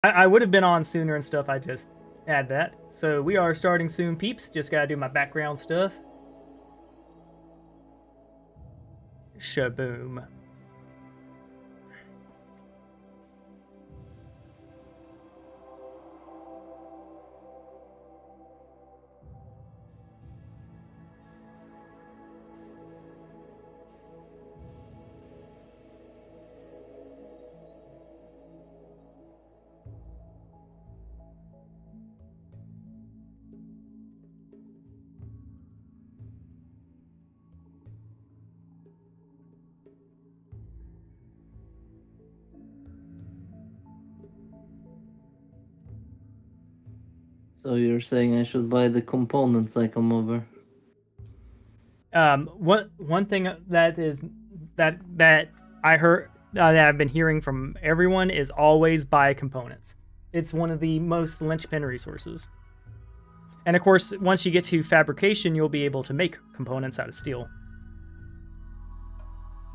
I would have been on sooner and stuff. I just add that. So we are starting soon, peeps. Just gotta do my background stuff. Shaboom. So you're saying I should buy the components I come over? One thing that I heard that I've been hearing from everyone is always buy components. It's one of the most linchpin resources. And of course, once you get to fabrication, you'll be able to make components out of steel.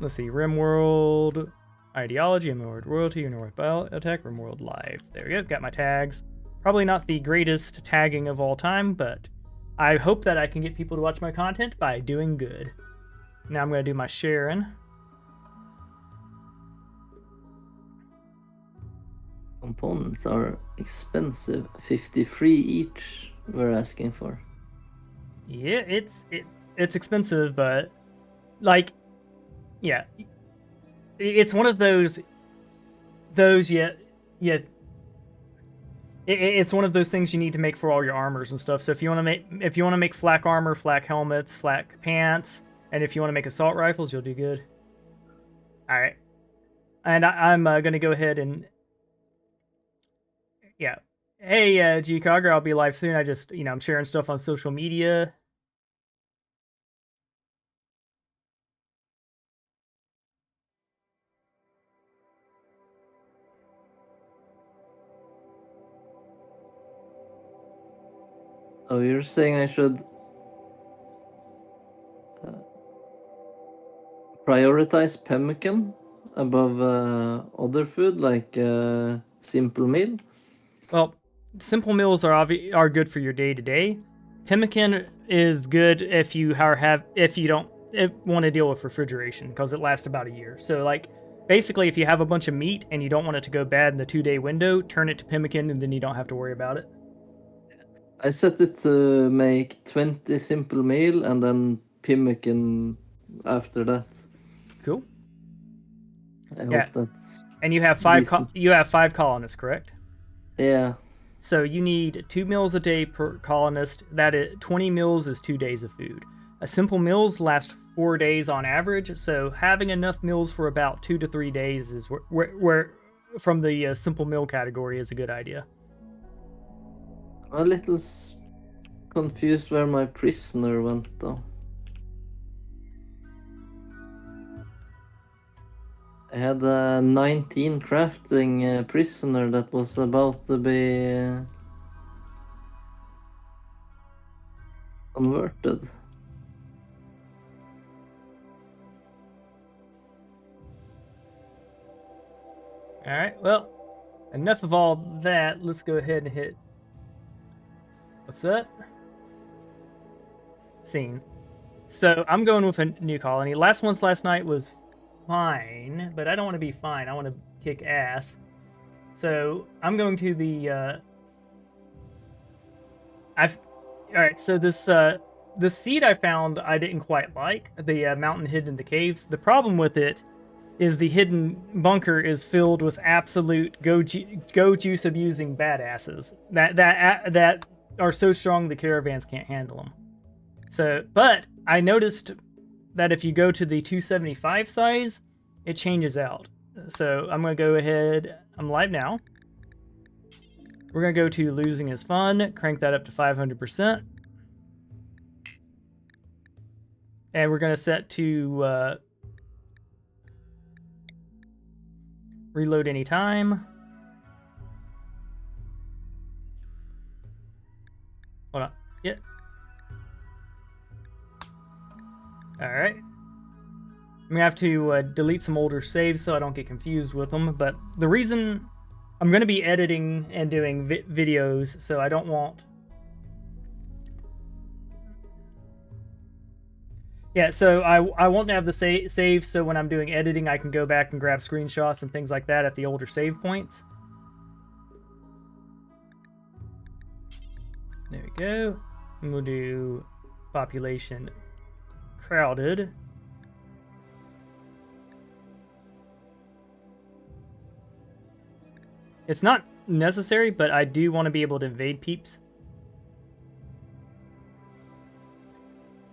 Let's see, Rimworld, Ideology, Rimworld Royalty, Rimworld Biotech, Rimworld Life. There we go, got my tags. Probably not the greatest tagging of all time, but I hope that I can get people to watch my content by doing good. Now I'm going to do my sharing. Components are expensive. 53 each we're asking for. Yeah, it's expensive, but like, yeah, it's one of those it's one of those things you need to make for all your armors and stuff. So if you want to make flak armor, flak helmets, flak pants, and if you want to make assault rifles, you'll do good. All right, and I'm gonna go ahead and yeah. Hey, G Cogger, I'll be live soon. I just I'm sharing stuff on social media. So you're saying I should prioritize pemmican above other food like simple meal? Well, simple meals are good for your day to day. Pemmican is good if you don't want to deal with refrigeration because it lasts about a year. So like basically, if you have a bunch of meat and you don't want it to go bad in the 2-day window, turn it to pemmican and then you don't have to worry about it. I set it to make 20 simple meal and then pemmican after that. Cool. I Yeah, hope that's and you have decent. you have 5 colonists, correct? Yeah. So you need 2 meals a day per colonist. That is 20 meals is 2 days of food. A simple meals last 4 days on average. So having enough meals for about 2 to 3 days is where from the simple meal category is a good idea. I'm a little confused where my prisoner went though. I had a 19 crafting prisoner that was about to be converted. All right. Well, enough of all that. Let's go ahead and hit. What's that? Scene. So I'm going with a new colony. Last night was fine, but I don't want to be fine. I want to kick ass. So I'm going to the. I've. All right. So the seed I found I didn't quite like, the mountain hidden in the caves. The problem with it is the hidden bunker is filled with absolute go juice abusing badasses that are so strong the caravans can't handle them. So, but I noticed that if you go to the 275 size, it changes out. So I'm going to go ahead. I'm live now. We're going to go to losing is fun, crank that up to 500%. And we're going to set to reload anytime. Hold on. Yeah. All right. I'm gonna have to delete some older saves so I don't get confused with them. But the reason I'm going to be editing and doing videos, so I don't want... Yeah, so I want to have the save so when I'm doing editing, I can go back and grab screenshots and things like that at the older save points. There we go. And we'll do population crowded. It's not necessary, but I do want to be able to invade peeps.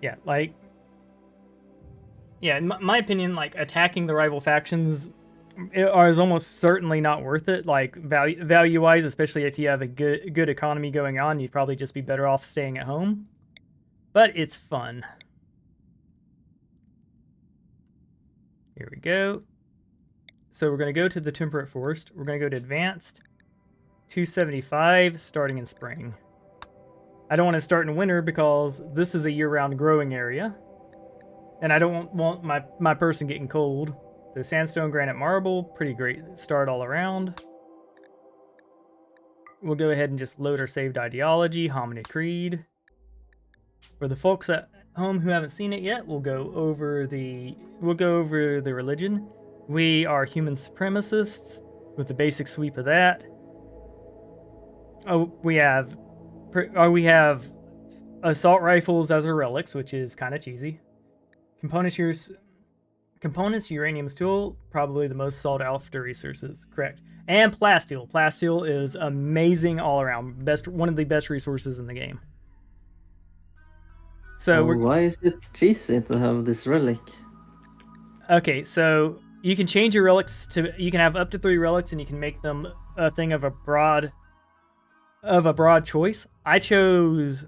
Yeah, like... Yeah, in my opinion, like, attacking the rival factions is almost certainly not worth it, like, value-wise, especially if you have a good economy going on, you'd probably just be better off staying at home. But it's fun. Here we go. So we're going to go to the Temperate Forest. We're going to go to Advanced. 275, starting in spring. I don't want to start in winter because this is a year-round growing area. And I don't want my person getting cold. So sandstone, granite, marble, pretty great start all around. We'll go ahead and just load our saved ideology, Hominid Creed. For the folks at home who haven't seen it yet, we'll go over the religion. We are human supremacists with the basic sweep of that. We have assault rifles as our relics, which is kind of cheesy. Components, uranium steel, probably the most sought after resources. Correct. And plasteel. Plasteel is amazing all around. One of the best resources in the game. So why is it cheesy to have this relic? Okay, so you can change your relics to... You can have up to 3 relics, and you can make them a thing of a broad choice. I chose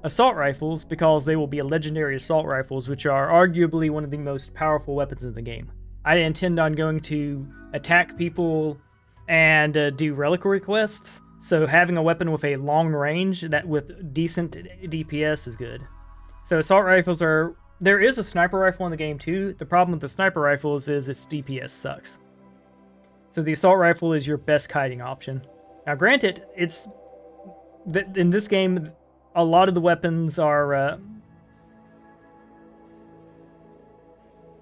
assault rifles because they will be legendary assault rifles, which are arguably one of the most powerful weapons in the game. I intend on going to attack people and do reliquary quests, so having a weapon with a long range that with decent DPS is good. So assault rifles are... There is a sniper rifle in the game too. The problem with the sniper rifles is its DPS sucks. So the assault rifle is your best kiting option. Now granted, it's... In this game, a lot of the weapons are... a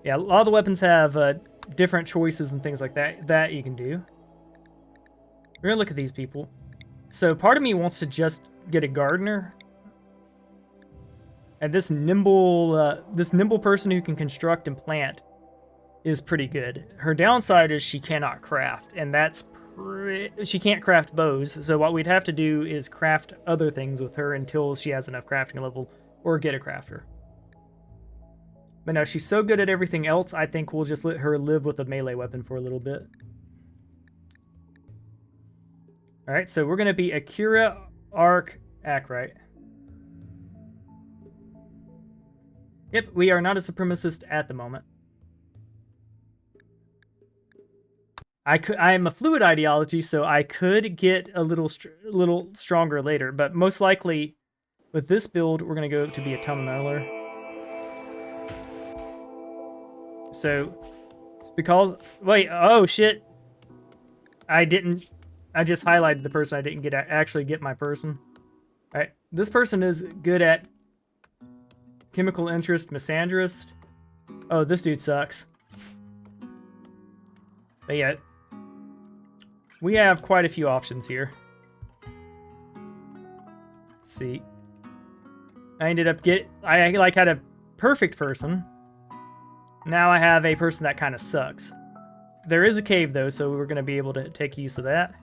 lot of the weapons have different choices and things like that you can do. We're gonna look at these people. So part of me wants to just get a gardener. And this nimble person who can construct and plant is pretty good. Her downside is she cannot craft, and she can't craft bows. So what we'd have to do is craft other things with her until she has enough crafting level, or get a crafter. But no, she's so good at everything else, I think we'll just let her live with a melee weapon for a little bit. Alright, so we're going to be Akira Arc Acrite. Yep, we are not a supremacist at the moment. I am a fluid ideology, so I could get a little stronger later, but most likely with this build, we're going to go to be a Tummeler. So, it's because... Wait, oh shit! I just highlighted the person. I didn't actually get my person. Alright, this person is good at chemical interest, misandrist. Oh, this dude sucks. But yeah, we have quite a few options here. Let's see. I ended up I had a perfect person. Now I have a person that kind of sucks. There is a cave though, so we're going to be able to take use of that.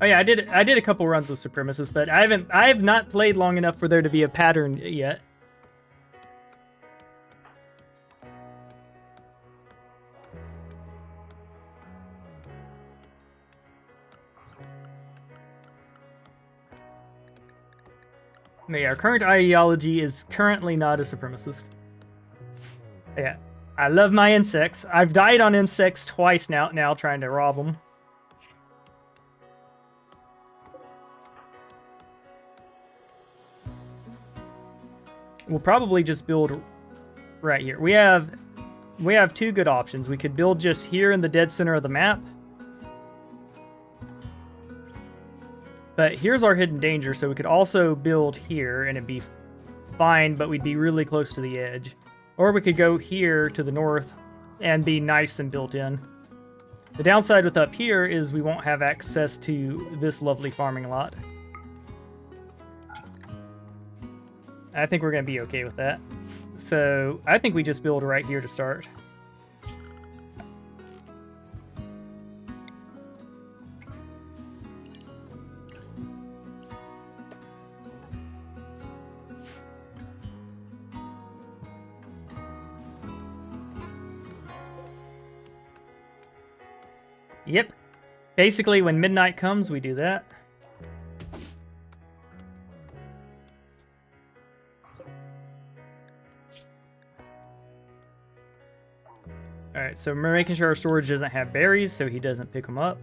Oh yeah, I did a couple runs with Supremacists, but I have not played long enough for there to be a pattern yet. But yeah, our current ideology is currently not a Supremacist. Yeah, I love my insects. I've died on insects twice now trying to rob them. we'll probably just build right here. We have 2 good options. We could build just here in the dead center of the map. But here's our hidden danger, so we could also build here and it'd be fine, but we'd be really close to the edge. Or we could go here to the north and be nice and built in. The downside with up here is we won't have access to this lovely farming lot. I think we're going to be okay with that. So I think we just build right here to start. Yep. Basically, when midnight comes, we do that. Alright, so we're making sure our storage doesn't have berries, so he doesn't pick them up.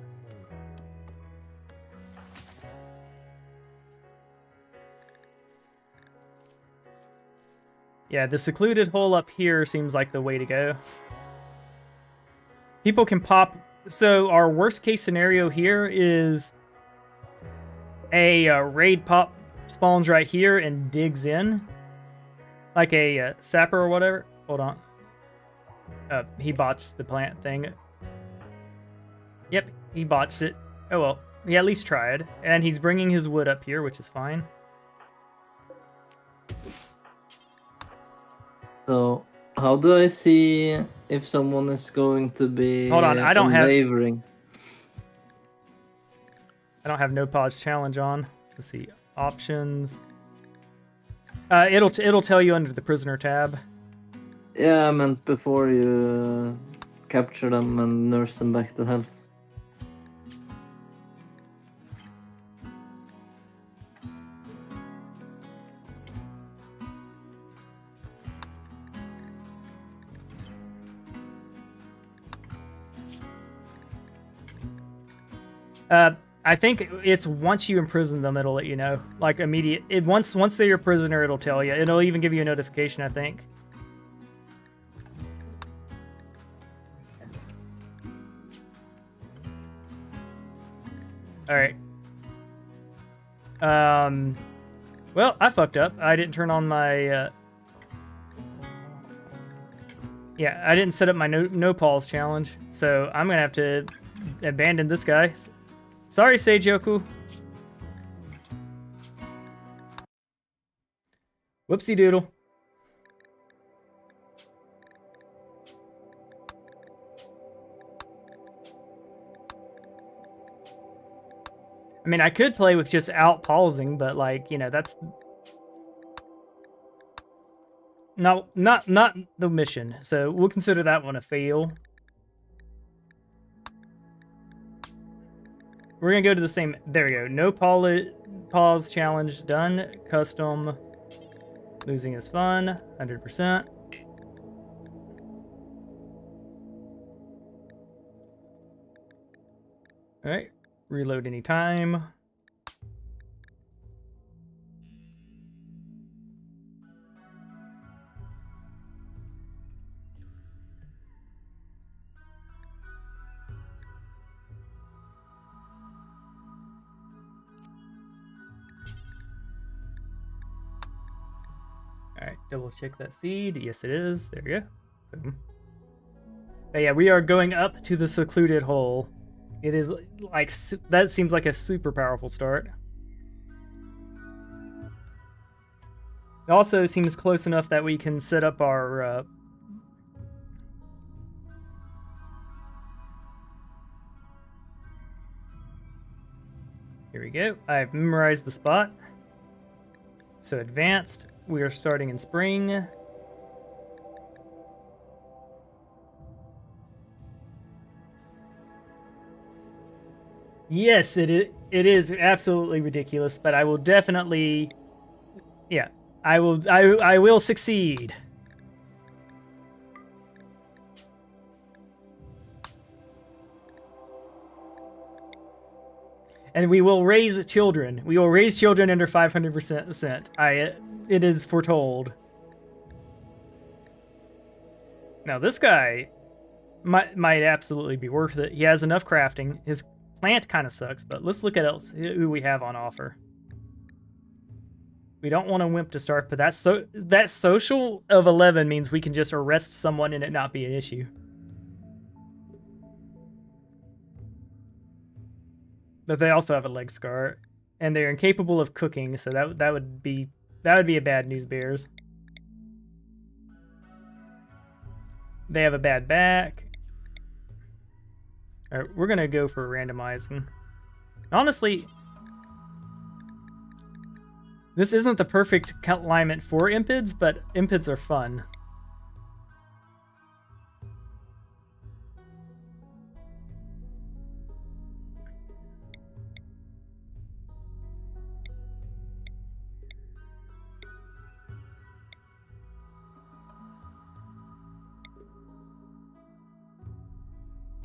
Yeah, the secluded hole up here seems like the way to go. People can pop... So our worst case scenario here is a raid pop spawns right here and digs in. Like a sapper or whatever. Hold on. He botched the plant thing. Yep, he botched it. Oh well, he at least tried. And he's bringing his wood up here, which is fine. So, how do I see if someone is going to be Hold on, I don't have no pause challenge on. Let's see, options. It'll tell you under the prisoner tab. Yeah, I meant before you capture them and nurse them back to health. I think it's once you imprison them, it'll let you know. Like immediate. Once they're your prisoner, it'll tell you. It'll even give you a notification, I think. All right. Well, I fucked up. I didn't turn on my. Yeah, I didn't set up my no pause challenge, so I'm gonna have to abandon this guy. Sorry, Seijoku. Whoopsie doodle. I mean, I could play with just out pausing, but like, you know, that's not the mission. So we'll consider that one a fail. We're gonna go to the same. There we go. No pause challenge done. Custom. Losing is fun. 100%. All right. Reload anytime. Alright, double check that seed. Yes, it is. There we go. Boom. But yeah, we are going up to the secluded hole. It is like, that seems like a super powerful start. It also seems close enough that we can set up our... Here we go. I've memorized the spot. So advanced. We are starting in spring. Yes, it is absolutely ridiculous, but I will definitely, yeah, I will succeed. And we will raise children. We will raise children under 500%. It is foretold. Now this guy might absolutely be worth it. He has enough crafting. His plant kind of sucks, but let's look at who we have on offer. We don't want a wimp to start, but that social of 11 means we can just arrest someone and it not be an issue. But they also have a leg scar, and they're incapable of cooking, so that would be a bad news bears. They have a bad back. All right, we're gonna go for randomizing. Honestly, this isn't the perfect alignment for impids, but impids are fun.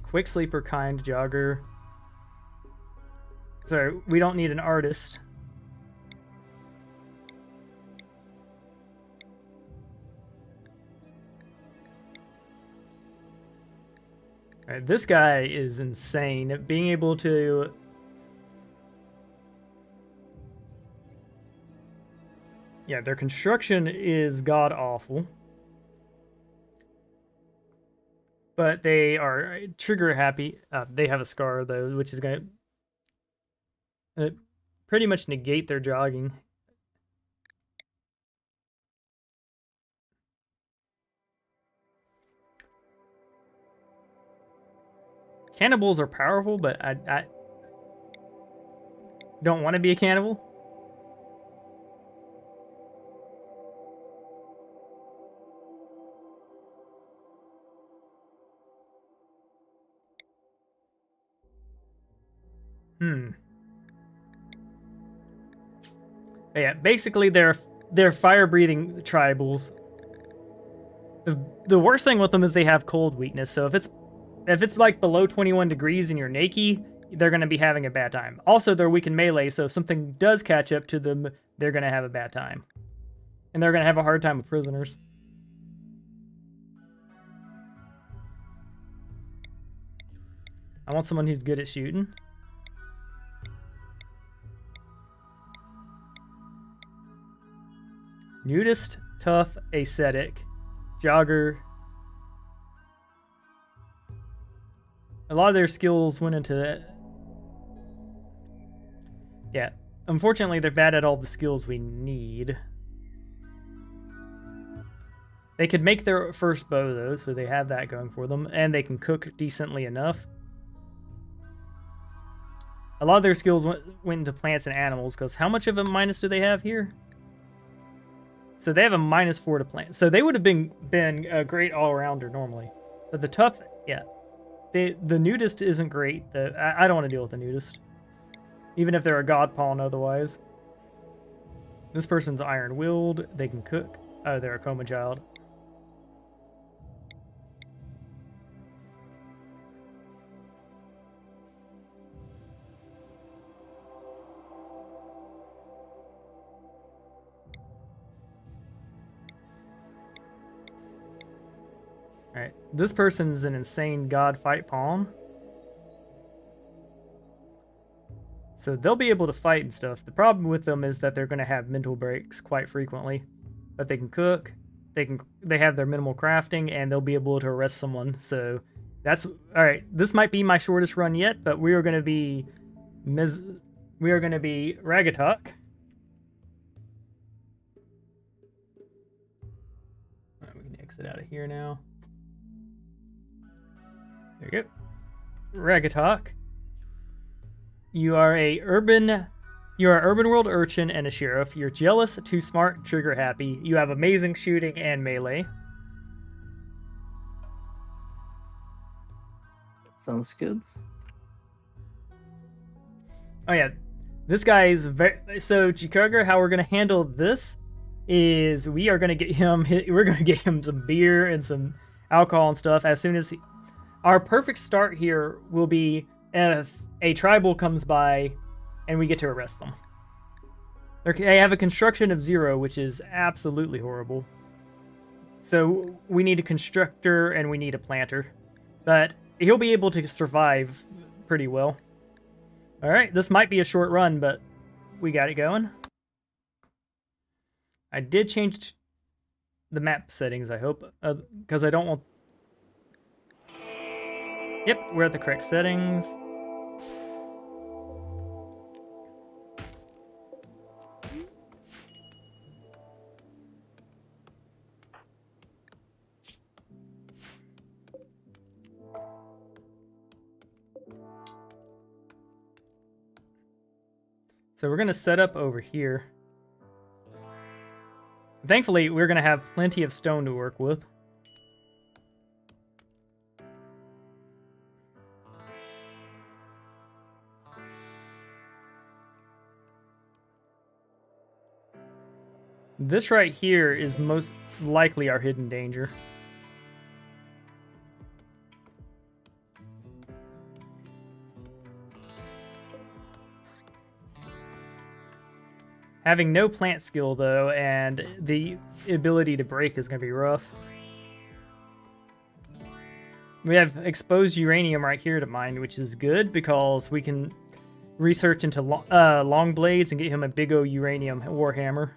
Quick sleeper, kind jogger. So we don't need an artist. All right, this guy is insane. Being able to... Yeah, their construction is god-awful. But they are trigger happy. They have a scar, though, which is going to pretty much negate their jogging. Cannibals are powerful, but I don't want to be a cannibal. But yeah, basically they're fire-breathing tribals. The worst thing with them is they have cold weakness. So if it's like below 21 degrees and you're naked, they're going to be having a bad time. Also, they're weak in melee, so if something does catch up to them, they're going to have a bad time. And they're going to have a hard time with prisoners. I want someone who's good at shooting. Nudist, tough, ascetic, jogger. A lot of their skills went into that. Yeah. Unfortunately, they're bad at all the skills we need. They could make their first bow, though, so they have that going for them. And they can cook decently enough. A lot of their skills went into plants and animals, because how much of a minus do they have here? So they have a -4 to plants. So they would have been a great all-rounder normally. But the tough, yeah. The nudist isn't great. I don't want to deal with the nudist. Even if they're a god pawn otherwise. This person's iron-willed. They can cook. Oh, they're a coma child. Alright, this person's an insane god fight pawn. So they'll be able to fight and stuff. The problem with them is that they're going to have mental breaks quite frequently. But they can cook, they have their minimal crafting, and they'll be able to arrest someone. So that's alright. This might be my shortest run yet, but we are going to be Ragatok. Alright, we can exit out of here now. There you go. Ragatok. You are urban world urchin and a sheriff. You're jealous, too smart, trigger happy. You have amazing shooting and melee. Sounds good. Oh yeah, this guy is very... So Chikaga, how we're gonna handle this is we are gonna get him... We're gonna get him some beer and some alcohol and stuff as soon as our perfect start here will be if a tribal comes by and we get to arrest them. They have a construction of 0, which is absolutely horrible. So we need a constructor and we need a planter. But he'll be able to survive pretty well. Alright, this might be a short run, but we got it going. I did change the map settings, I hope, because I don't want... Yep, we're at the correct settings. So we're going to set up over here. Thankfully, we're going to have plenty of stone to work with. This right here is most likely our hidden danger. Having no plant skill, though, and the ability to break is going to be rough. We have exposed uranium right here to mine, which is good because we can research into long blades and get him a big O uranium warhammer.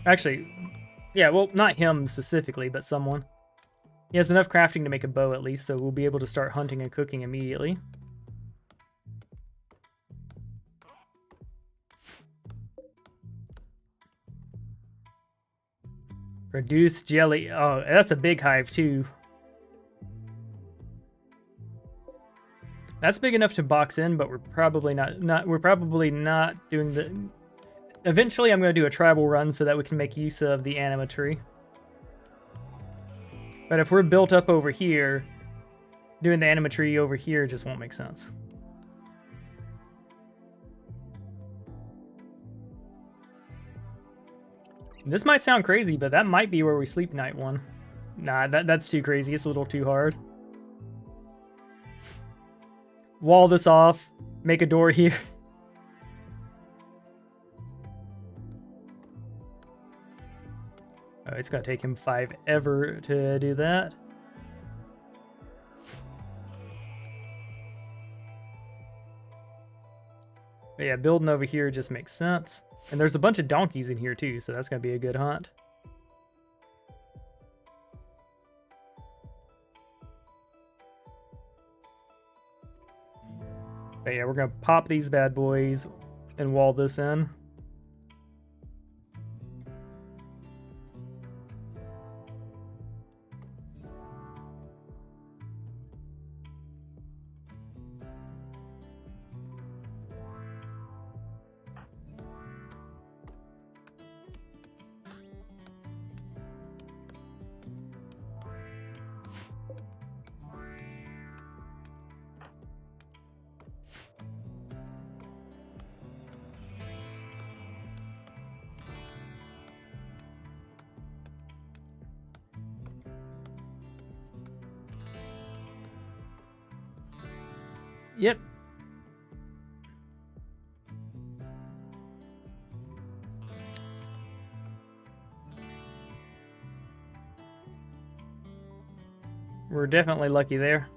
Actually, yeah, well, not him specifically, but someone. He has enough crafting to make a bow at least, so we'll be able to start hunting and cooking immediately. Produce jelly. Oh, that's a big hive too. That's big enough to box in, but we're probably not doing the... Eventually, I'm going to do a tribal run so that we can make use of the anima tree. But if we're built up over here, doing the anima tree over here just won't make sense. This might sound crazy, but that might be where we sleep night one. Nah, that's too crazy. It's a little too hard. Wall this off. Make a door here. Oh, it's gonna take him 5 ever to do that. But yeah, building over here just makes sense. And there's a bunch of donkeys in here too, so that's gonna be a good hunt. But yeah, we're gonna pop these bad boys and wall this in. Yep. We're definitely lucky there.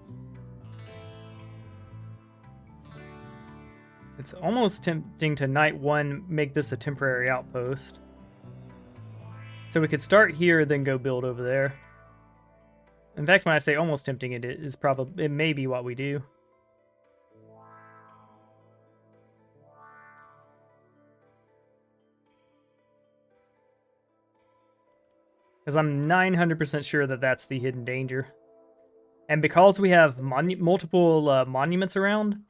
It's almost tempting to night one make this a temporary outpost. So we could start here, then go build over there. In fact, when I say almost tempting, it may be what we do. Because I'm 900% sure that that's the hidden danger. And because we have multiple monuments around,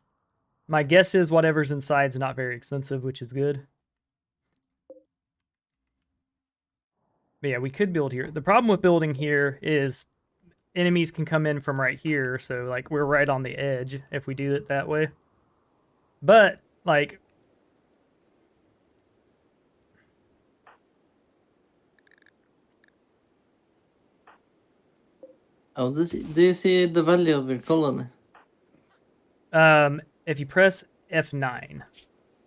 my guess is whatever's inside is not very expensive, which is good. But yeah, we could build here. The problem with building here is enemies can come in from right here, so like we're right on the edge if we do it that way. But like... Oh, do you see the value of your colony? If you press F9,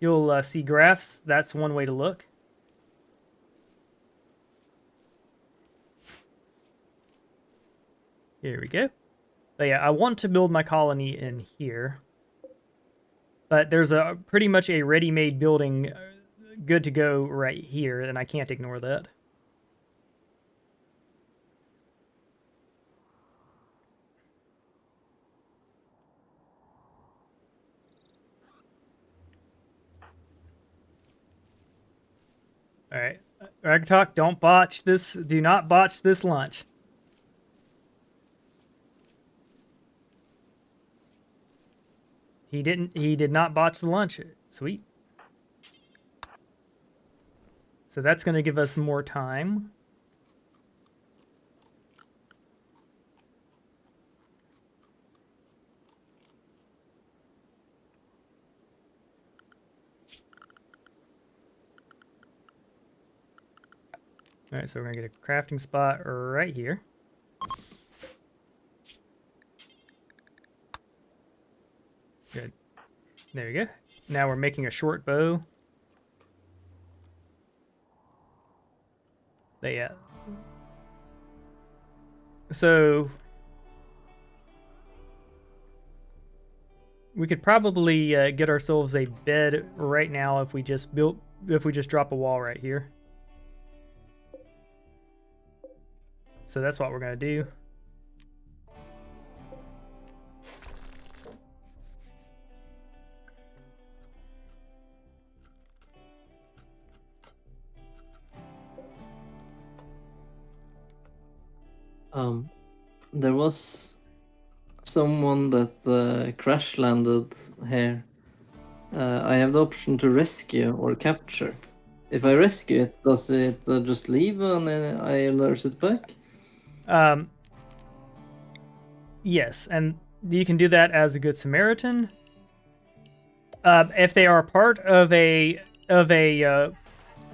you'll see graphs. That's one way to look. Here we go. But yeah, I want to build my colony in here. But there's a pretty much a ready-made building good to go right here, and I can't ignore that. All right, Ragtalk, don't botch this. Do not botch this lunch. He didn't. He did not botch the lunch. Sweet. So that's going to give us more time. All right, so we're going to get a crafting spot right here. Good. There you go. Now we're making a short bow. But yeah. So we could probably get ourselves a bed right now if we just drop a wall right here. So that's what we're gonna do. There was someone that crash landed here. I have the option to rescue or capture. If I rescue it, does it just leave and I nurse it back? Yes, and you can do that as a good Samaritan. If they are part of a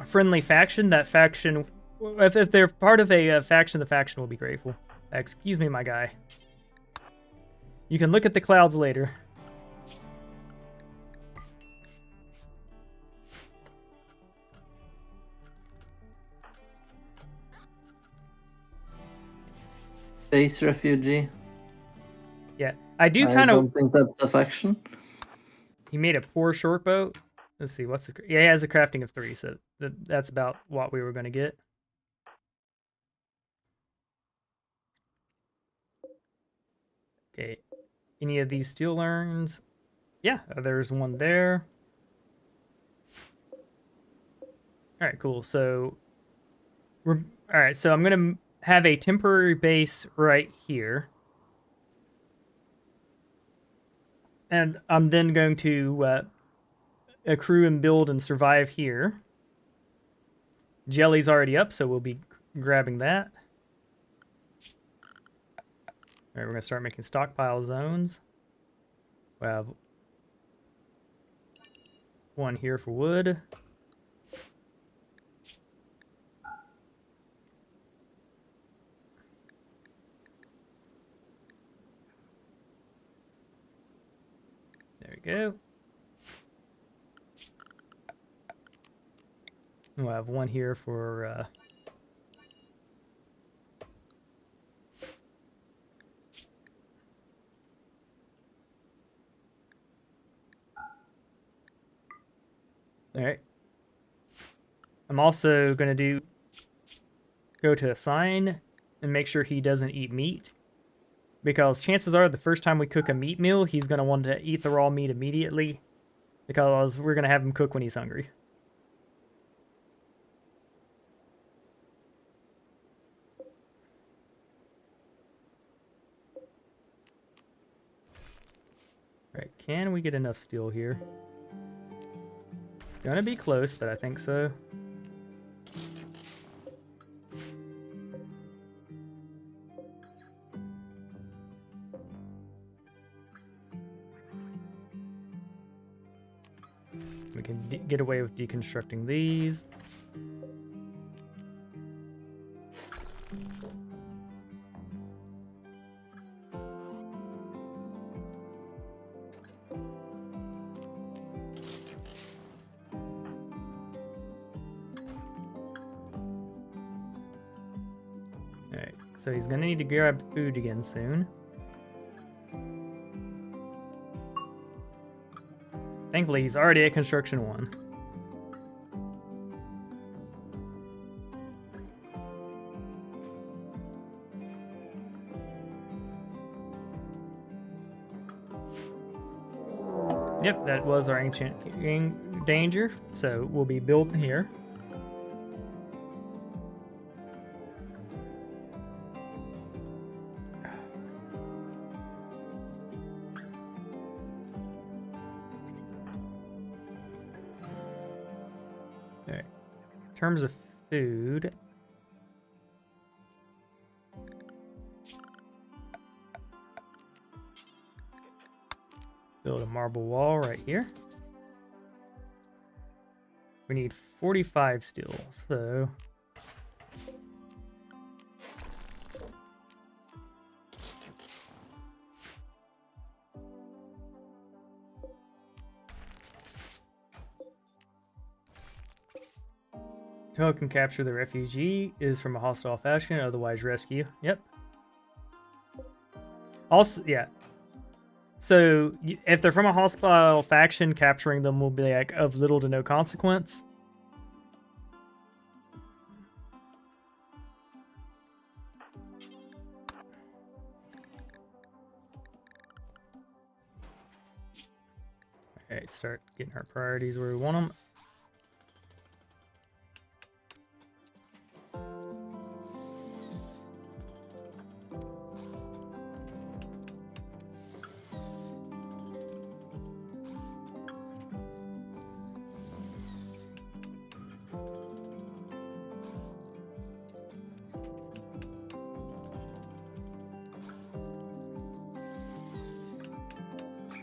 friendly faction, that faction, if they're part of a faction, the faction will be grateful. Excuse me, my guy. You can look at the clouds later. Base refugee. Yeah, I do I kind of. don't think that's a faction. He made a poor short boat. Let's see, what's his... Yeah, he has a crafting of 3, so that's about what we were going to get. Okay, any of these steel urns? Yeah, there's one there. All right, cool. So all right, so I'm going to have a temporary base right here. And I'm then going to accrue and build and survive here. Jelly's already up, so we'll be grabbing that. All right, we're going to start making stockpile zones. We have one here for wood. There we go. We'll have one here for... All right. I'm also going to go to assign and make sure he doesn't eat meat. Because chances are the first time we cook a meat meal, he's going to want to eat the raw meat immediately. Because we're going to have him cook when he's hungry. All right, can we get enough steel here? It's going to be close, but I think so. We can get away with deconstructing these. So he's gonna need to grab food again soon. Thankfully, he's already at construction 1. Yep, that was our ancient danger, so we'll be building here. Alright. In terms of food, build a marble wall right here. We need 45 steel, so token capture the refugee is from a hostile faction, otherwise rescue. Yep. Also, yeah. So if they're from a hostile faction, capturing them will be like of little to no consequence. All right, start getting our priorities where we want them.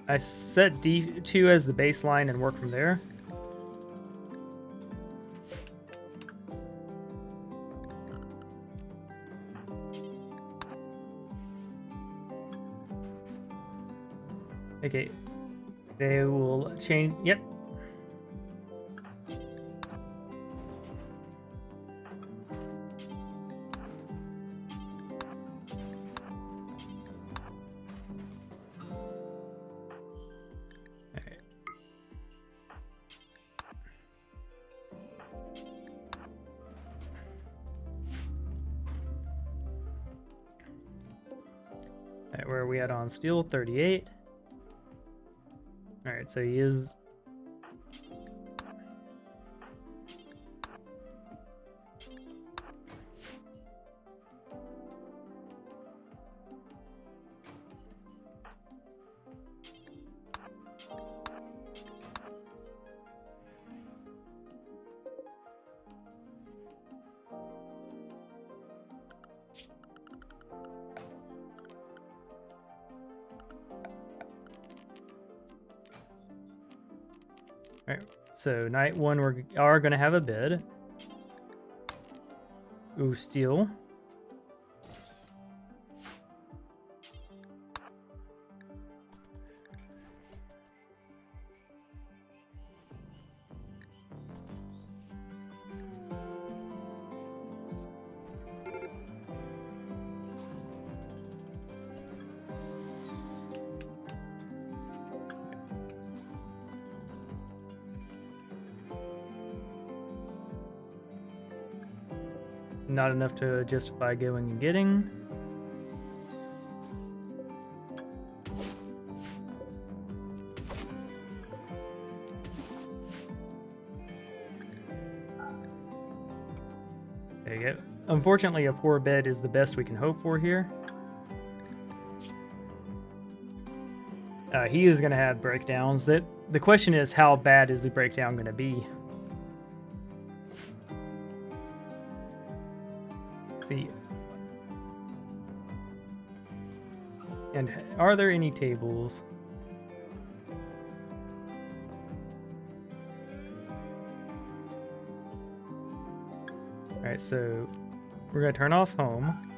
I set D2 as the baseline and work from there. Okay, they will change. Yep. Alright, where are we at on steel? 38. Alright, so he is... Alright, so night 1 we are going to have a bed. Ooh, steel. Not enough to justify going and getting. There you go. Unfortunately, a poor bed is the best we can hope for here. He is going to have breakdowns. The question is, how bad is the breakdown going to be? See. And are there any tables? Alright, so we're going to turn off home.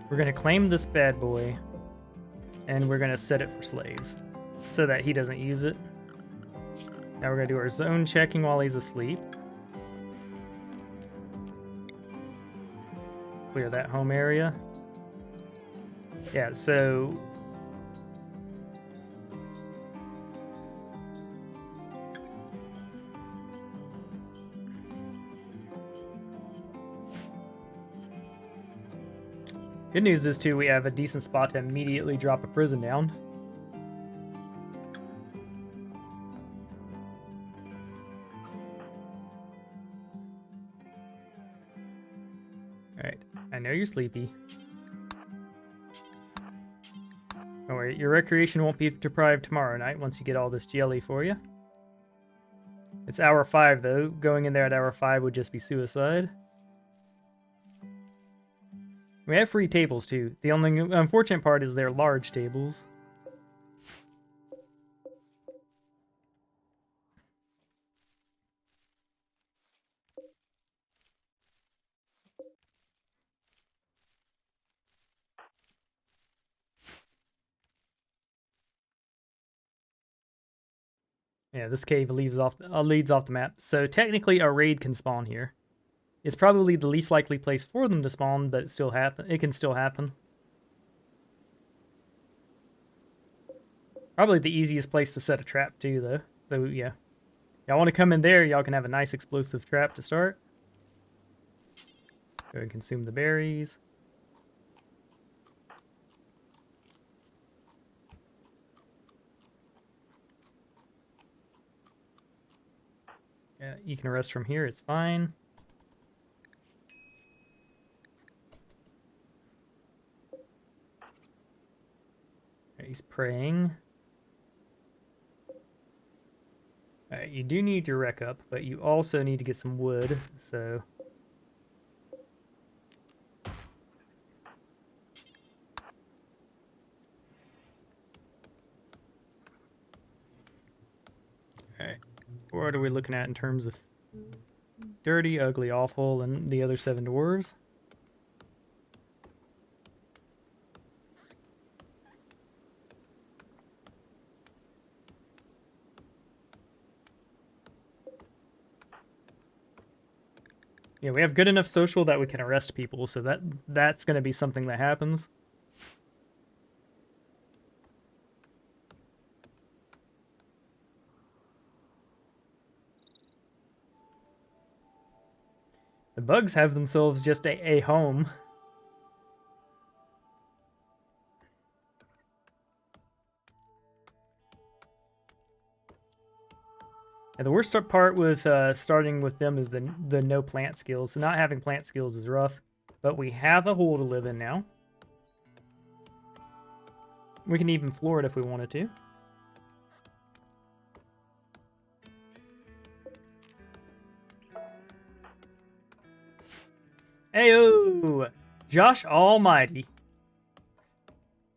We're going to claim this bad boy. And we're going to set it for slaves so that he doesn't use it. Now we're going to do our zone checking while he's asleep. Clear that home area. Yeah, so good news is too we have a decent spot to immediately drop a prison down. Alright, I know you're sleepy. Don't worry, your recreation won't be deprived tomorrow night once you get all this jelly for you. It's hour 5 though. Going in there at hour 5 would just be suicide. We have free tables too. The only unfortunate part is they're large tables. Yeah, this cave leads off the map. So technically a raid can spawn here. It's probably the least likely place for them to spawn, but it can still happen. Probably the easiest place to set a trap too, though. So yeah. Y'all want to come in there, y'all can have a nice explosive trap to start. Go and consume the berries. Yeah, you can rest from here, it's fine. He's praying. Alright, you do need your wreck up, but you also need to get some wood, so... Alright, what are we looking at in terms of dirty, ugly, awful, and the other 7 dwarves? Yeah, we have good enough social that we can arrest people, so that's going to be something that happens. The bugs have themselves just a home. And the worst part with starting with them is the no plant skills. So not having plant skills is rough, but we have a hole to live in now. We can even floor it if we wanted to. Heyo! Josh Almighty.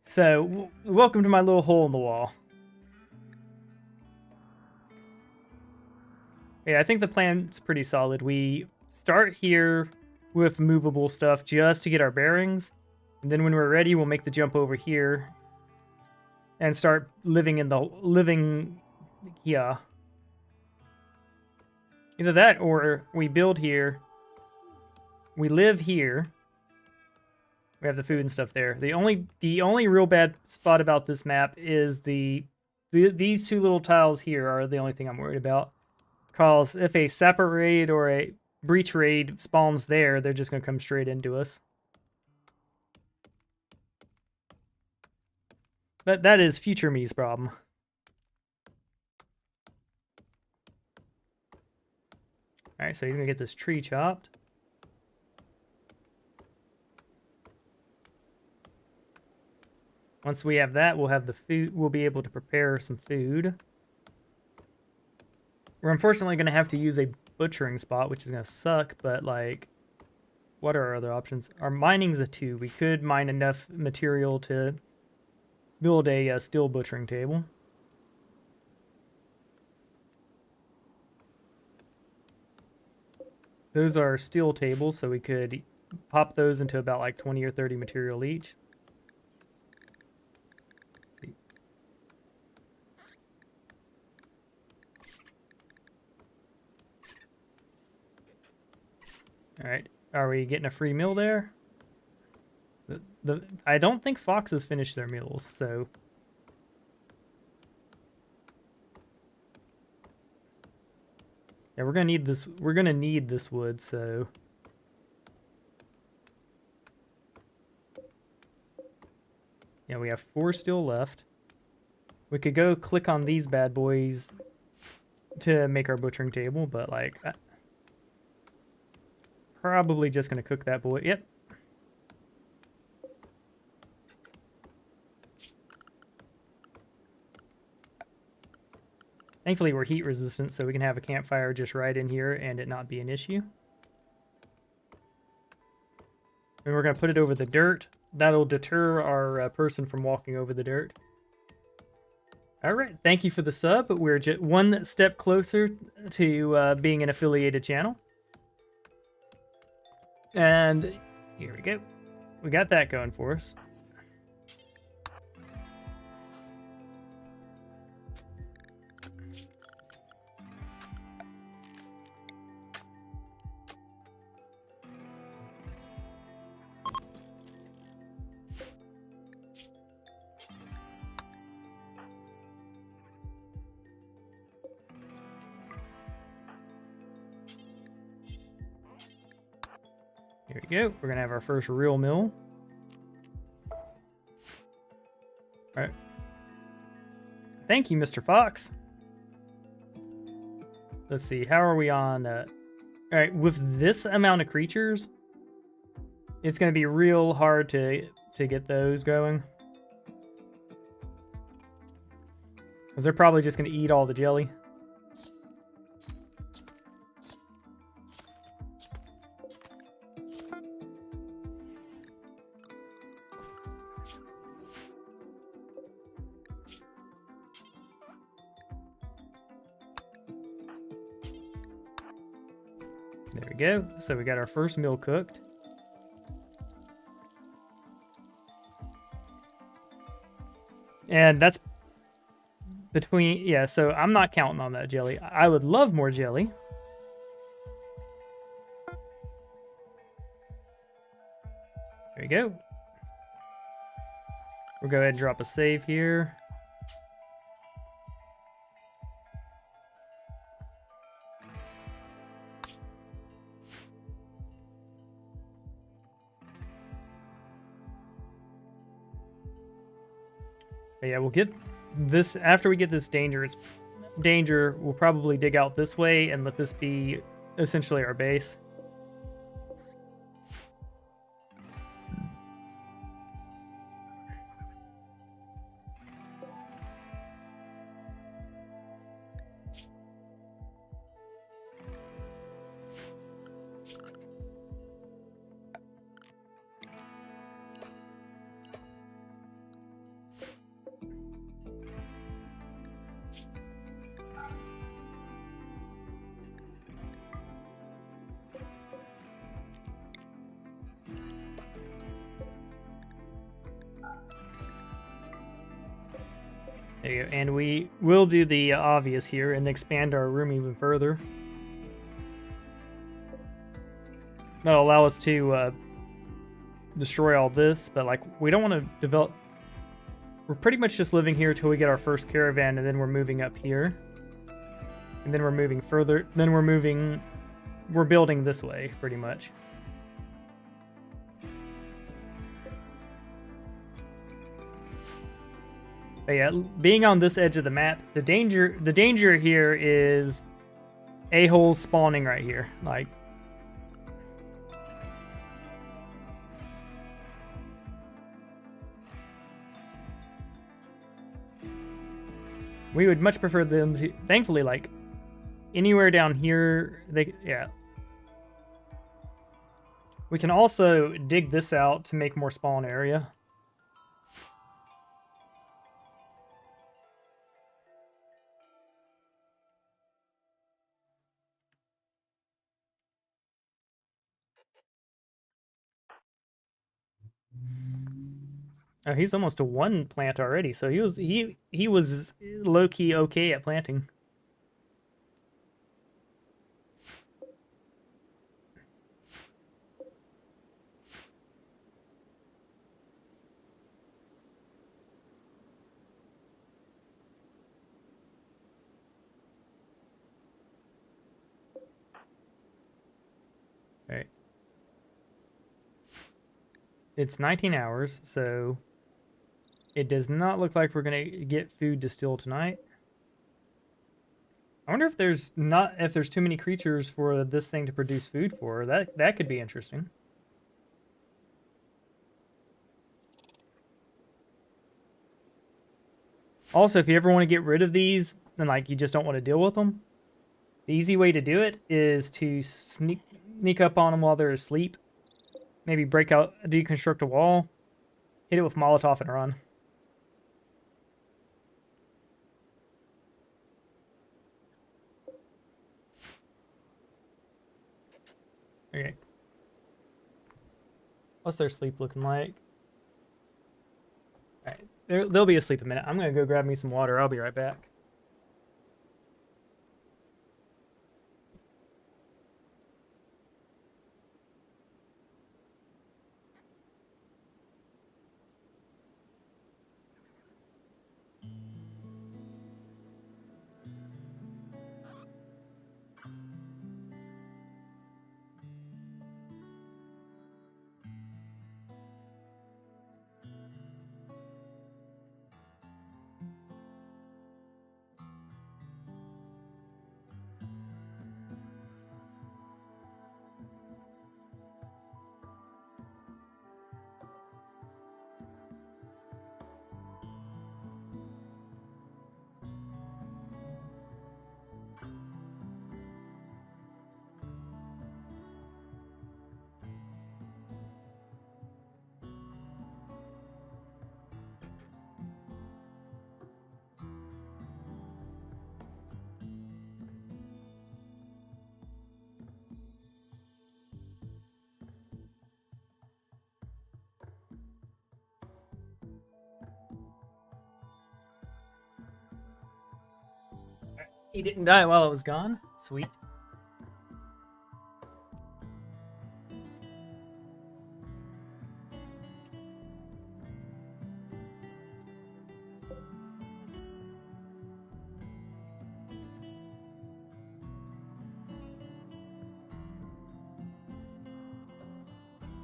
So, welcome to my little hole in the wall. Yeah, I think the plan's pretty solid. We start here with movable stuff just to get our bearings. And then when we're ready, we'll make the jump over here and start living yeah. Either that or we build here. We live here. We have the food and stuff there. The only real bad spot about this map is these 2 little tiles here are the only thing I'm worried about. Because if a sapper raid or a breach raid spawns there, they're just going to come straight into us. But that is future me's problem. Alright, so you're going to get this tree chopped. Once we have that, we'll have the food. We'll be able to prepare some food. We're unfortunately going to have to use a butchering spot, which is going to suck, but, like, what are our other options? Our mining's a 2. We could mine enough material to build a steel butchering table. Those are steel tables, so we could pop those into about, like, 20 or 30 material each. Alright, are we getting a free meal there? I don't think foxes finish their meals, so yeah, we're gonna need this. We're gonna need this wood, so yeah, we have 4 still left. We could go click on these bad boys to make our butchering table, but like, probably just gonna cook that boy. Yep. Thankfully, we're heat resistant, so we can have a campfire just right in here and it not be an issue. And we're going to put it over the dirt. That'll deter our person from walking over the dirt. All right, thank you for the sub. We're just one step closer to being an affiliated channel. And here we go. We got that going for us. Here we go. We're going to have our first real mill. All right. Thank you, Mr. Fox. Let's see. How are we on? All right. With this amount of creatures, it's going to be real hard to get those going. Because they're probably just going to eat all the jelly. There we go. So we got our first meal cooked. And that's between, yeah, so I'm not counting on that jelly. I would love more jelly. There you go. We'll go ahead and drop a save here. But yeah, we'll get this, after we get this danger, we'll probably dig out this way and let this be essentially our base. There you go. And we will do the obvious here and expand our room even further. That'll allow us to destroy all this, but like we don't want to develop. We're pretty much just living here till we get our first caravan, and then we're moving up here. And then we're moving further. Then we're building this way, pretty much. But yeah, being on this edge of the map, the danger here is a-holes spawning right here. Like, we would much prefer them to, thankfully, like, anywhere down here, yeah. We can also dig this out to make more spawn area. Oh, he's almost to 1 plant already, so he was low-key okay at planting. It's 19 hours, so it does not look like we're gonna get food to still tonight. I wonder if there's too many creatures for this thing to produce food for. That could be interesting. Also, if you ever want to get rid of these, and like you just don't want to deal with them, the easy way to do it is to sneak up on them while they're asleep. Maybe break out, deconstruct a wall, hit it with Molotov, and run. Okay. What's their sleep looking like? All right, they'll be asleep in a minute. I'm gonna go grab me some water. I'll be right back. He didn't die while it was gone. Sweet.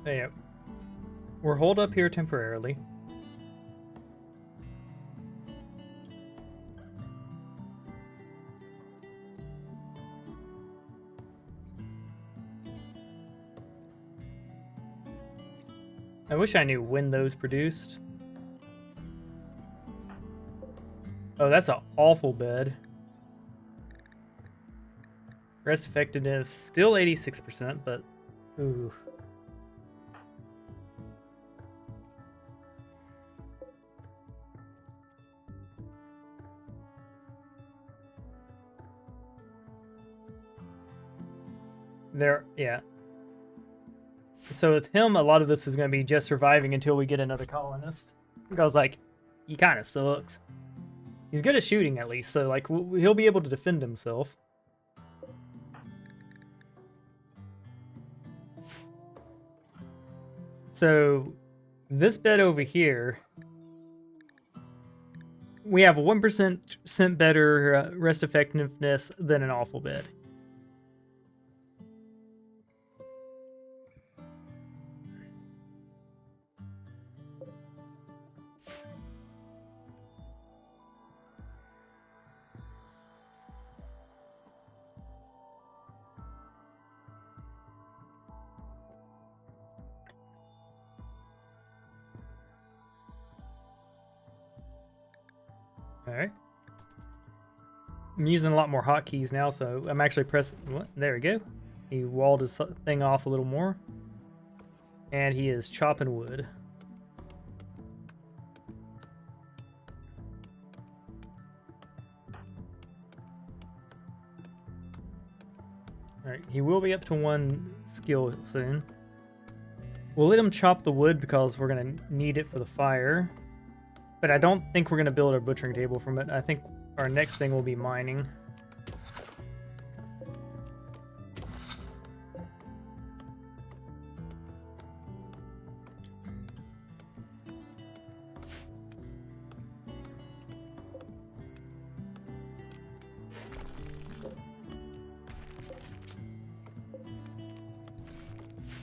Yeah. We're holed up here temporarily. I wish I knew when those produced. Oh, that's an awful bed. Rest effectiveness still 86%, but ooh. There, yeah. So with him, a lot of this is going to be just surviving until we get another colonist. Because, like, he kind of sucks. He's good at shooting, at least, so, like, he'll be able to defend himself. So, this bed over here, we have a 1% better rest effectiveness than an awful bed. Alright. I'm using a lot more hotkeys now, so I'm actually pressing... What? There we go. He walled his thing off a little more. And he is chopping wood. Alright, he will be up to 1 skill soon. We'll let him chop the wood because we're going to need it for the fire. But I don't think we're going to build a butchering table from it. I think our next thing will be mining.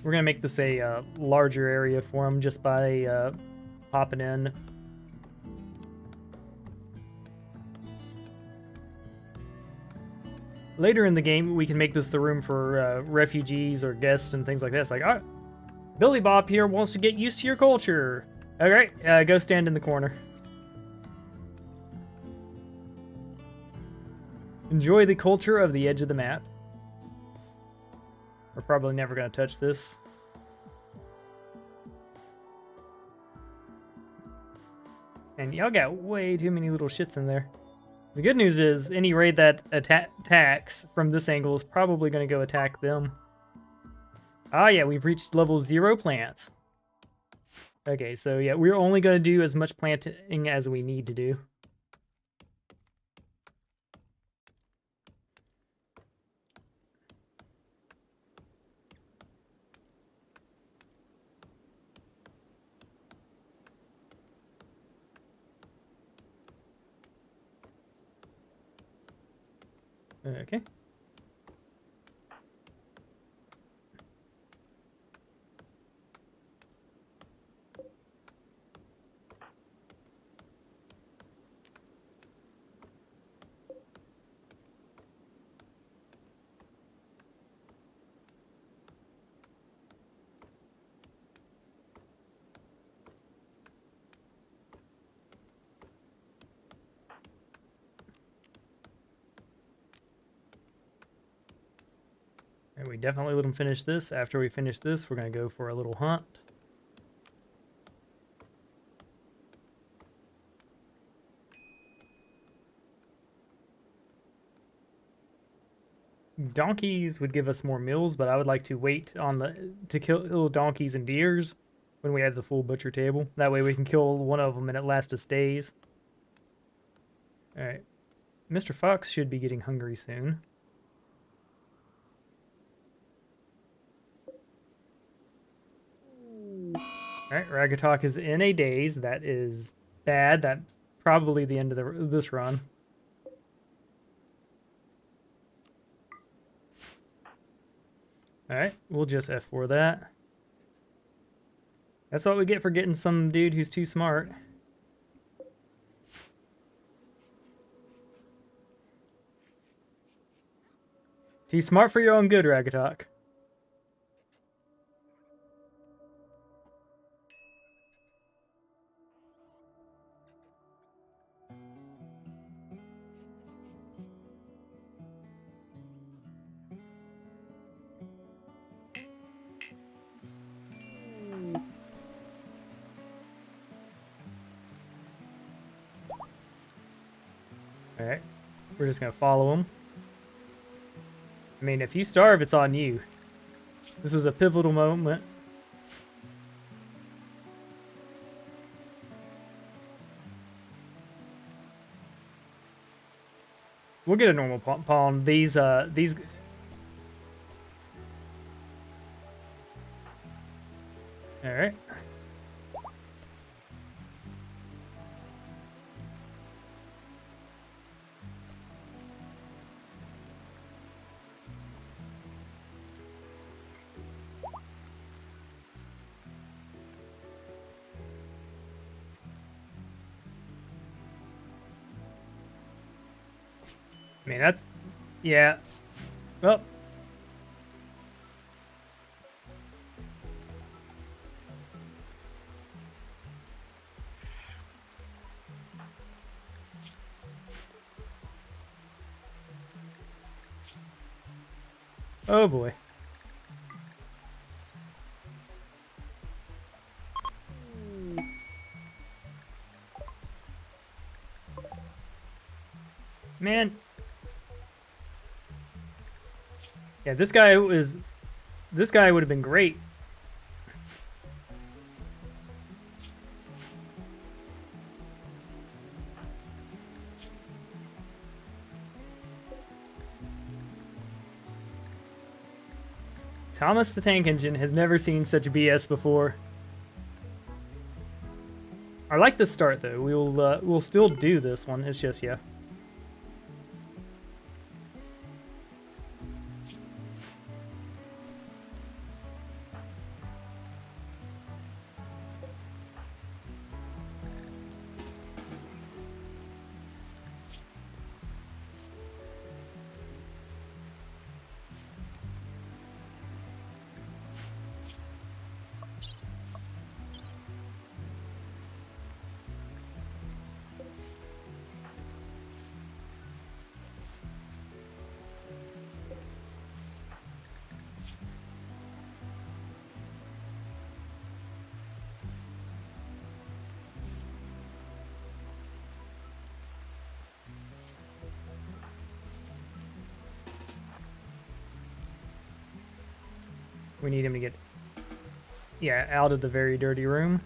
We're gonna make this a larger area for them just by popping in. Later in the game, we can make this the room for refugees or guests and things like this. Like, oh, Billy Bob here wants to get used to your culture. All right, go stand in the corner. Enjoy the culture of the edge of the map. We're probably never going to touch this. And y'all got way too many little shits in there. The good news is, any raid that attacks from this angle is probably going to go attack them. Ah, yeah, we've reached level 0 plants. Okay, so yeah, we're only going to do as much planting as we need to do. Okay. And we definitely let them finish this. After we finish this, we're going to go for a little hunt. Donkeys would give us more meals, but I would like to wait on to kill donkeys and deers when we have the full butcher table. That way we can kill one of them and it lasts us days. Alright. Mr. Fox should be getting hungry soon. Alright, Ragatok is in a daze. That is bad. That's probably the end of this run. Alright, we'll just F4 that. That's what we get for getting some dude who's too smart. Too smart for your own good, Ragatok. Alright, we're just gonna follow him. I mean, if you starve, it's on you. This was a pivotal moment. We'll get a normal pawn. These. Alright. I mean, that's... yeah. Well... oh boy. Man. Yeah, this guy would have been great. Thomas the Tank Engine has never seen such BS before. I like this start though. We'll still do this one. It's just yeah. We need him to get, yeah, out of the very dirty room.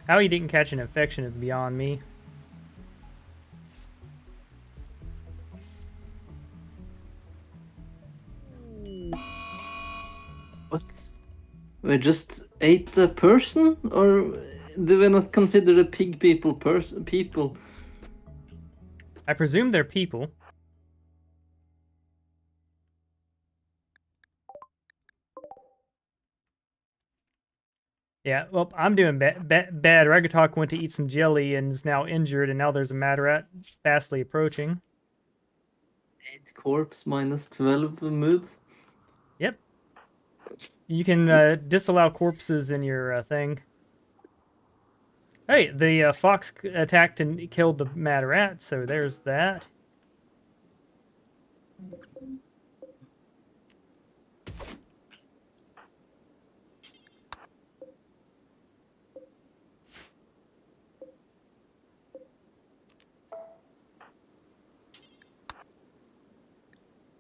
How he didn't catch an infection is beyond me. What? We just ate the person, or do we not consider the pig people people? I presume they're people. Yeah, well, I'm doing bad. Ragatok went to eat some jelly and is now injured, and now there's a mad rat fastly approaching. 8 corpse minus 12 mood. Yep. You can disallow corpses in your thing. Hey, the fox attacked and killed the mad rat, so there's that.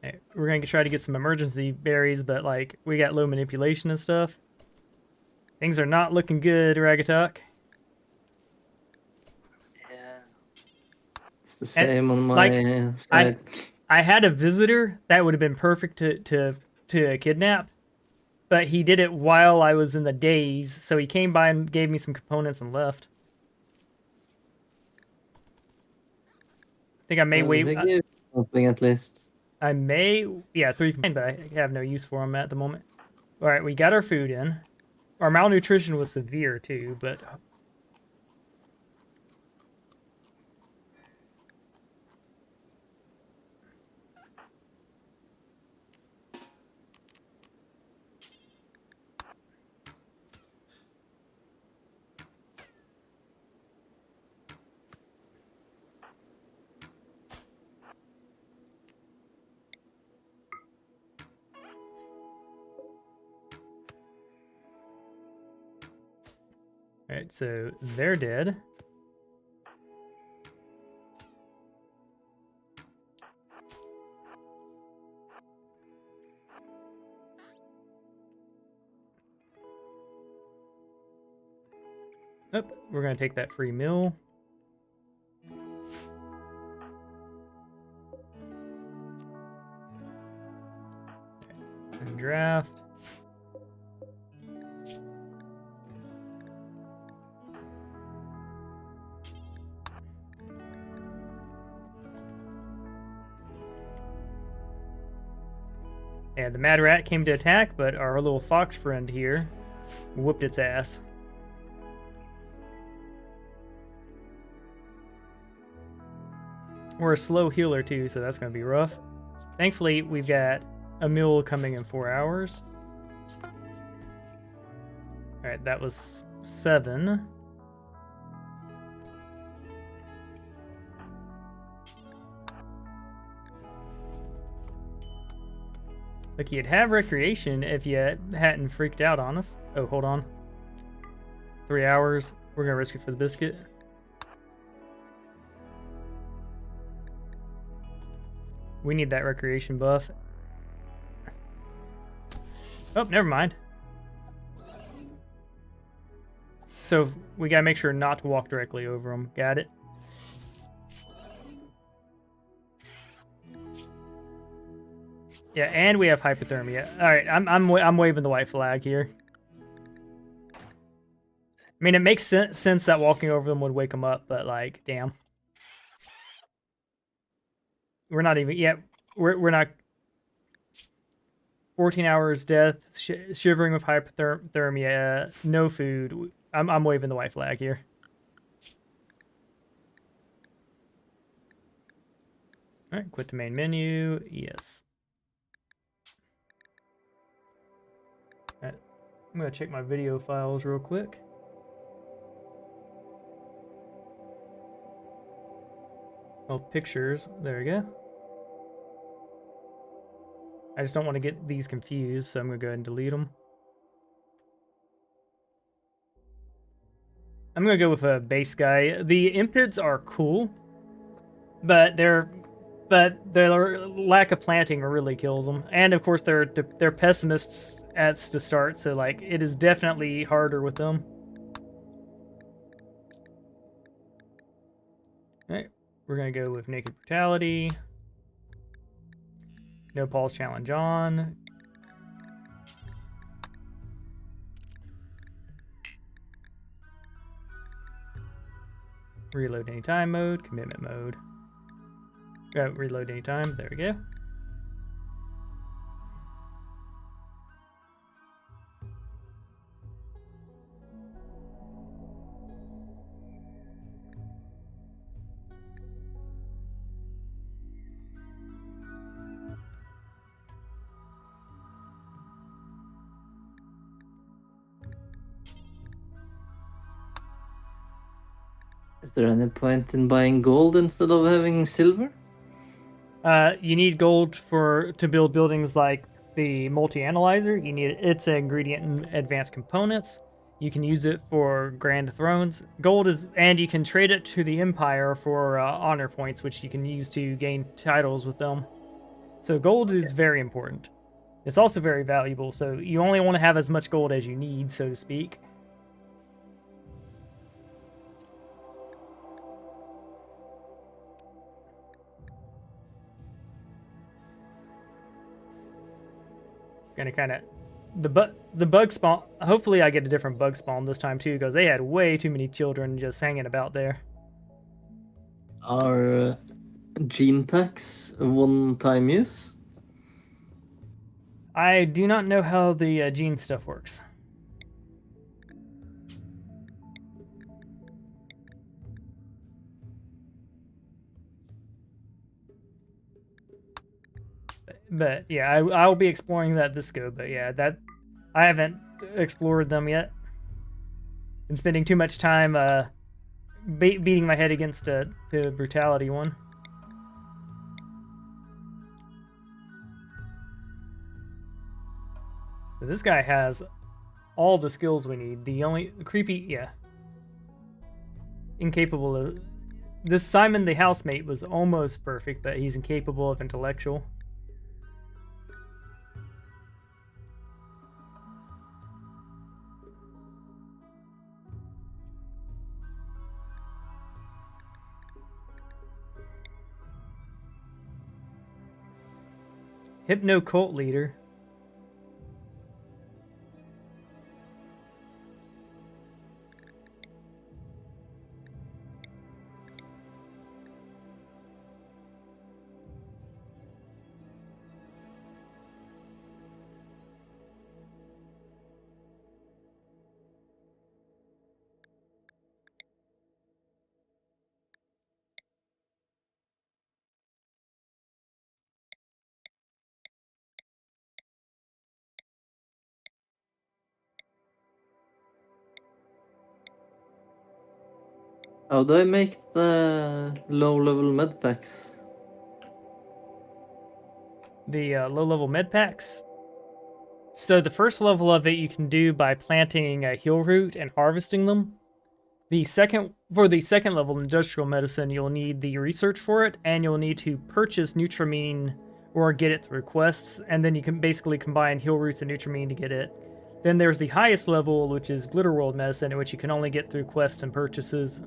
Hey, we're gonna try to get some emergency berries, but like we got low manipulation and stuff. Things are not looking good, Ragatok. Yeah. It's the And same on my like side. I had a visitor that would have been perfect to kidnap, but he did it while I was in the daze, so he came by and gave me some components and left. I think I may Well, wait. they gave something at least. I may, yeah, 3 combined, but I have no use for them at the moment. All right, we got our food in. Our malnutrition was severe too, but all right, so they're dead. Oh, we're gonna take that free meal. And draft. And the mad rat came to attack, but our little fox friend here whooped its ass. We're a slow healer too, so that's gonna be rough. Thankfully, we've got a meal coming in 4 hours. All right, that was 7. Look, you'd have recreation if you hadn't freaked out on us. Oh, hold on. 3 hours. We're gonna risk it for the biscuit. We need that recreation buff. Oh, never mind. So we gotta make sure not to walk directly over them. Got it? Yeah, and we have hypothermia. All right, I'm waving the white flag here. I mean, it makes sense that walking over them would wake them up, but like, damn. We're not even yet. We're not. 14 hours death, shivering with hypothermia, no food. I'm waving the white flag here. All right, quit the main menu. Yes. All right, I'm gonna check my video files real quick. Oh, pictures. There we go. I just don't want to get these confused, so I'm gonna go ahead and delete them. I'm gonna go with a base guy. The impids are cool, but they're but their lack of planting really kills them. And of course, they're pessimists at the start, so like it is definitely harder with them. All right, we're gonna go with Naked Brutality. No Paul's Challenge on. Reload anytime mode, commitment mode. Reload anytime, there we go. Is there any point in buying gold instead of having silver? You need gold to build buildings like the multi-analyzer. You need it's an ingredient in advanced components. You can use it for grand thrones. Gold is, and you can trade it to the Empire for honor points, which you can use to gain titles with them. So gold is very important. It's also very valuable. So you only want to have as much gold as you need, so to speak. Gonna kind of the bug spawn. Hopefully, I get a different bug spawn this time too, because they had way too many children just hanging about there. Are gene packs one-time use? I do not know how the gene stuff works. But yeah, I will be exploring that this go. But yeah, that I haven't explored them yet. Been spending too much time beating my head against the brutality one. So this guy has all the skills we need. The only creepy, yeah, incapable of. This Simon the housemate was almost perfect, but he's incapable of intellectual. Hypno cult leader. How do I make the low-level med packs? The low-level med packs. So the first level of it you can do by planting a heal root and harvesting them. The second level industrial medicine, you'll need the research for it, and you'll need to purchase Nutramine or get it through quests, and then you can basically combine heal roots and Nutramine to get it. Then there's the highest level, which is Glitterworld medicine, which you can only get through quests and purchases.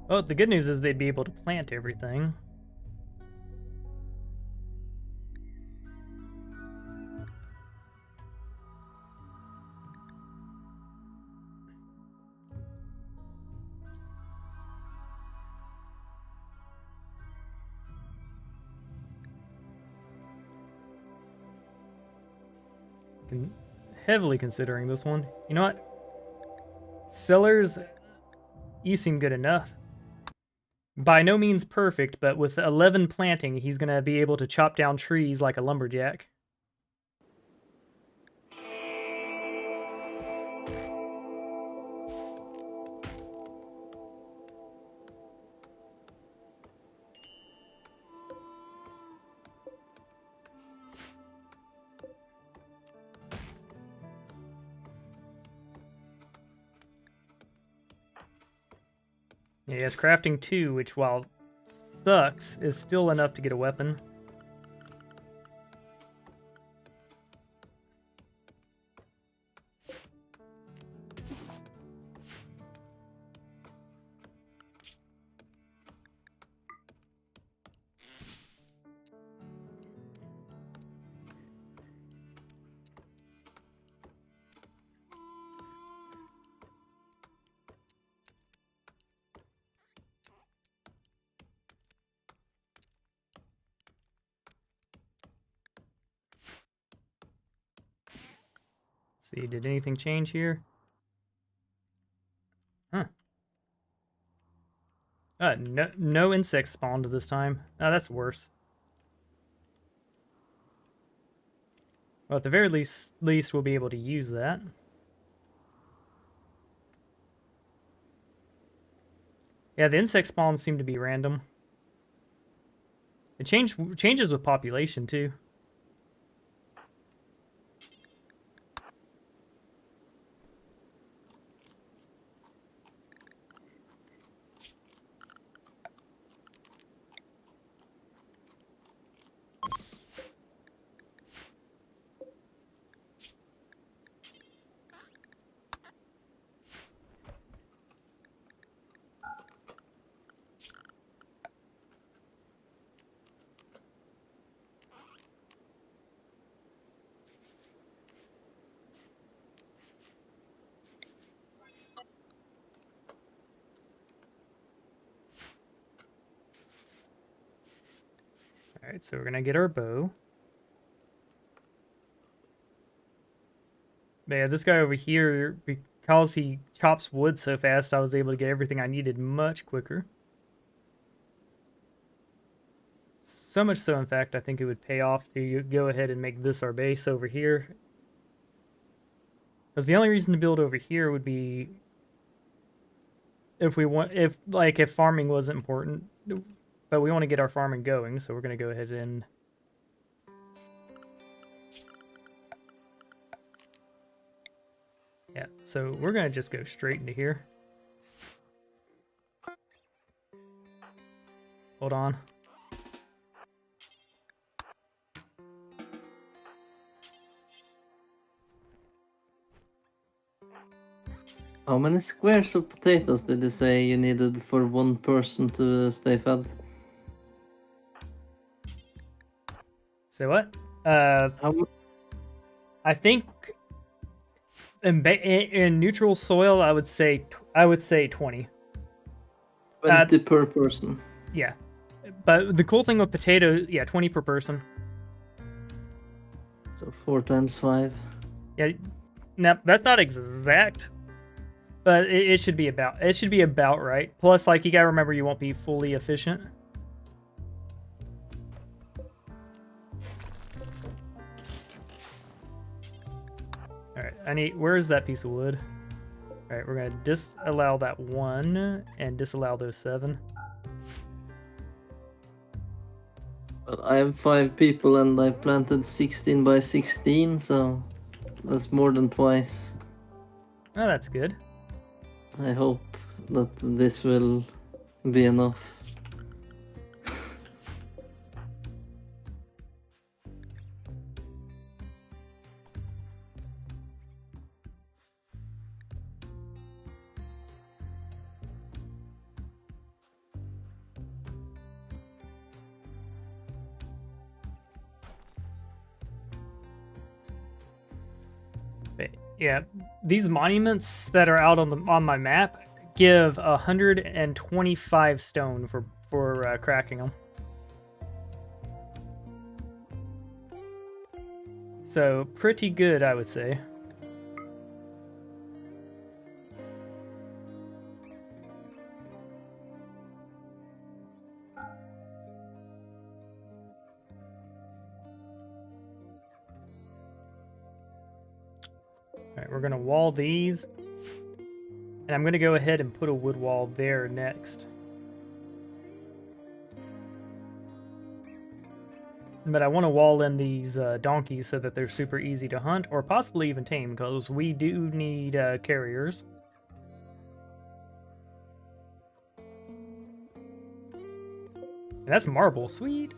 Well, the good news is they'd be able to plant everything. Heavily considering this one. You know what? Sellers, you seem good enough. By no means perfect, but with 11 planting, he's going to be able to chop down trees like a lumberjack. Yeah, he has crafting 2, which while sucks, is still enough to get a weapon. See, did anything change here? Huh. No insects spawned this time. Oh, that's worse. Well, at the very least we'll be able to use that. Yeah, the insect spawns seem to be random. It changes with population, too. Alright, so we're gonna get our bow. But yeah, this guy over here, because he chops wood so fast, I was able to get everything I needed much quicker. So much so, in fact, I think it would pay off to go ahead and make this our base over here. Because the only reason to build over here would be if farming wasn't important. But we want to get our farming going, so we're going to go ahead and... Yeah, so we're going to just go straight into here. Hold on. How many squares of potatoes did you say you needed for one person to stay fed? Say what? How I think in neutral soil, I would say 20. 20 per person. Yeah, but the cool thing with potato, yeah, 20 per person. So 4 times 5. Yeah, now that's not exact, but it should be about right. Plus, like, you gotta remember you won't be fully efficient. All right, where is that piece of wood? All right, we're gonna disallow that 1 and disallow those 7. But I have 5 people and I planted 16 by 16, so that's more than twice. Oh, that's good. I hope that this will be enough. But yeah, these monuments that are out on my map give 125 stone for cracking them. So pretty good, I would say. we're gonna wall these. And I'm gonna go ahead and put a wood wall there next. But I want to wall in these donkeys so that they're super easy to hunt or possibly even tame, because we do need carriers. And that's marble, sweet.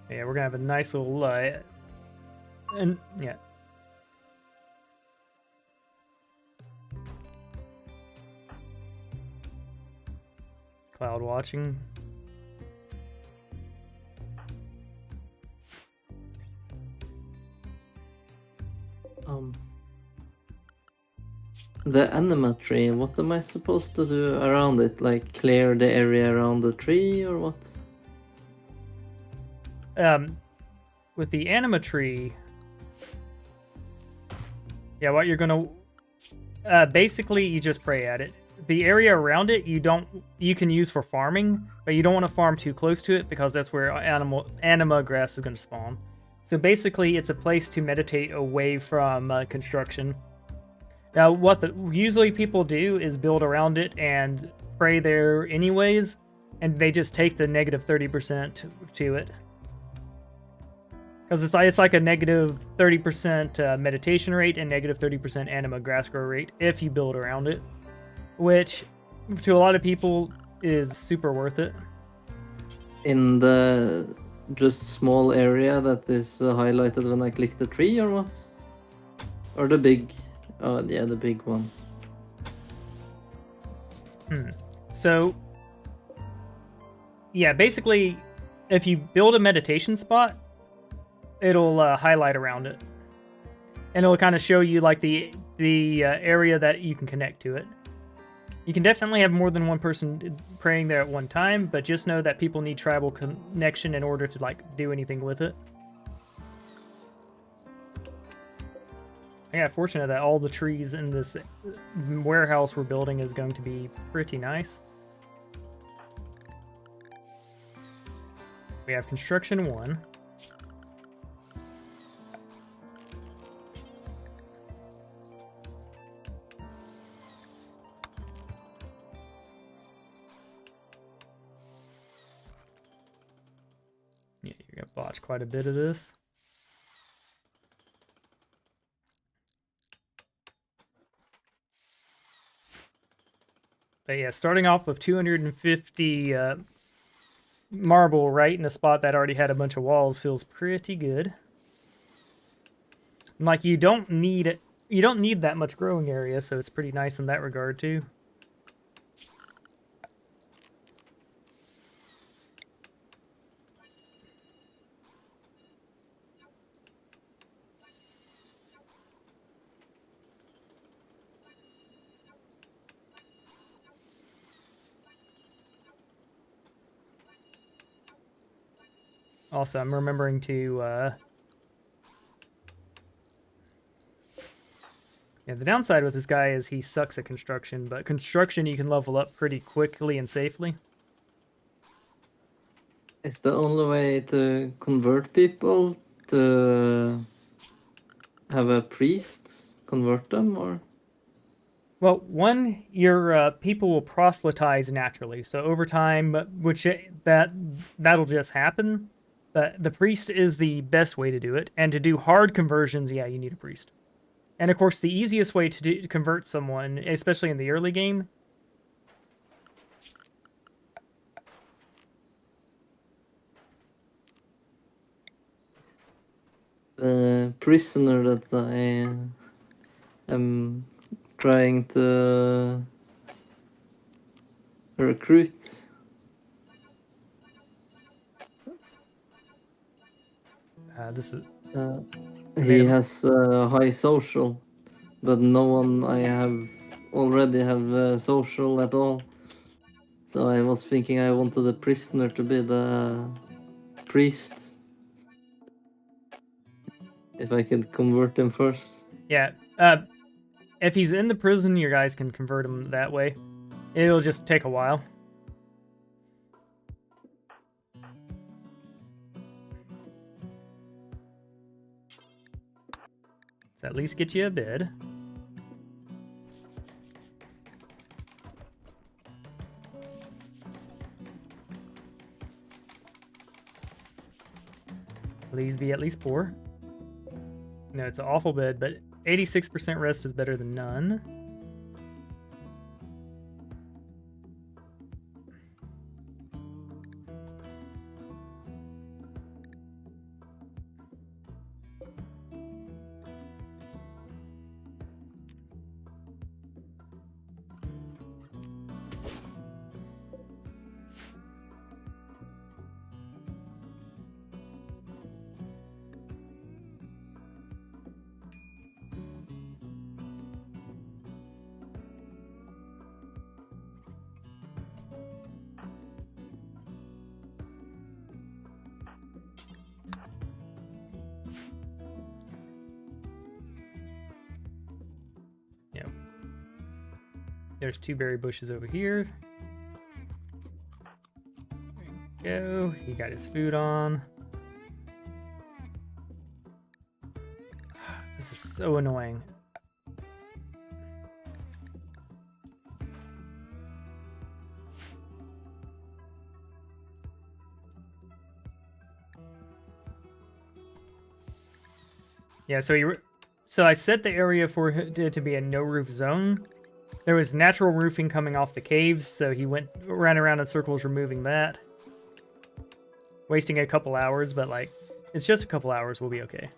Yeah, we're gonna have a nice little and yeah. Cloud watching. The anima tree, what am I supposed to do around it? Like clear the area around the tree or what? With the anima tree, yeah, what you're gonna basically you just pray at it. The area around it you can use for farming, but you don't want to farm too close to it because that's where anima grass is going to spawn. So basically, it's a place to meditate away from construction. Now, what usually people do is build around it and pray there anyways, and they just take the negative 30% to it. Because it's like a negative 30% meditation rate and negative 30% anima grass grow rate if you build around it, which to a lot of people is super worth it. In the just small area that is highlighted when I click the tree or what? Or the big... Oh, yeah, the big one. So, yeah, basically, if you build a meditation spot, it'll highlight around it, and it'll kind of show you like the area that you can connect to it. You can definitely have more than one person praying there at one time, but just know that people need tribal connection in order to like do anything with it. I got fortunate that all the trees in this warehouse we're building is going to be pretty nice. We have construction 1. Yeah, you're gonna botch quite a bit of this. But yeah, starting off with 250 marble right in a spot that already had a bunch of walls feels pretty good. And like you don't need that much growing area, so it's pretty nice in that regard too. Also, I'm remembering to yeah, the downside with this guy is he sucks at construction, but construction you can level up pretty quickly and safely. Is the only way to convert people to have a priest convert them, or? Well, one, your people will proselytize naturally, so over time, which that'll just happen. But the priest is the best way to do it, and to do hard conversions, yeah, you need a priest. And of course, the easiest way to convert someone, especially in the early game, The prisoner that I am trying to recruit. this is He has high social, but no one I have already have social at all. So I was thinking I wanted a prisoner to be the priest. If I could convert him first. Yeah. If he's in the prison, your guys can convert him that way. It'll just take a while. So at least get you a bid. Please be at least 4. No, it's an awful bid, but 86% rest is better than none. Yep. There's 2 berry bushes over here. There you go. He got his food on. This is so annoying. Yeah, so I set the area for it to be a no-roof zone. There was natural roofing coming off the caves, so he ran around in circles removing that. Wasting a couple hours, but like, it's just a couple hours, we'll be okay.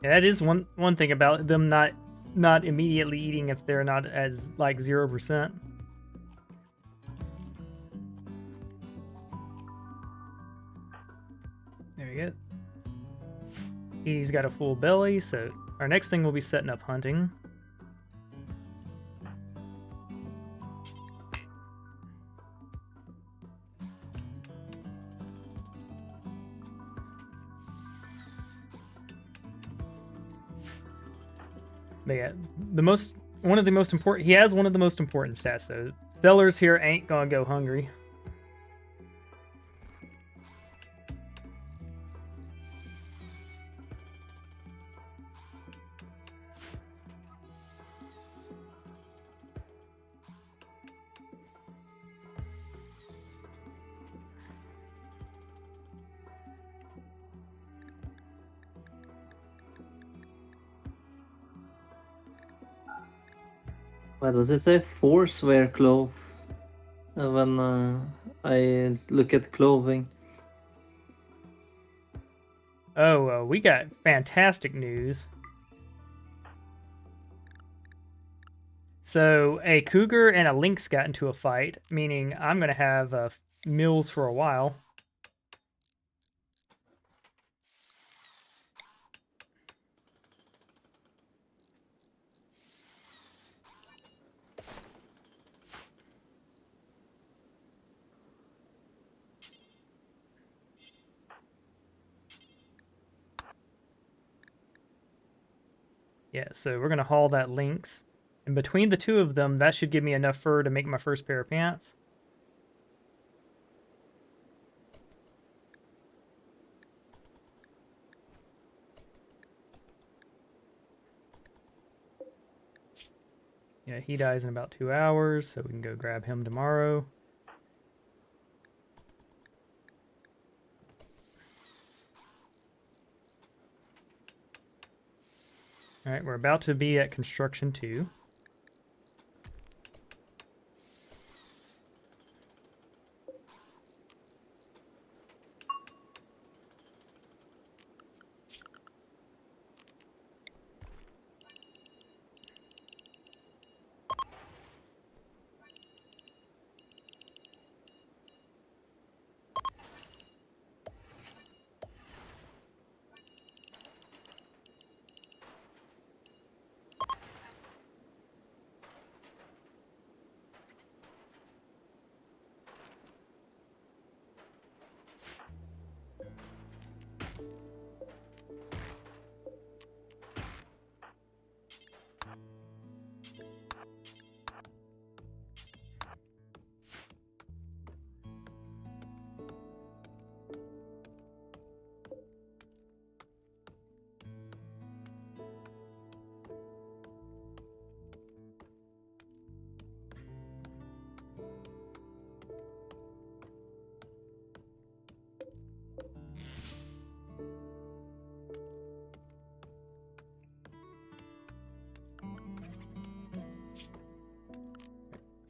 Yeah, that is one thing about them not immediately eating if they're not as like 0%. There we go. He's got a full belly, so our next thing will be setting up hunting. But yeah, one of the most important. He has one of the most important stats though. Sellers here ain't gonna go hungry. What does it say? Force wear clothes when I look at clothing. Oh, we got fantastic news. So a cougar and a lynx got into a fight, meaning I'm gonna have mills for a while. Yeah, so we're going to haul that lynx. And between the two of them, that should give me enough fur to make my first pair of pants. Yeah, he dies in about 2 hours, so we can go grab him tomorrow. All right, we're about to be at construction 2.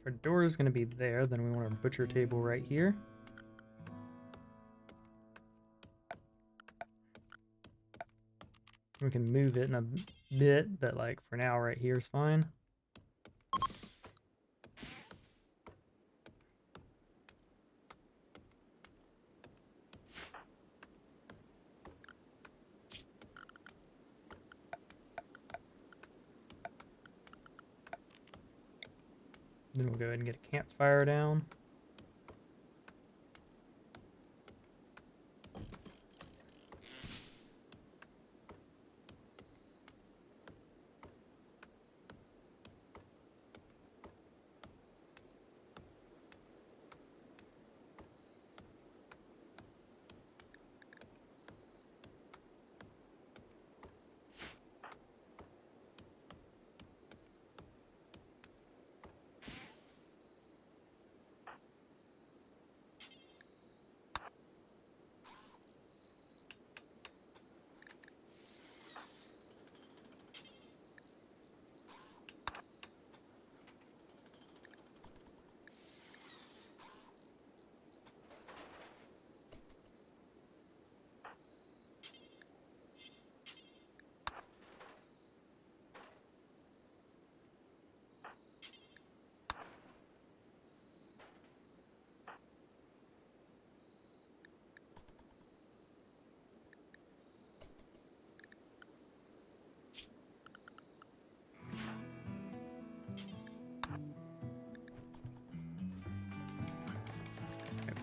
If our door is going to be there, then we want our butcher table right here. We can move it in a bit, but like for now, right here is fine. Then we'll go ahead and get a campfire down.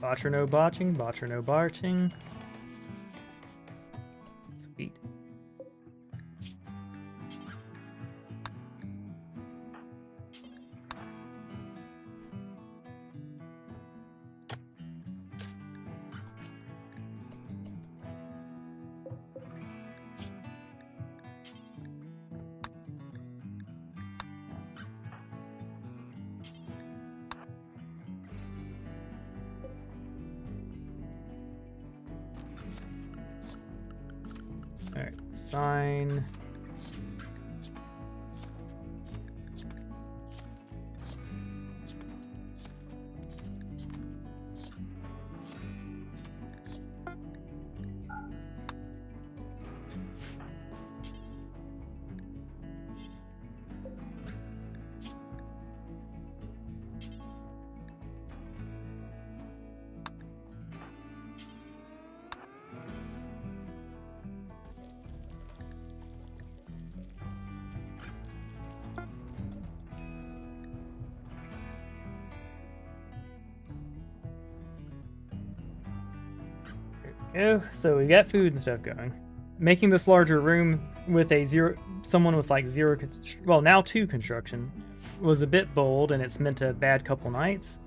Botcher no botching, botcher no barching. Sweet. All right, sign. Oh, so we got food and stuff going. Making this larger room with someone with like zero, well, now 2 construction, was a bit bold, and it's meant a bad couple nights.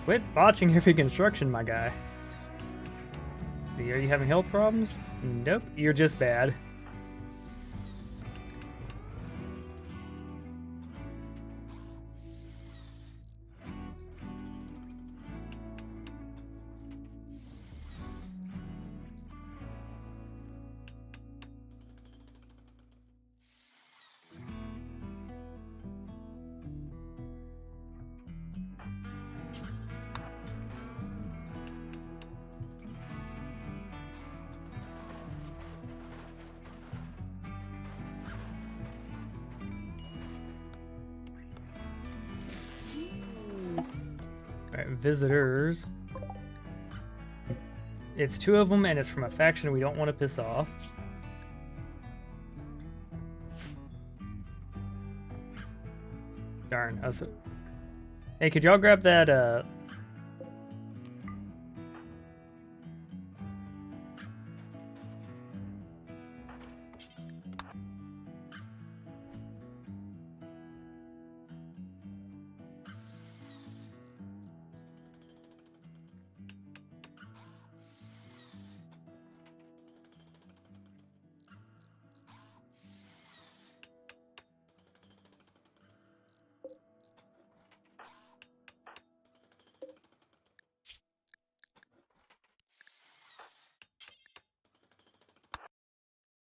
Quit botching heavy construction, my guy. Are you having health problems? Nope, you're just bad. Alright, visitors. It's 2 of them, and it's from a faction we don't want to piss off. Darn. Hey, could y'all grab that,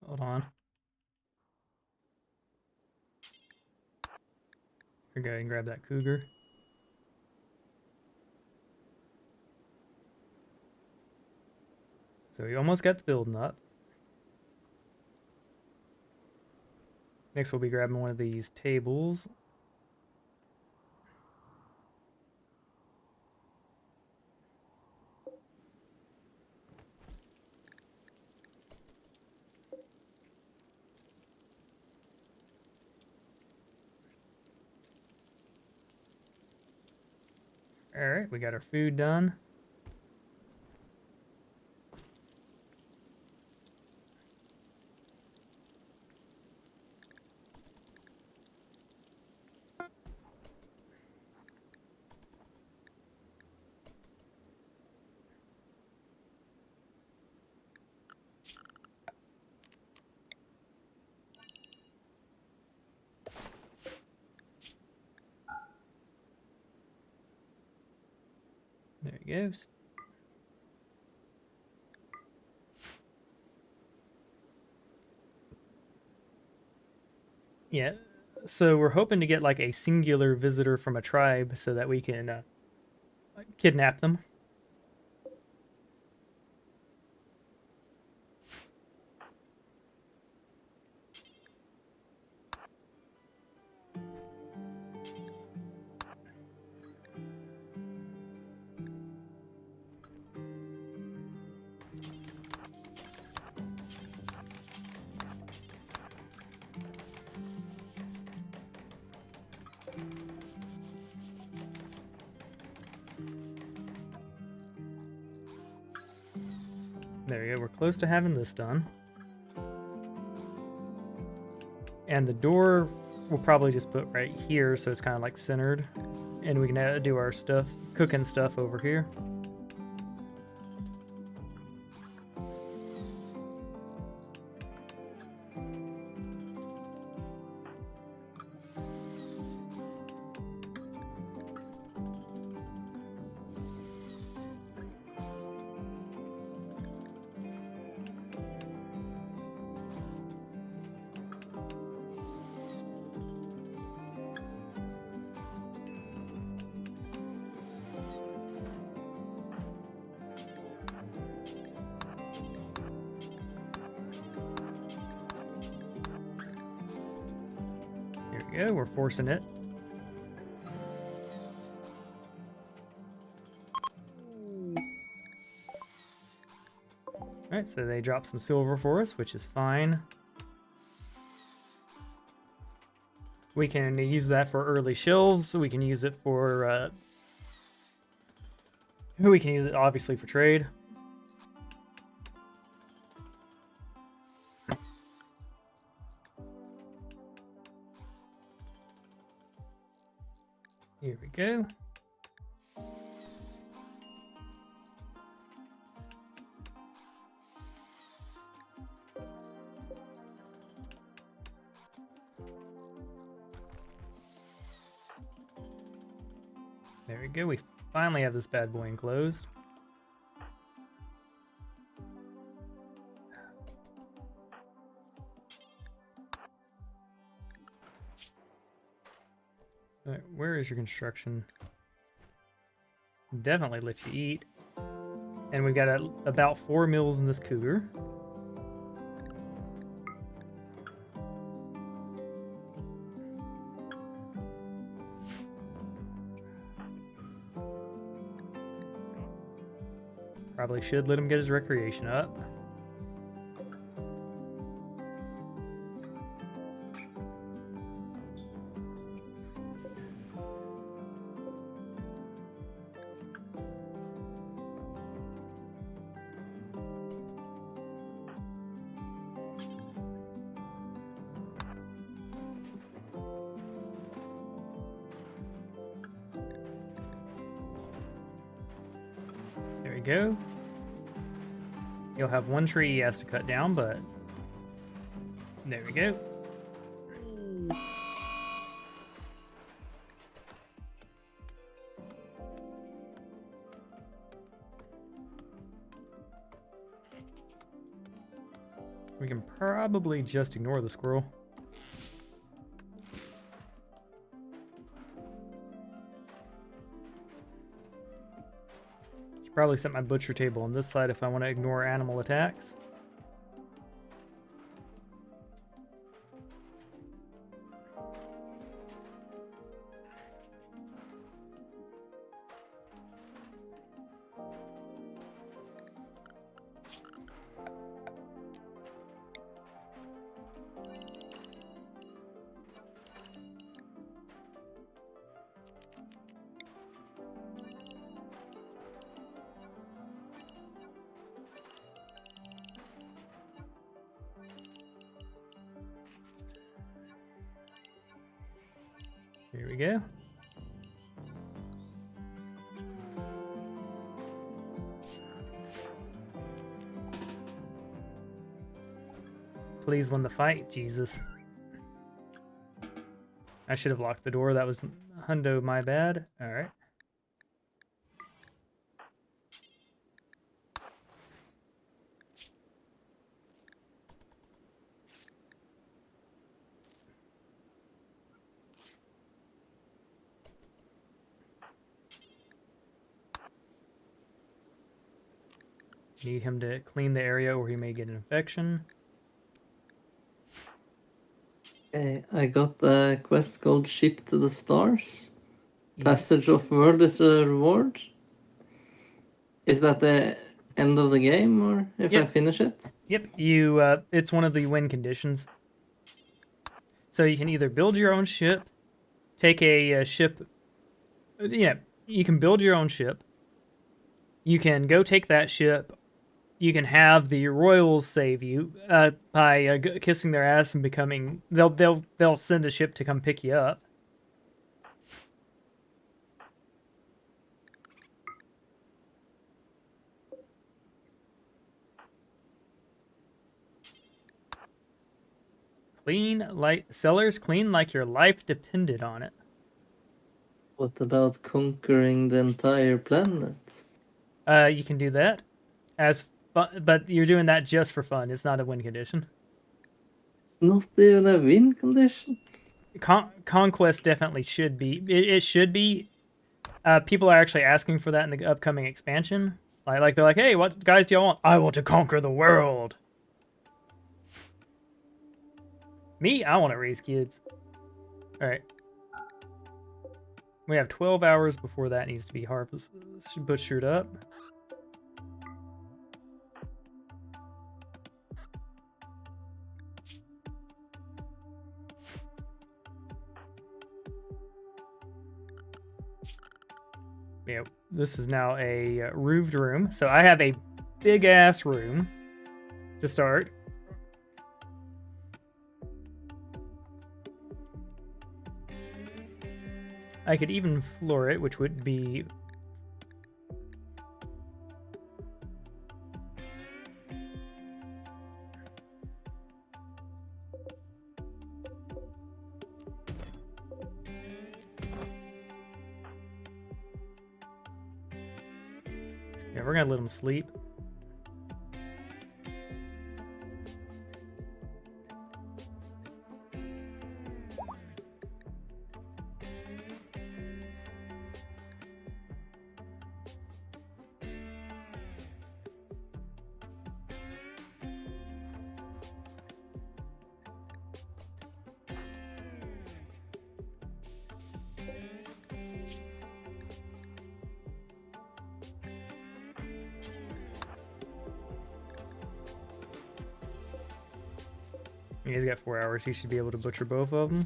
hold on. Here, go ahead and grab that cougar. So we almost got the building up. Next we'll be grabbing one of these tables. Alright, we got our food done. There he goes. Yeah, so we're hoping to get like a singular visitor from a tribe so that we can kidnap them. There we go, we're close to having this done. And the door we'll probably just put right here so it's kind of like centered. And we can do our stuff, cooking stuff over here. go. We're forcing it. Alright, so they drop some silver for us, which is fine. We can use that for early shelves. We can use it for... we can use it, obviously, for trade. Here we go. There we go. We finally have this bad boy enclosed. All right, where is your construction? Definitely let you eat. And we've got about 4 mills in this cougar. Probably should let him get his recreation up. There we go. He'll have one tree he has to cut down, but there we go. We can probably just ignore the squirrel. Should probably set my butcher table on this side if I want to ignore animal attacks. Here we go. Please win the fight, Jesus. I should have locked the door. That was hundo my bad. All right. Need him to clean the area or he may get an infection. Okay, I got a quest called Ship to the Stars. Yeah. Passage of World is a reward. Is that the end of the game, or if I Yep. finish it? Yep, you. It's one of the win conditions. So you can either build your own ship, take a ship. Yeah, you can build your own ship. You can go take that ship. You can have the royals save you by kissing their ass and becoming. They'll send a ship to come pick you up. Sellers clean like your life depended on it. What about conquering the entire planet? You can do that as fun, but you're doing that just for fun. It's not a win condition. It's not even a win condition. Conquest definitely should be. It should be. People are actually asking for that in the upcoming expansion. Like they're like, hey, what guys do y'all want? I want to conquer the world. Me, I want to raise kids. All right. We have 12 hours before that needs to be butchered up. Yeah, this is now a roofed room. So I have a big ass room to start. I could even floor it, which would be... Yeah, we're gonna let them sleep. He's got 4 hours. He should be able to butcher both of them.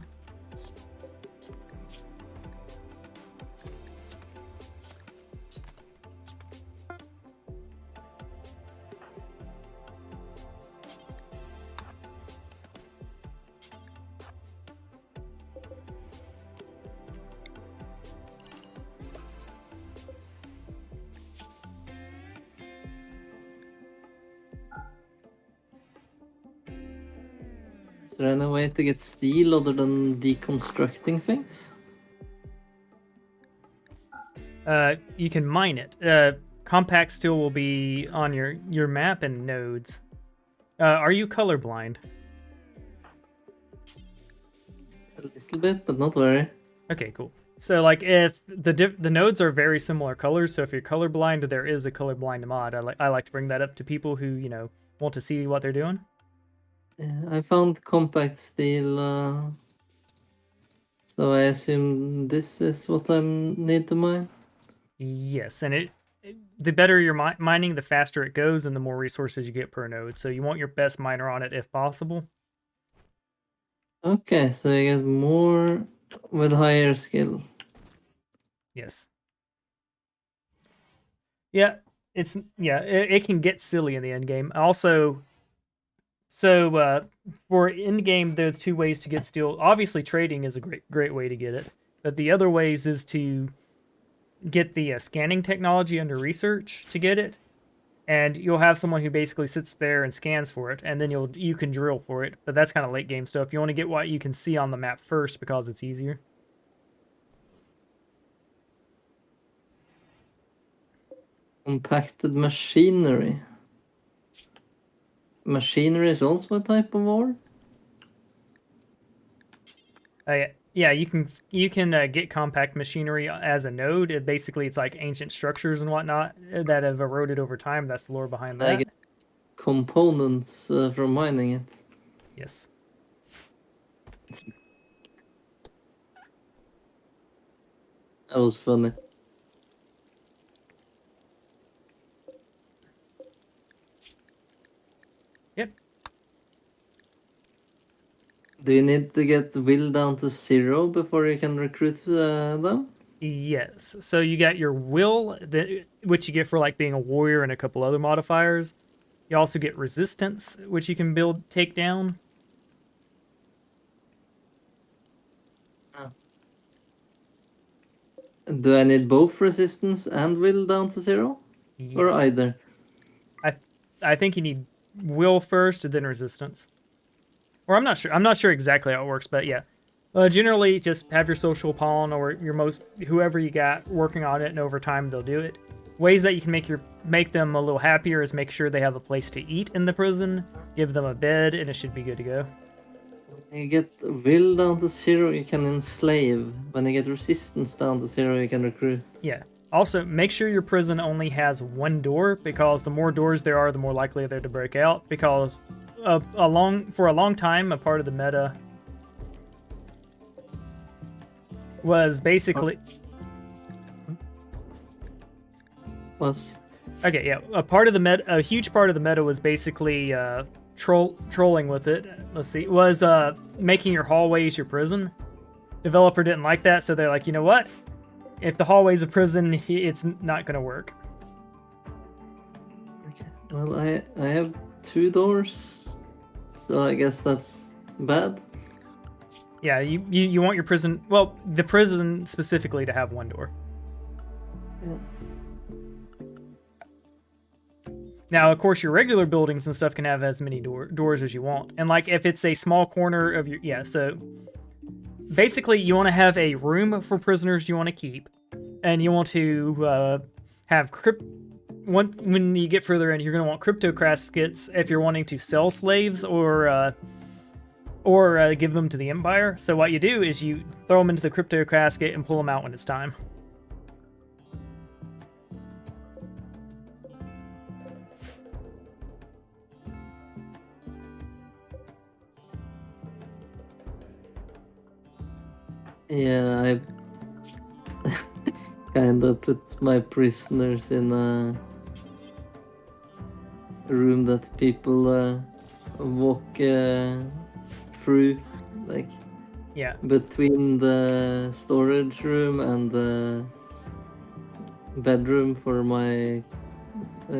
Is there any way to get steel other than deconstructing things? You can mine it. Compact steel will be on your map and nodes. Are you colorblind? A little bit, but not very. Okay, cool. So, like, if the nodes are very similar colors, so if you're colorblind, there is a colorblind mod. I like to bring that up to people who want to see what they're doing. Yeah, I found compact steel, so I assume this is what I need to mine. Yes, and the better you're mining, the faster it goes, and the more resources you get per node. So you want your best miner on it if possible. Okay, so you get more with higher skill. Yes. Yeah, it can get silly in the end game. Also, so for end game, there's two ways to get steel. Obviously, trading is a great way to get it, but the other ways is to get the scanning technology under research to get it, and you'll have someone who basically sits there and scans for it, and then you can drill for it. But that's kind of late game stuff. You want to get what you can see on the map first because it's easier. Compacted machinery. Machinery is also a type of ore? Yeah, you can get compact machinery as a node. Basically, it's like ancient structures and whatnot that have eroded over time. That's the lore behind I that. get components from mining it. Yes. That was funny. Yep. Do you need to get will down to 0 before you can recruit them? Yes. So you got your will, which you get for like being a warrior and a couple other modifiers. You also get resistance, which you can take down. Do I need both resistance and will down to 0? Yes. Or either? I think you need will first and then resistance. Or I'm not sure. I'm not sure exactly how it works, but yeah. Generally, just have your social pawn or whoever you got working on it, and over time they'll do it. Ways that you can make them a little happier is make sure they have a place to eat in the prison, give them a bed, and it should be good to go. When you get will down to 0, you can enslave. When you get resistance down to 0, you can recruit. Yeah. Also, make sure your prison only has one door, because the more doors there are, the more likely they're to break out. Because for a long time, a part of the meta was basically Was okay. Yeah, a huge part of the meta was basically trolling with it. Let's see, was making your hallways your prison. Developer didn't like that, so they're like, you know what? If the hallway's a prison, it's not gonna work. okay. Well, I have 2 doors, so I guess that's bad. Yeah, you want your prison, well, the prison specifically to have one door. Yeah. Now, of course, your regular buildings and stuff can have as many doors as you want. And like if it's a small corner of your, yeah, so basically you want to have a room for prisoners you want to keep, and you want to have when you get further in, you're going to want crypto caskets if you're wanting to sell slaves or give them to the Empire. So what you do is you throw them into the crypto casket and pull them out when it's time. Yeah, I kind of put my prisoners in a room that people walk through, like Yeah. between the storage room and the bedroom for my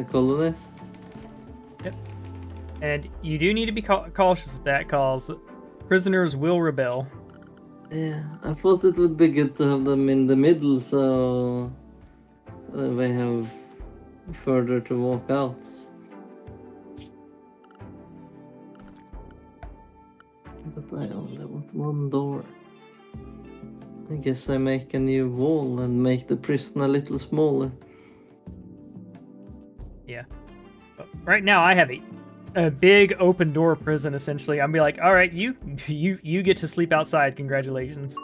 colonists. Yep. And you do need to be cautious with that, cause prisoners will rebel. Yeah, I thought it would be good to have them in the middle, so they have further to walk out. But I only want 1 door. I guess I make a new wall and make the prison a little smaller. Yeah. But right now, I have a big open door prison. Essentially, I'm be like, all right, you get to sleep outside. Congratulations.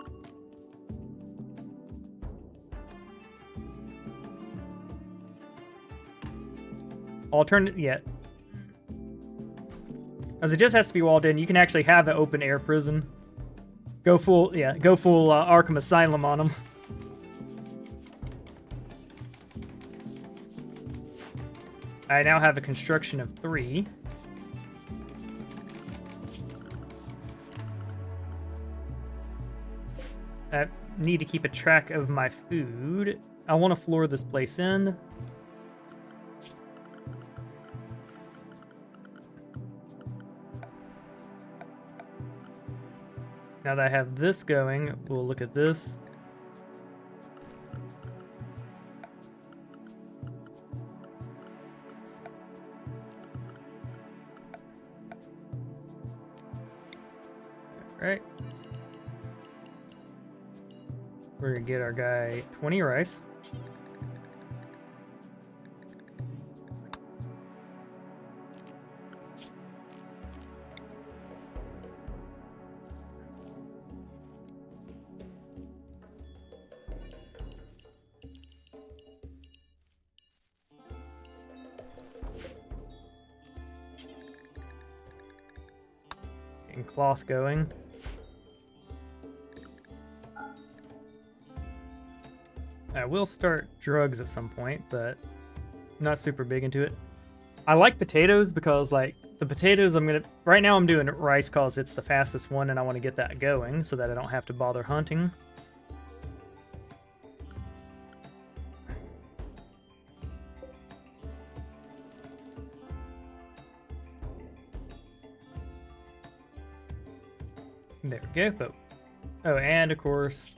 Alternate, yeah. As it just has to be walled in, you can actually have an open air prison. Go full Arkham Asylum on them. I now have a construction of 3. I need to keep a track of my food. I want to floor this place in. Now that I have this going, we'll look at this. All right. We're gonna get our guy 20 rice. Getting cloth going. I will start drugs at some point, but not super big into it. I like potatoes because, like, the potatoes right now I'm doing rice because it's the fastest one and I want to get that going so that I don't have to bother hunting. There we go. Oh, and of course,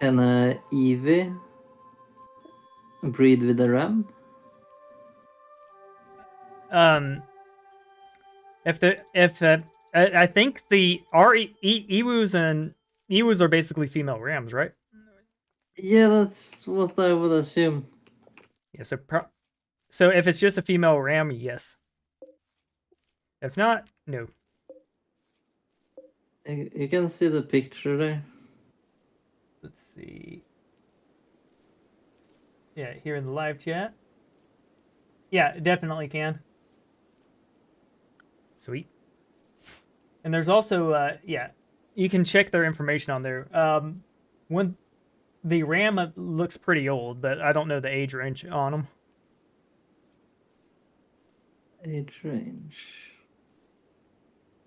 Can a Eevee breed with a ram? I think the Ewus and Ewus are basically female rams, right? Yeah, that's what I would assume. Yeah, so So if it's just a female ram, yes. If not, no. You can see the picture there. Let's see. Yeah, here in the live chat. Yeah, definitely can. Sweet. And there's also, yeah, you can check their information on there. When the RAM looks pretty old, but I don't know the age range on them. Age range.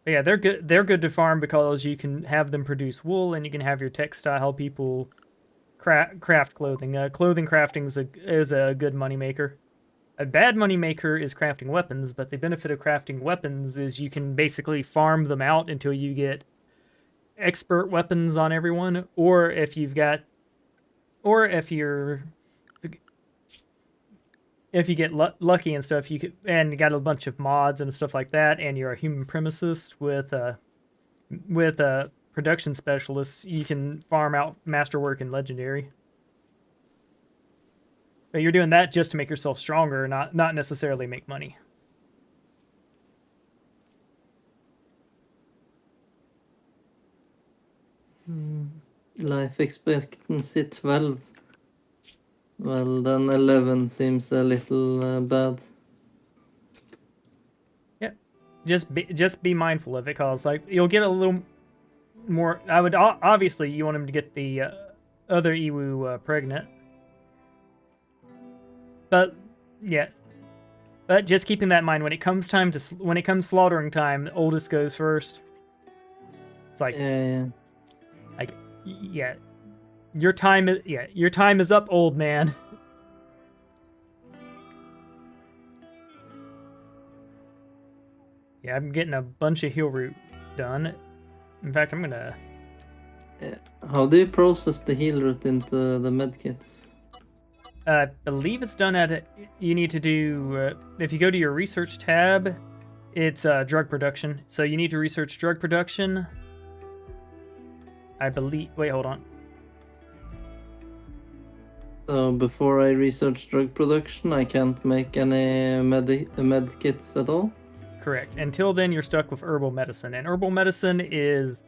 But yeah, they're good. They're good to farm because you can have them produce wool, and you can have your textile people craft clothing. Clothing crafting is a good moneymaker. A bad moneymaker is crafting weapons, but the benefit of crafting weapons is you can basically farm them out until you get expert weapons on everyone, or if you've got, or if you get lucky and stuff, you could, and you got a bunch of mods and stuff like that, and you're a human premicist with a production specialist, you can farm out masterwork and legendary. But you're doing that just to make yourself stronger, not necessarily make money. Life expectancy 12. Well, then 11 seems a little bad. Yeah, just be mindful of it, cause like you'll get a little more. I would obviously you want him to get the other Iwu pregnant, but yeah. But just keeping that in mind when it comes slaughtering time, the oldest goes first. It's like Yeah. like yeah, your time is up, old man. Yeah, I'm getting a bunch of heal root done. In fact, I'm gonna. Yeah. How do you process the heal root into the medkits? I believe it's done at. You need to do if you go to your research tab, it's drug production. So you need to research drug production. I believe. Wait, hold on. So before I research drug production, I can't make any med kits at all? Correct. Until then, you're stuck with herbal medicine, and herbal medicine is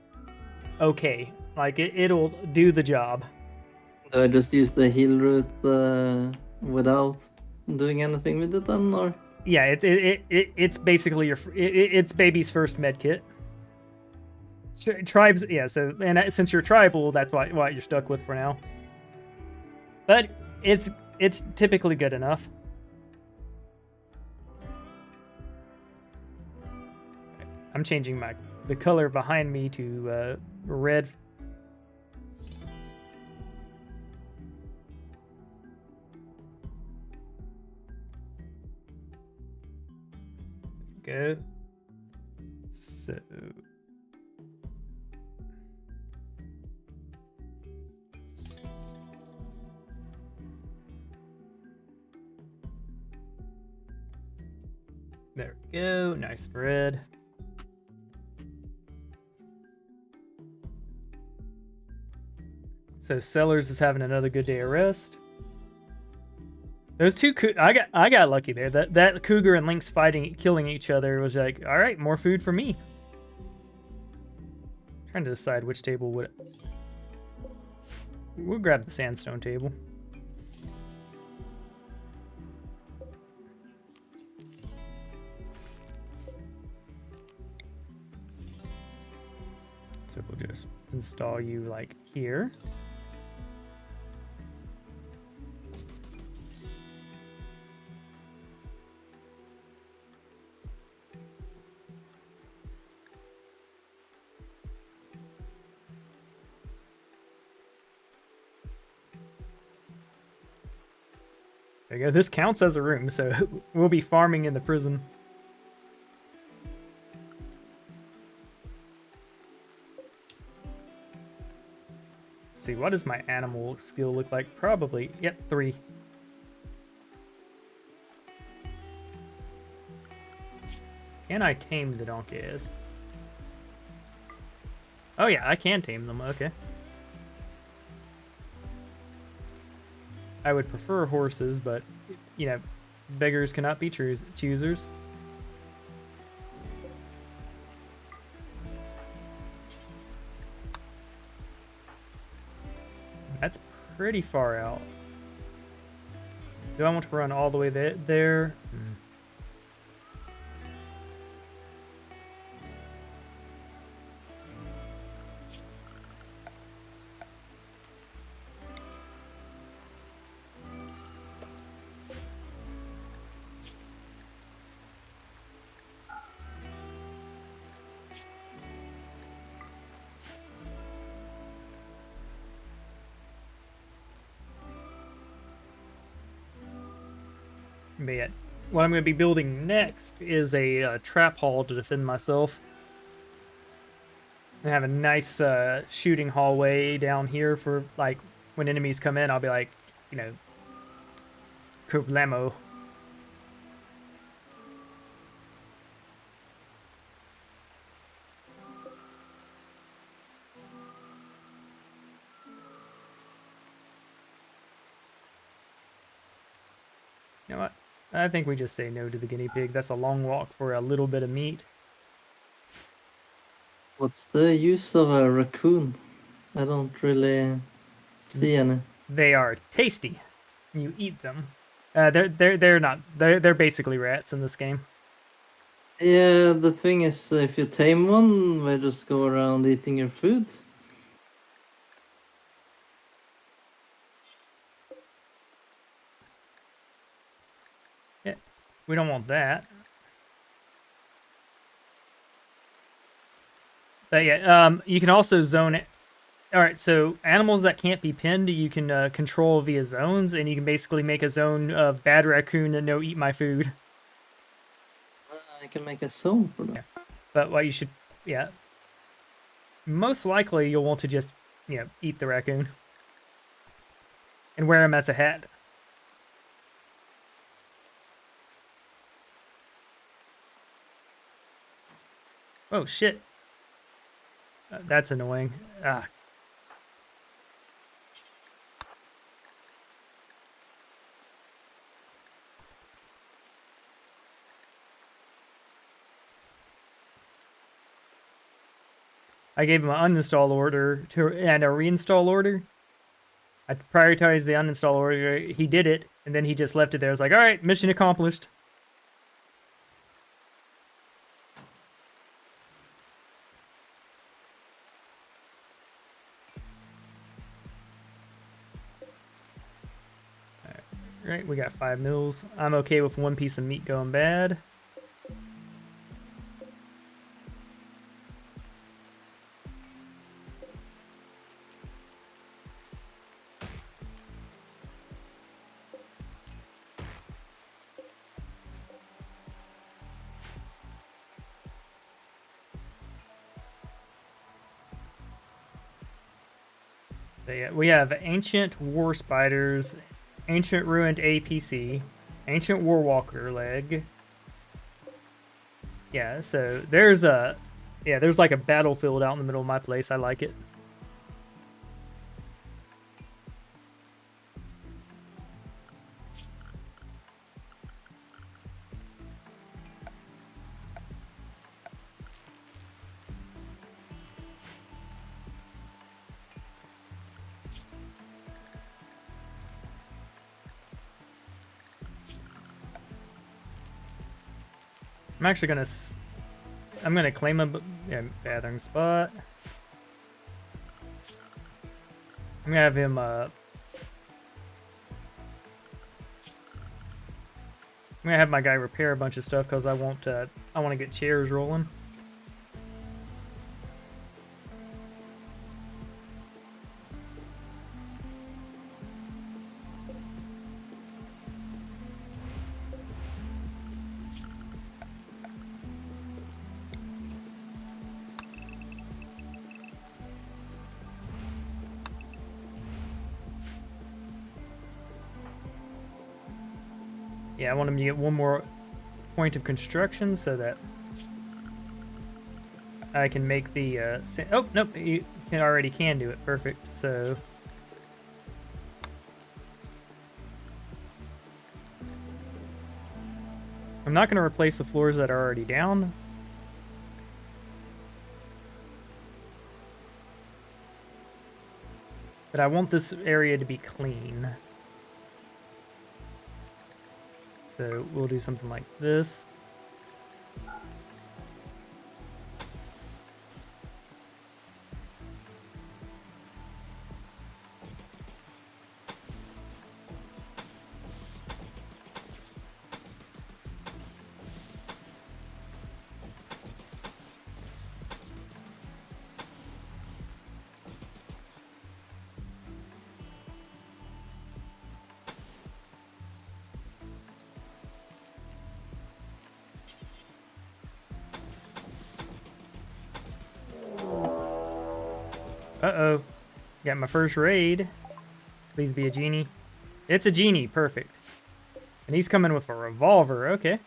okay. Like it'll do the job. Do I just use the heal root without doing anything with it then, or? Yeah, it's basically it's baby's first med kit. Tribes, yeah. So and since you're tribal, that's what you're stuck with for now. But it's typically good enough. I'm changing the color behind me to red. Go. So. There we go. Nice red. So Sellers is having another good day of rest. Those two, I got lucky there. That cougar and lynx killing each other was like, all right, more food for me. Trying to decide which table would. We'll grab the sandstone table. So we'll just install you like here. There you go. This counts as a room, so we'll be farming in the prison. Let's see, what does my animal skill look like? Probably, yep, 3. Can I tame the donkeys? Oh yeah, I can tame them, okay. I would prefer horses, but, you know, Beggars cannot be choosers. That's pretty far out. Do I want to run all the way there? But yeah, what I'm going to be building next is a trap hall to defend myself. And have a nice shooting hallway down here for, like, when enemies come in, I'll be like, you know, problemo. You know what? I think we just say no to the guinea pig. That's a long walk for a little bit of meat. What's the use of a raccoon? I don't really see any. They are tasty. You eat them. They're not. They're basically rats in this game. Yeah, the thing is, if you tame one, they just go around eating your food. Yeah, we don't want that. But yeah, you can also zone it. All right, so animals that can't be pinned, you can control via zones, and you can basically make a zone of bad raccoon and no eat my food. I can make a zone for them. Yeah. But what you should, yeah, most likely you'll want to just, eat the raccoon and wear him as a hat. Oh shit, that's annoying. Ah. I gave him an uninstall order and a reinstall order. I prioritized the uninstall order. He did it, and then he just left it there. I was like, all right, mission accomplished. All right, we got 5 mils. I'm okay with 1 piece of meat going bad. But yeah, we have ancient war spiders, ancient ruined APC, ancient warwalker leg. Yeah, so there's like a battlefield out in the middle of my place. I like it. I'm actually gonna claim a gathering spot. I'm gonna have him I'm gonna have my guy repair a bunch of stuff because I want to get chairs rolling. Yeah, I want him to get 1 more point of construction so that I can make the oh nope, you already can do it. Perfect. So I'm not going to replace the floors that are already down. But I want this area to be clean. So we'll do something like this. Uh-oh. Got my first raid. Please be a genie. It's a genie. Perfect. And he's coming with a revolver. Okay.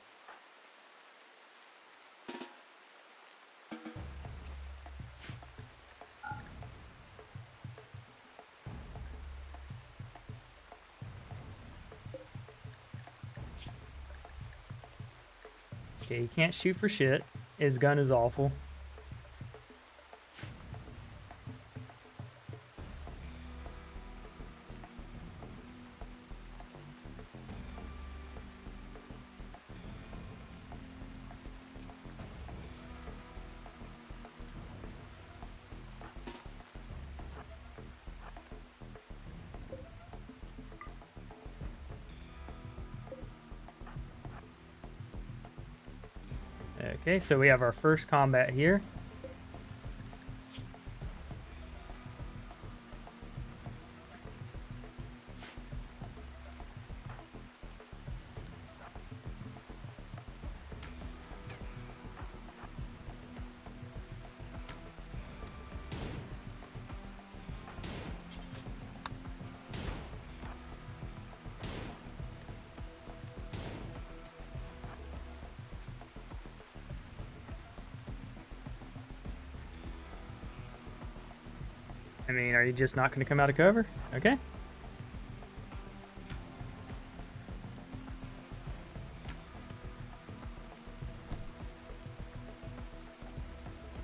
Okay, he can't shoot for shit. His gun is awful. Okay, so we have our first combat here. I mean, are you just not going to come out of cover? Okay.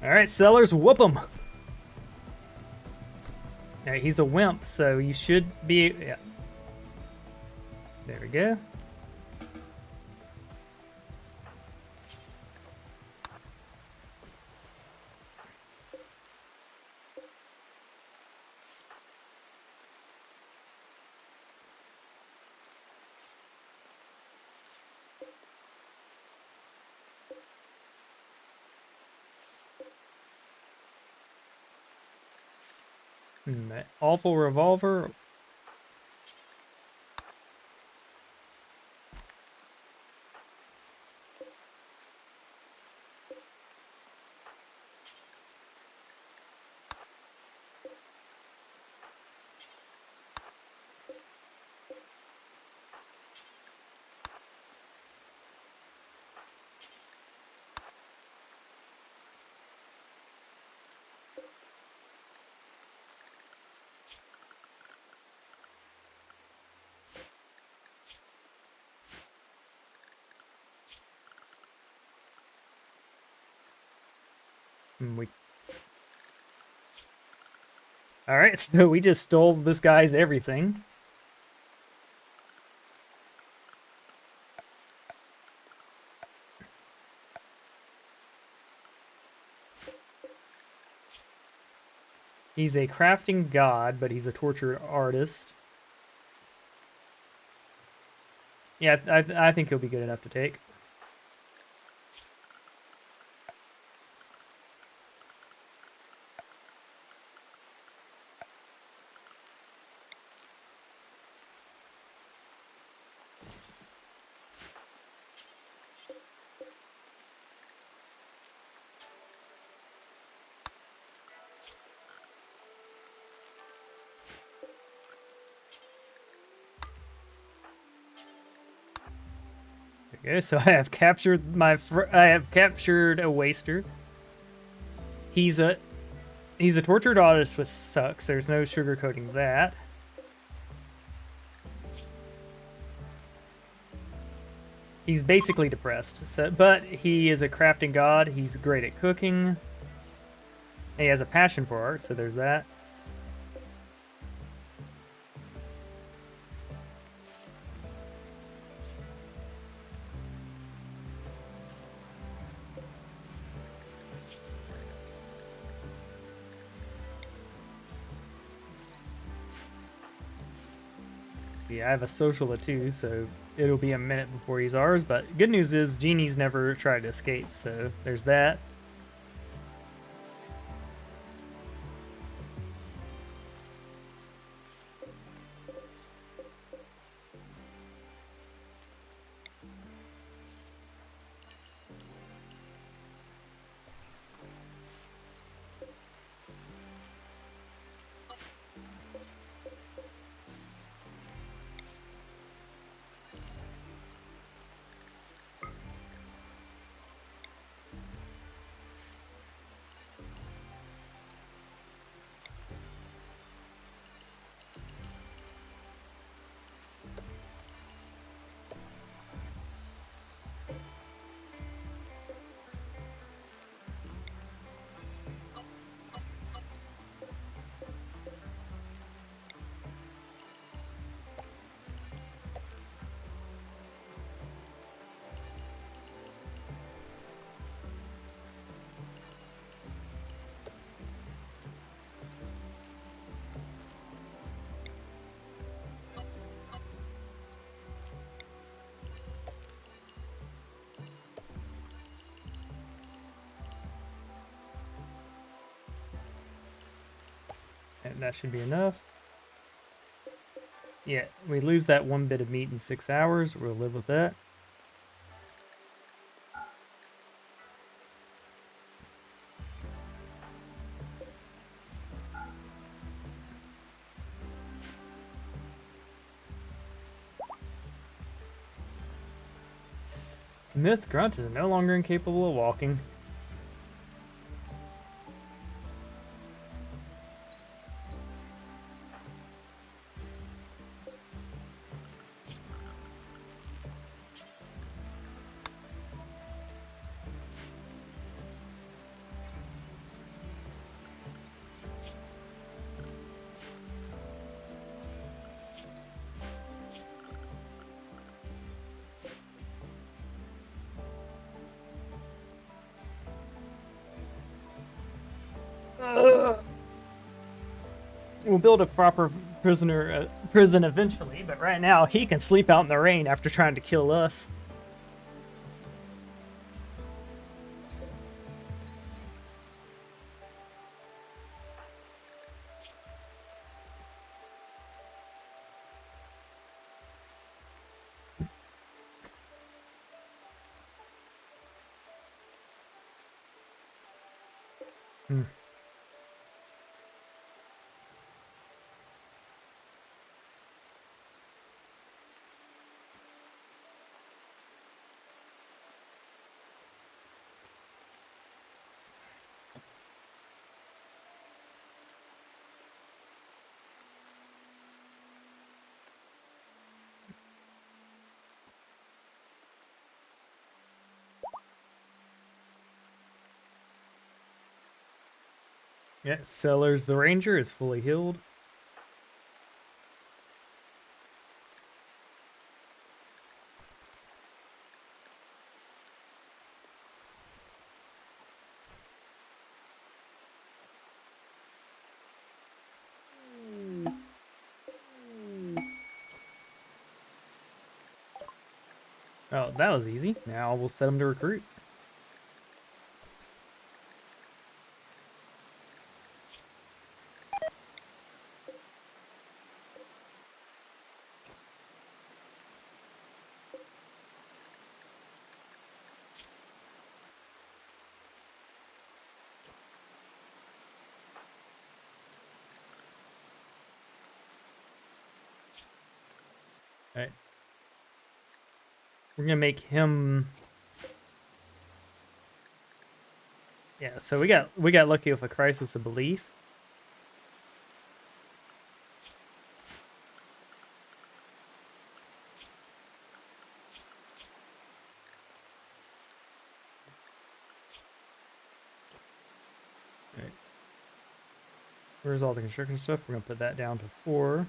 Alright, sellers, whoop him! Now, he's a wimp, so you should be... Yeah. There we go. That awful revolver. We... Alright, so we just stole this guy's everything. He's a crafting god, but he's a torture artist. Yeah, I think he'll be good enough to take. Okay, so I have captured I have captured a waster. He's a tortured artist, which sucks. There's no sugarcoating that. He's basically depressed. So, but he is a crafting god. He's great at cooking. He has a passion for art, so there's that. Yeah, I have a social too, so it'll be a minute before he's ours. But good news is Genie's never tried to escape, so there's that. And that should be enough. Yeah, we lose that one bit of meat in 6 hours. We'll live with that. Smith Grunt is no longer incapable of walking. We'll build a proper prison eventually, but right now he can sleep out in the rain after trying to kill us. Hmm. Yeah, Sellers the Ranger is fully healed. Oh, that was easy. Now we'll set him to recruit. All right. We're gonna make him. Yeah, so we got lucky with a crisis of belief. Where's all the construction stuff? We're gonna put that down to 4.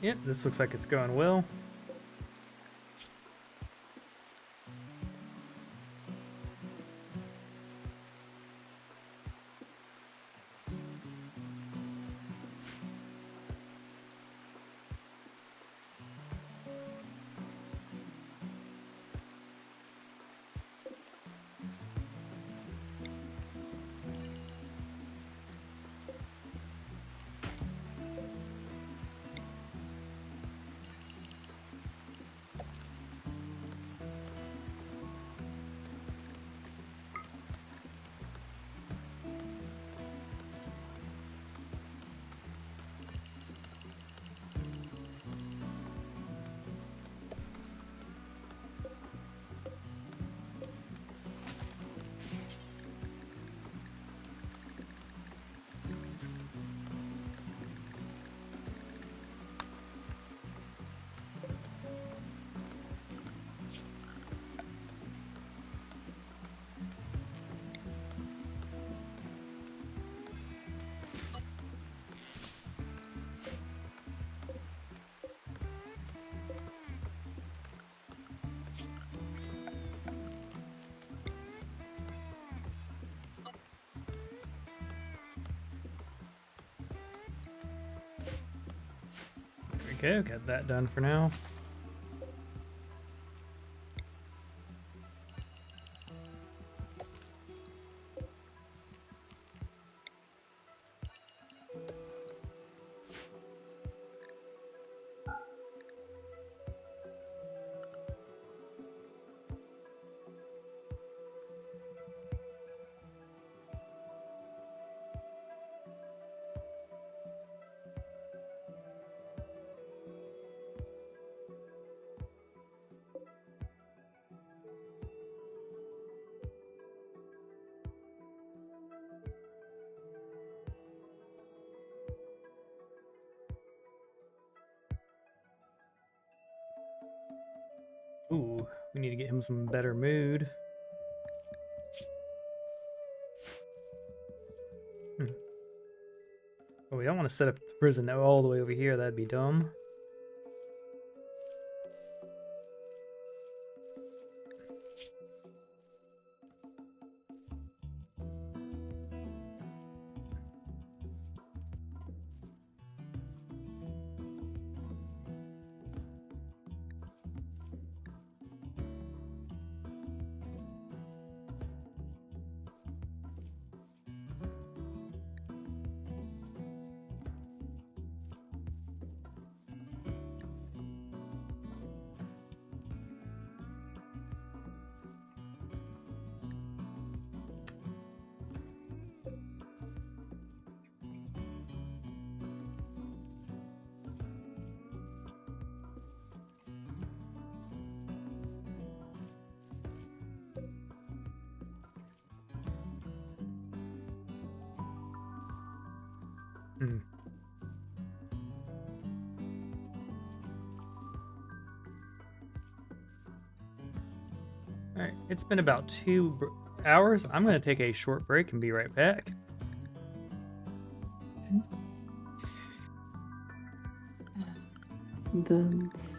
Yep, this looks like it's going well. There we go, got that done for now. Ooh, we need to get him some better mood. Oh, we don't want to set up the prison all the way over here. That'd be dumb. Hmm. All right, it's been about 2 hours. I'm going to take a short break and be right back. That's.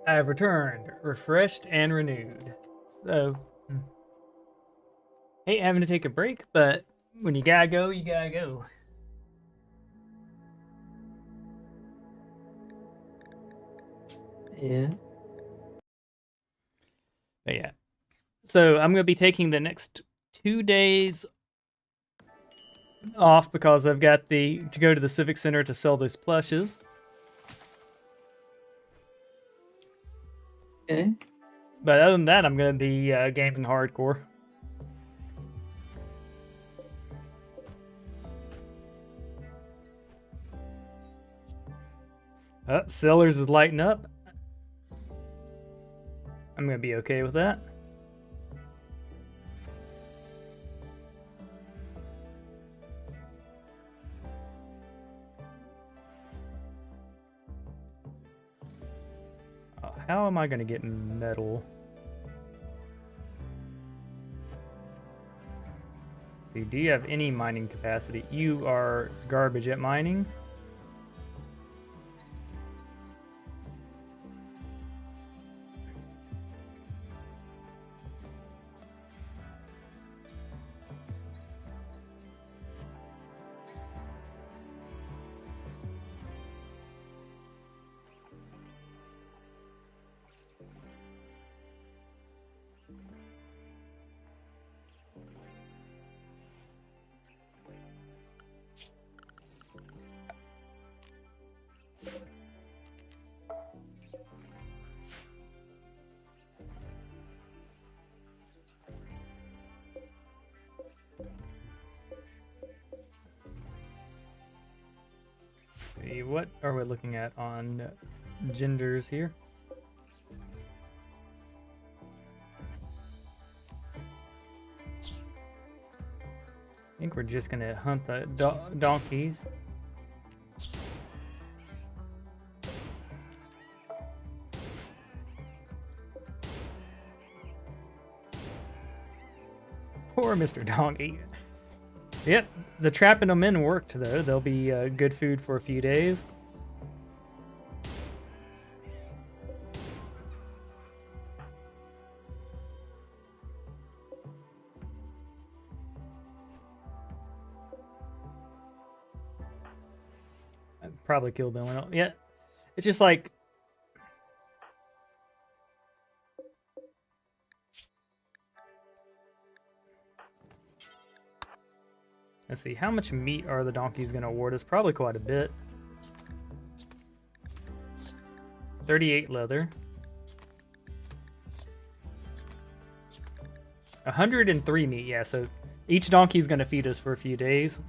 I have returned, refreshed and renewed. So, hate having to take a break, but when you gotta go, you gotta go. Yeah. But yeah. So I'm gonna be taking the next 2 days off because I've got to go to the Civic Center to sell those plushes. Okay. But other than that, I'm gonna be gaming hardcore. Sellers is lighting up. I'm gonna be okay with that. How am I gonna get metal? See, do you have any mining capacity? You are garbage at mining. See, what are we looking at on genders here? I think we're just gonna hunt the donkeys. Poor Mr. Donkey. Yep, the trapping them in worked though. They'll be good food for a few days. I'd probably kill them. Yeah, it's just like let's see, how much meat are the donkeys going to award us? Probably quite a bit. 38 leather. 103 meat, yeah, so each donkey is going to feed us for a few days.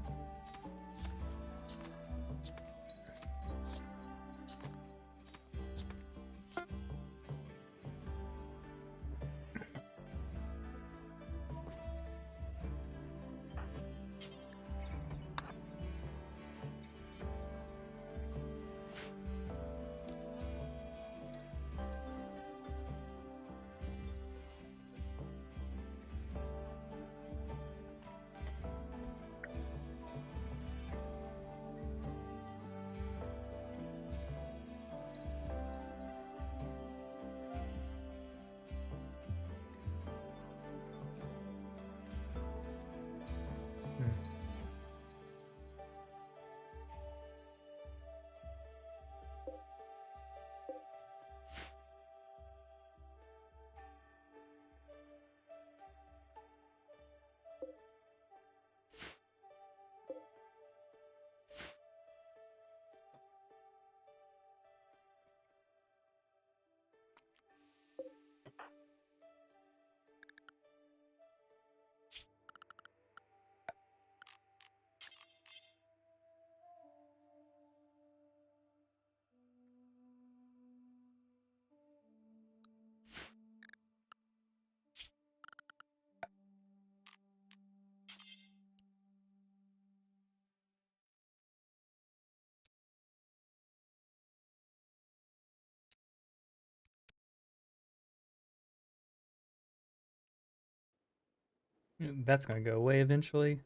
That's going to go away eventually.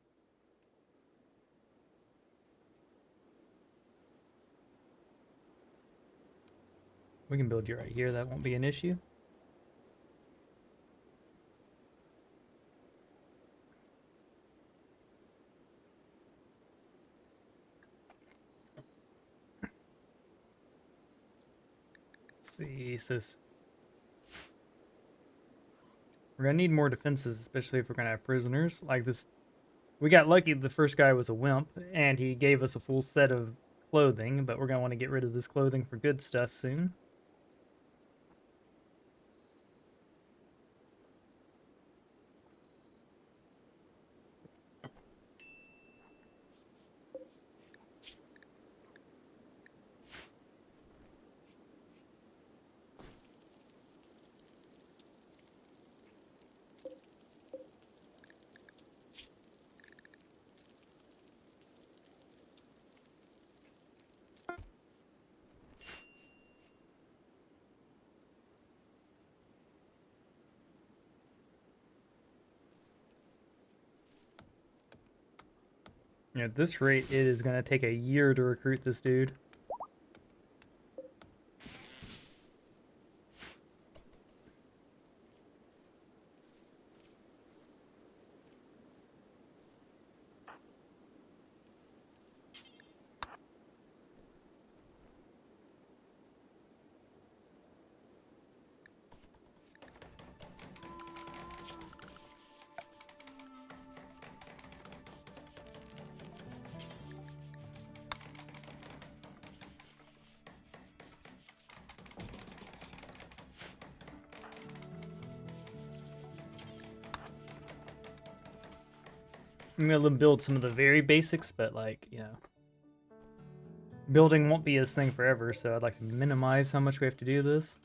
We can build you right here. That won't be an issue. Let's see. So we're gonna need more defenses, especially if we're gonna have prisoners like this. We got lucky the first guy was a wimp, and he gave us a full set of clothing, but we're gonna want to get rid of this clothing for good stuff soon. At this rate, it is gonna take a year to recruit this dude. I'm gonna build some of the very basics, but like, building won't be his thing forever, so I'd like to minimize how much we have to do this.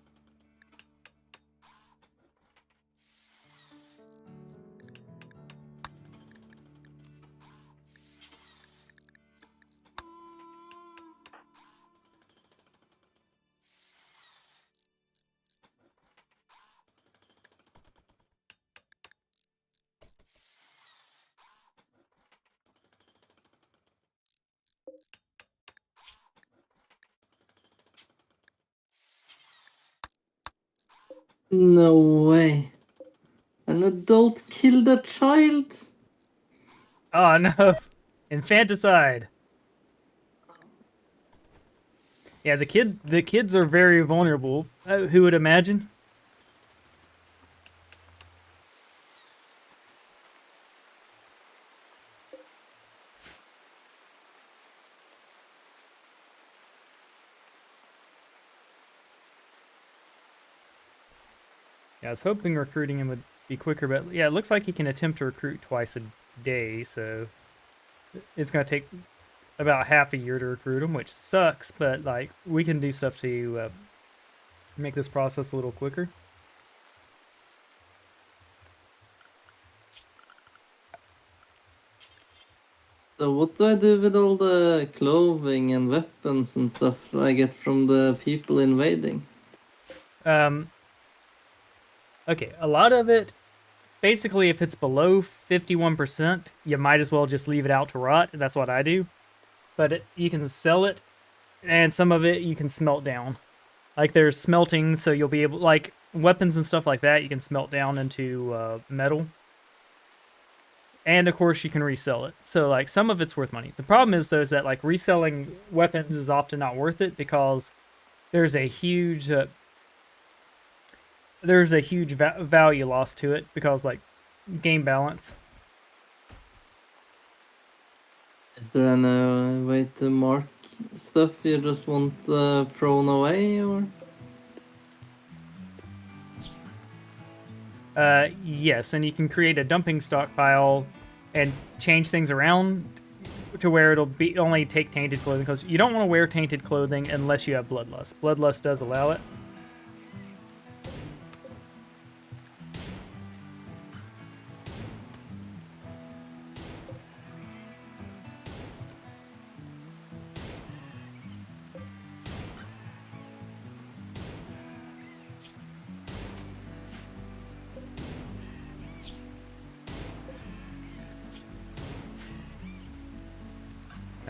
No way. An adult killed a child? Oh no, infanticide. Yeah, the kids are very vulnerable. Who would imagine? Yeah, I was hoping recruiting him would be quicker, but yeah, it looks like he can attempt to recruit twice a day, so it's gonna take about half a year to recruit him, which sucks, but like we can do stuff to make this process a little quicker. So what do I do with all the clothing and weapons and stuff that I get from the people invading? Okay, a lot of it, basically, if it's below 51%, you might as well just leave it out to rot. That's what I do. But you can sell it, and some of it you can smelt down. Like there's smelting, so you'll be able, like weapons and stuff like that, you can smelt down into metal. And of course, you can resell it. So like some of it's worth money. The problem is though is that like reselling weapons is often not worth it because there's a huge value loss to it because like game balance. Is there any way to mark stuff you just want thrown away, or? Yes, and you can create a dumping stockpile and change things around to where it'll be only take tainted clothing because you don't want to wear tainted clothing unless you have bloodlust. Bloodlust does allow it.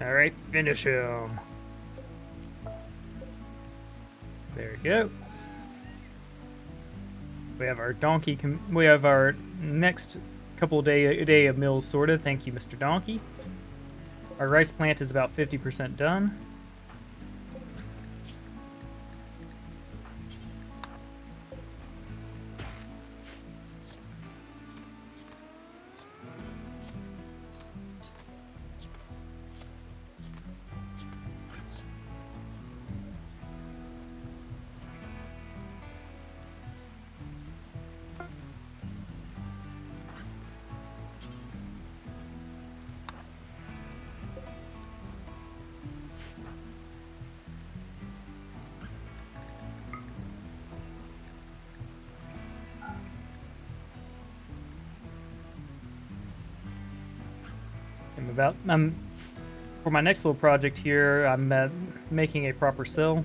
All right, finish him. There we go. We have our donkey. We have our next couple day of meals sorted. Thank you, Mr. Donkey. Our rice plant is about 50% done. For my next little project here, I'm making a proper cell.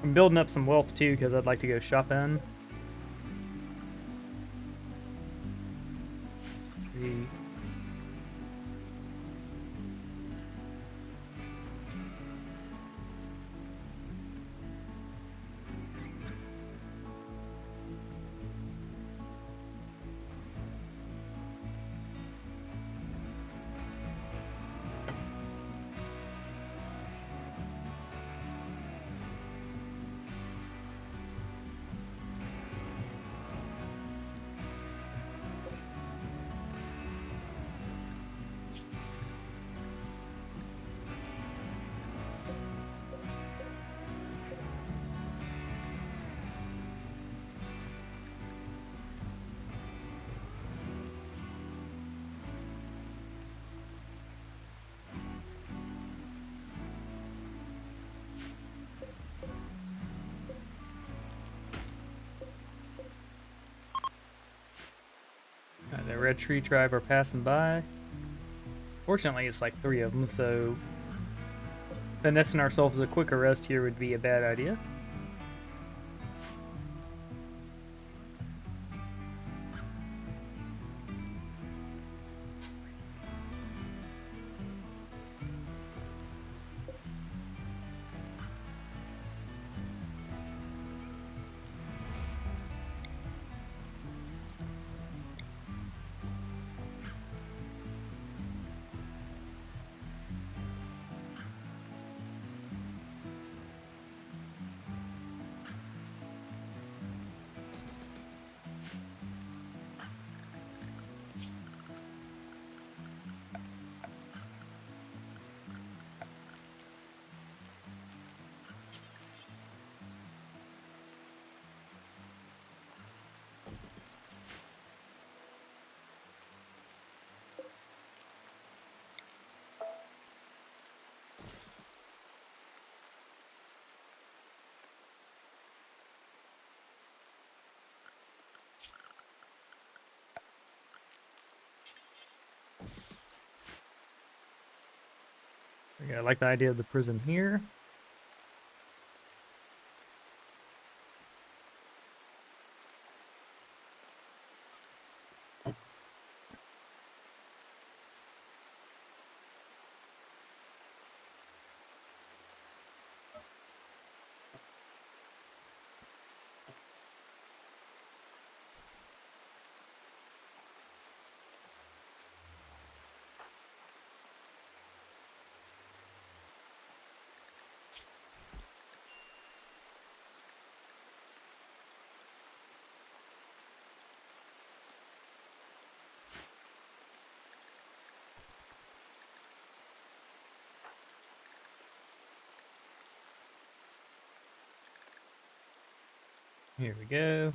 I'm building up some wealth too because I'd like to go shopping. Let's see. The red tree tribe are passing by. Fortunately, it's like 3 of them, so finessing ourselves a quicker rest here would be a bad idea. Okay, I like the idea of the prison here. Here we go.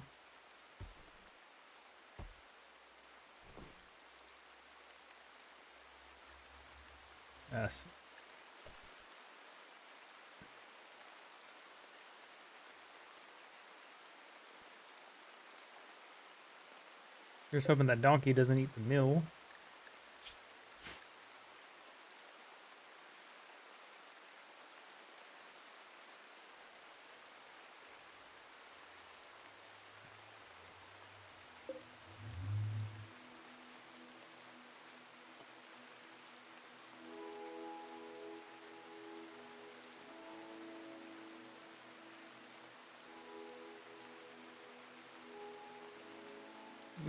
Yes. Here's hoping that donkey doesn't eat the mill.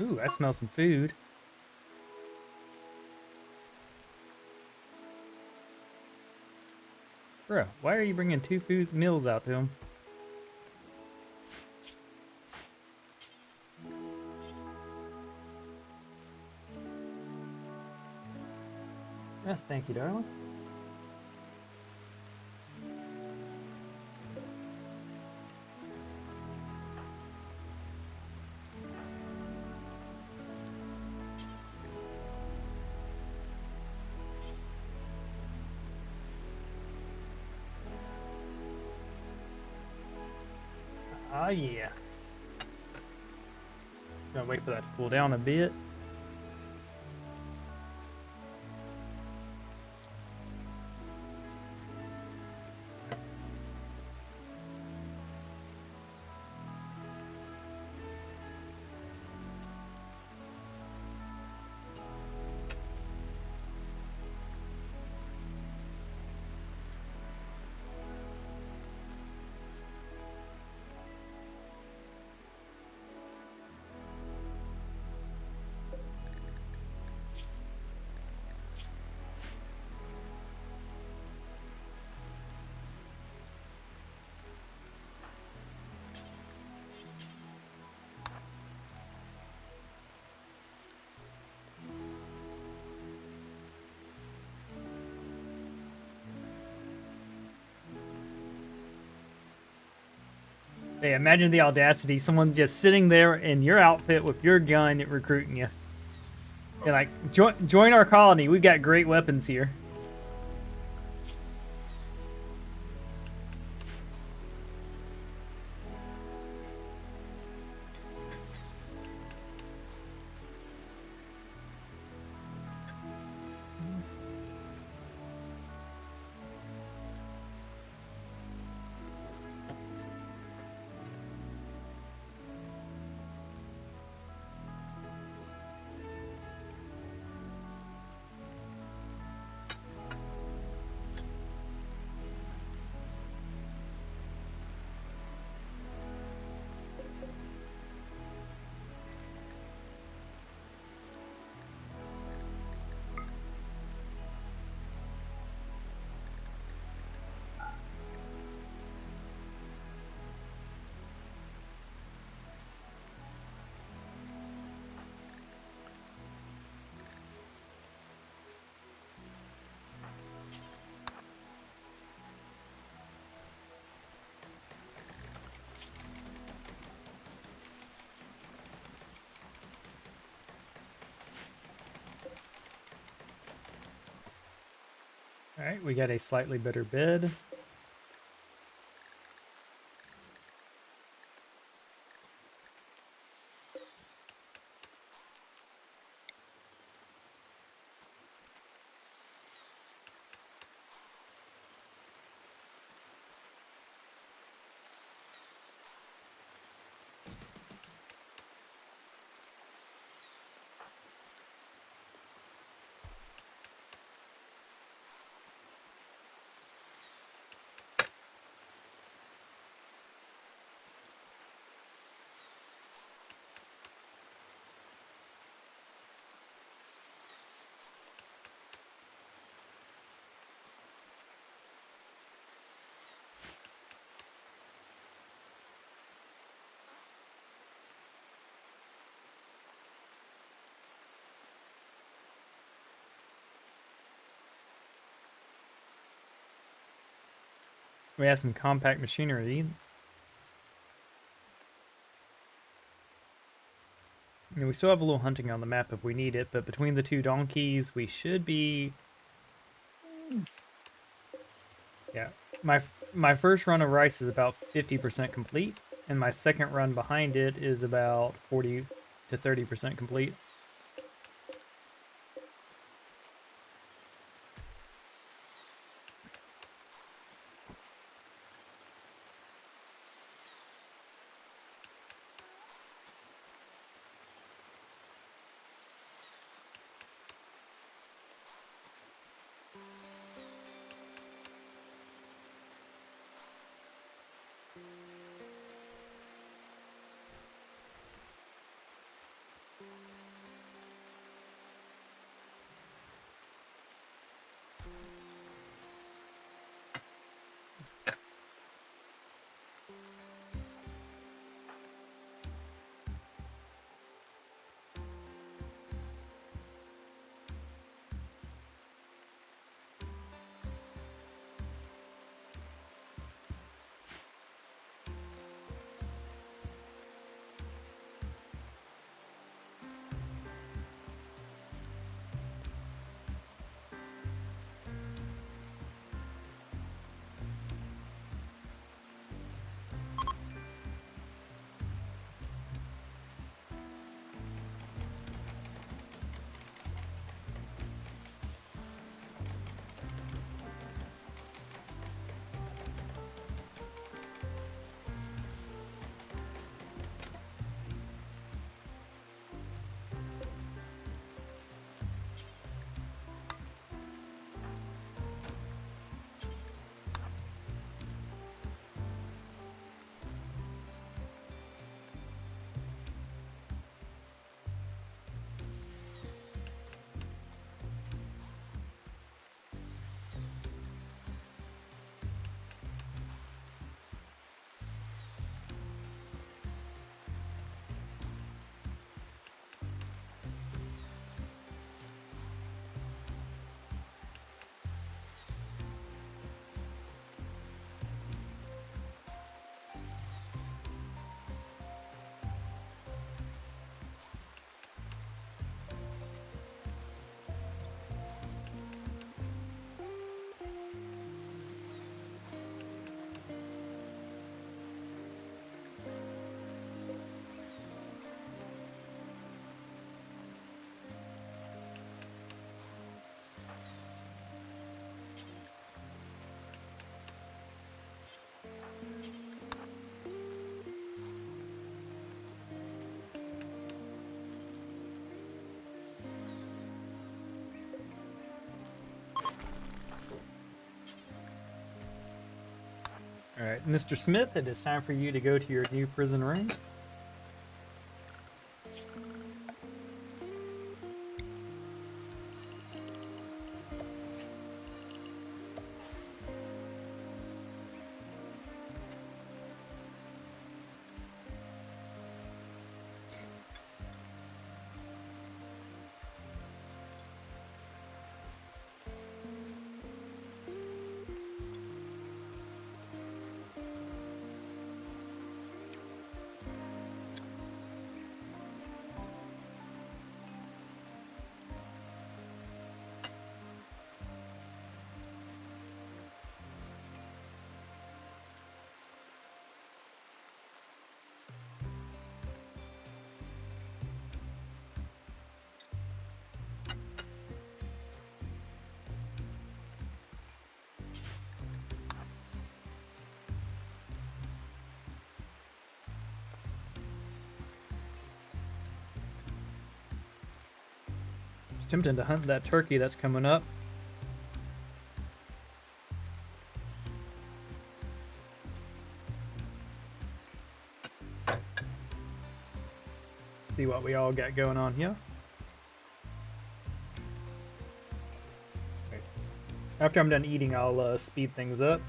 Ooh, I smell some food. Bro, why are you bringing two food meals out to him? Thank you, darling. Ah, yeah. Gonna wait for that to cool down a bit. Hey, imagine the audacity. Someone just sitting there in your outfit with your gun recruiting you. You're like, join our colony. We've got great weapons here. All right, we got a slightly better bed. We have some compact machinery. We still have a little hunting on the map if we need it, but between the two donkeys, we should be... Yeah, my first run of rice is about 50% complete, and my second run behind it is about 40 to 30% complete. All right, Mr. Smith, it is time for you to go to your new prison room. It's tempting to hunt that turkey that's coming up. See what we all got going on here. After I'm done eating, I'll speed things up.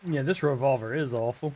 Yeah, this revolver is awful.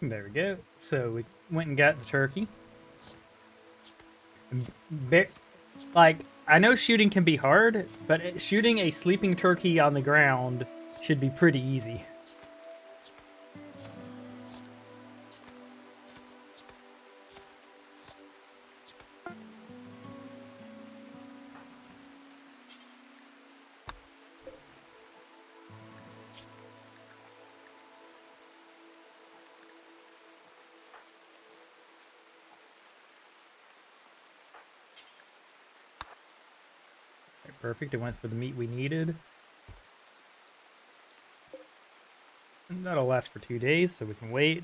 There we go. So we went and got the turkey. Like, I know shooting can be hard, but shooting a sleeping turkey on the ground should be pretty easy. Okay, perfect. It went for the meat we needed. And that'll last for 2 days, so we can wait.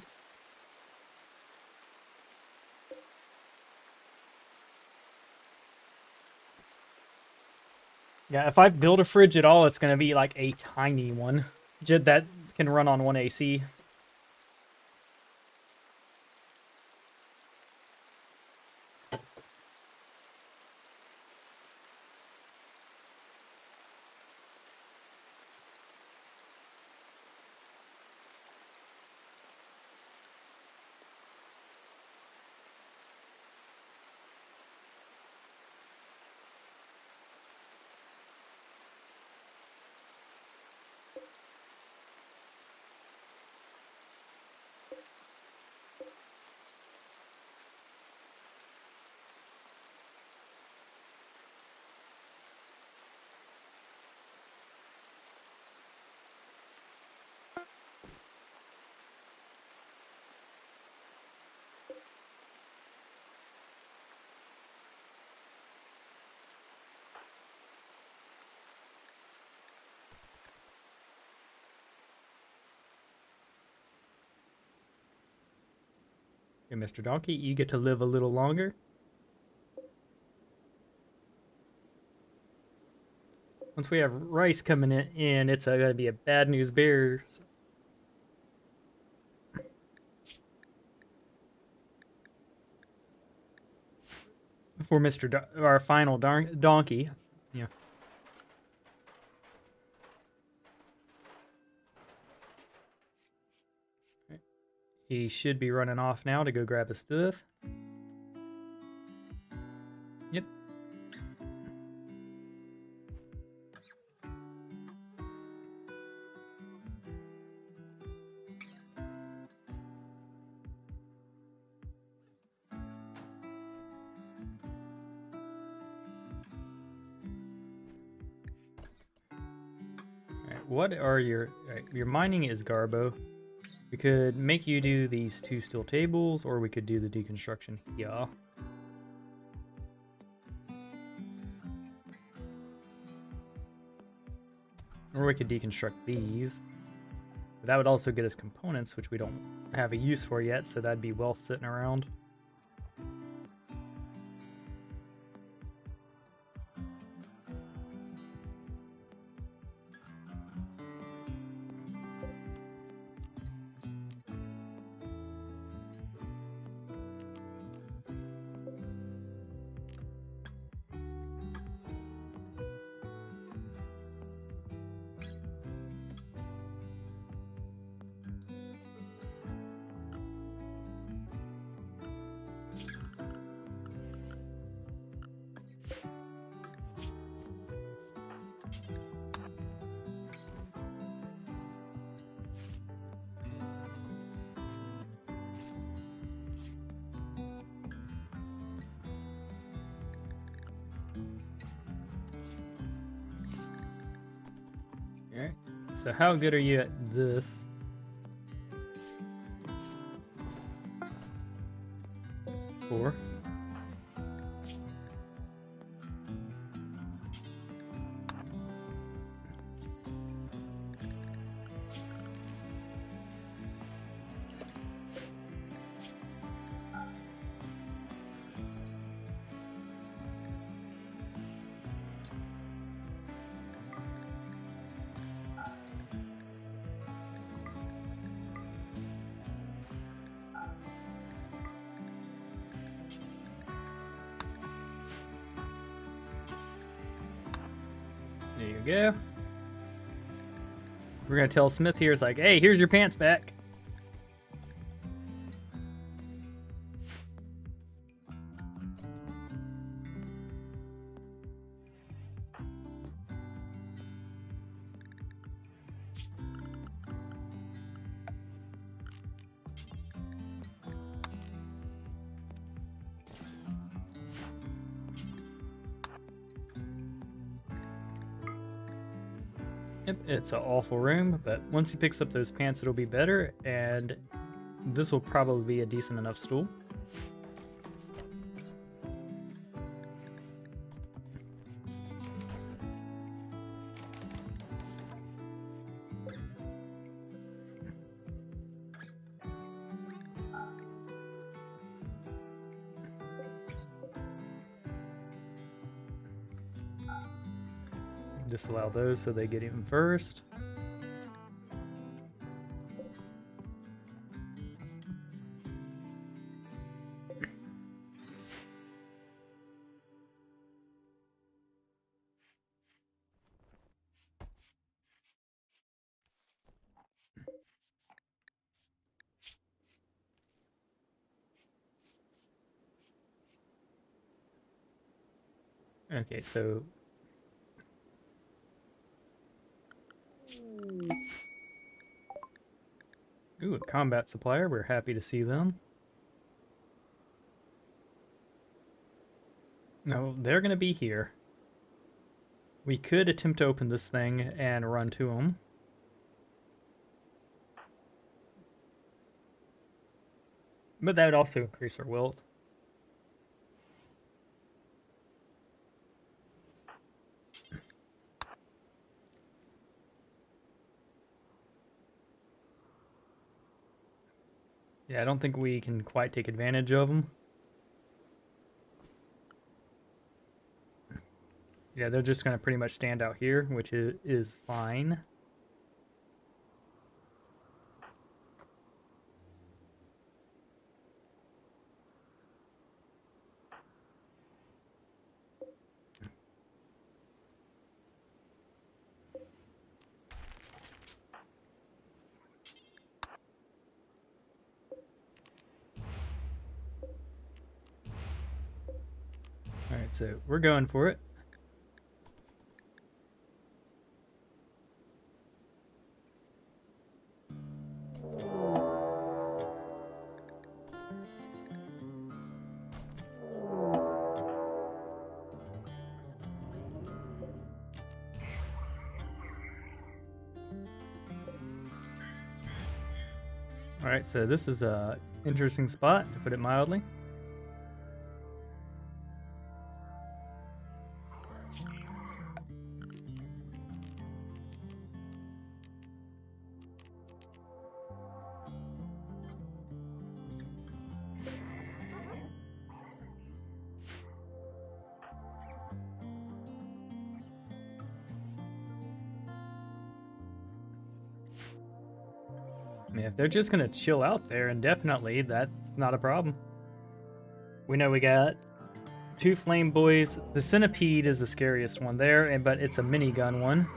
Yeah, if I build a fridge at all, it's going to be like a tiny one that can run on 1 AC. Okay, Mr. Donkey, you get to live a little longer. Once we have rice coming in, it's going to be a bad news bears. For our final donkey. Yeah. He should be running off now to go grab his stuff. Yep. Alright, what are your mining is Garbo. We could make you do these 2 steel tables, or we could do the deconstruction here. Or we could deconstruct these. But that would also get us components, which we don't have a use for yet, so that'd be wealth sitting around. Alright, so how good are you at this? Four. There you go. We're gonna tell Smith here, it's like, hey, here's your pants back. Yep, it's an awful room, but once he picks up those pants, it'll be better, and this will probably be a decent enough stool. Disallow those so they get in first. Okay, so ooh, a combat supplier. We're happy to see them. No, they're going to be here. We could attempt to open this thing and run to them. But that would also increase our wealth. Yeah, I don't think we can quite take advantage of them. Yeah, they're just going to pretty much stand out here, which is fine. Alright, so we're going for it. Alright, so this is a interesting spot, to put it mildly. I mean, if they're just gonna chill out there indefinitely, that's not a problem. We know we got 2 flame boys. The centipede is the scariest one there, but it's a minigun one.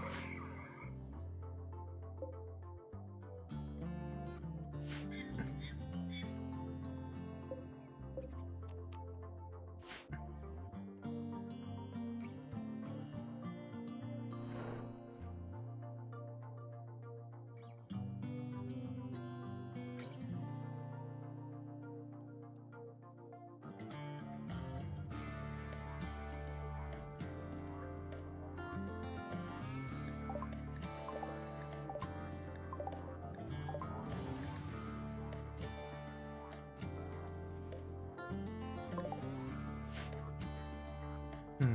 Hmm.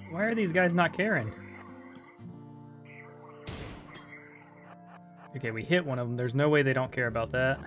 Why are these guys not caring? Okay, we hit one of them. There's no way they don't care about that.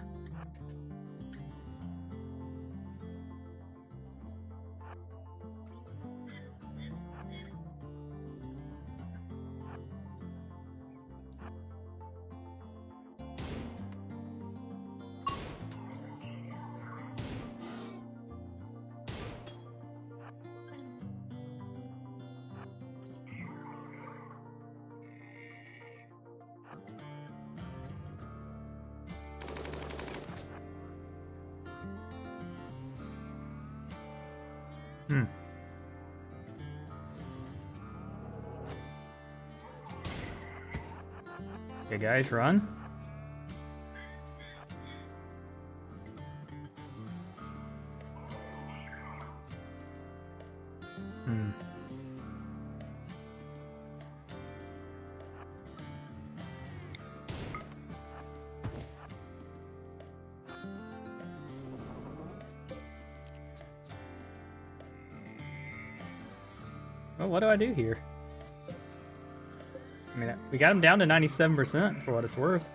Hmm. Okay, guys, run. Hmm. Well, what do I do here? I mean, we got him down to 97% for what it's worth.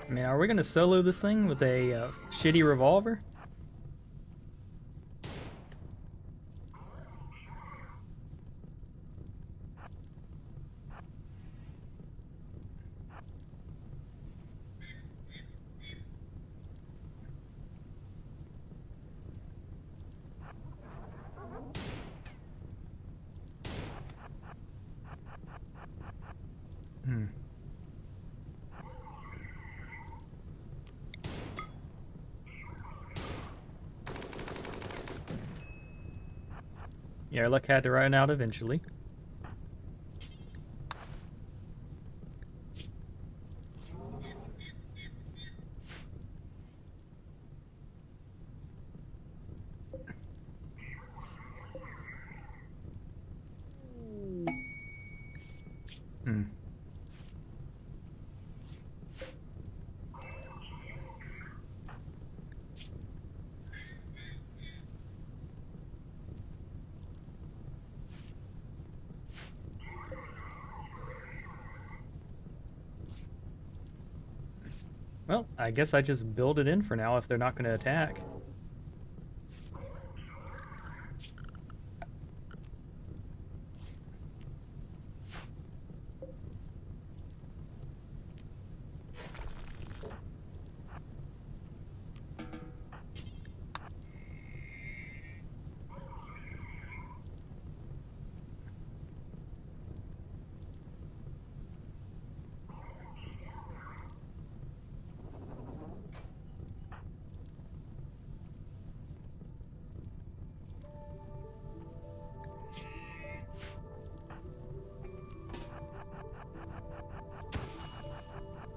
I mean, are we going to solo this thing with a shitty revolver? Hmm. Yeah, our luck had to run out eventually. Hmm. Well, I guess I just build it in for now if they're not going to attack.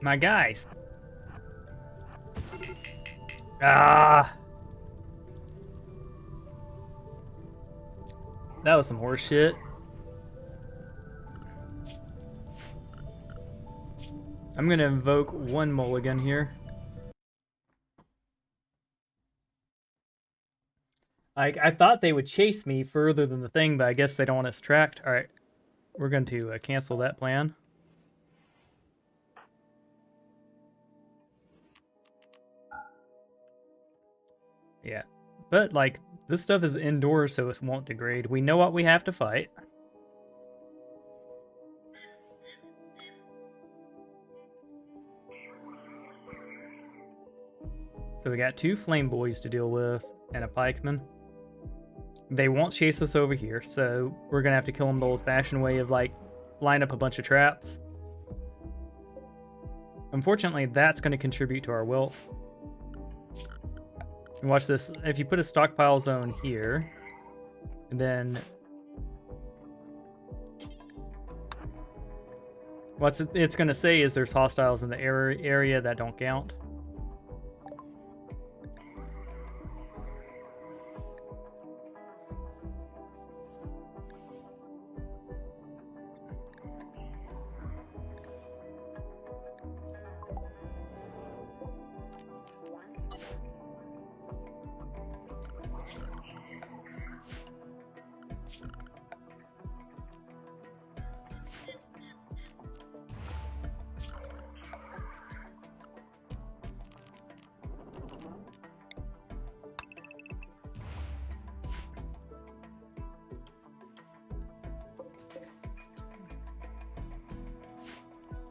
My guys. Ah. That was some horse shit. I'm going to invoke one mulligan here. I thought they would chase me further than the thing, but I guess they don't want us tracked. All right. We're going to cancel that plan. Yeah. But, like, this stuff is indoors, so it won't degrade. We know what we have to fight. So we got 2 flame boys to deal with and a pikeman. They won't chase us over here, so we're going to have to kill them the old-fashioned way of, like, line up a bunch of traps. Unfortunately, that's going to contribute to our wilt. And watch this. If you put a stockpile zone here, and then What's it's going to say is there's hostiles in the area that don't count.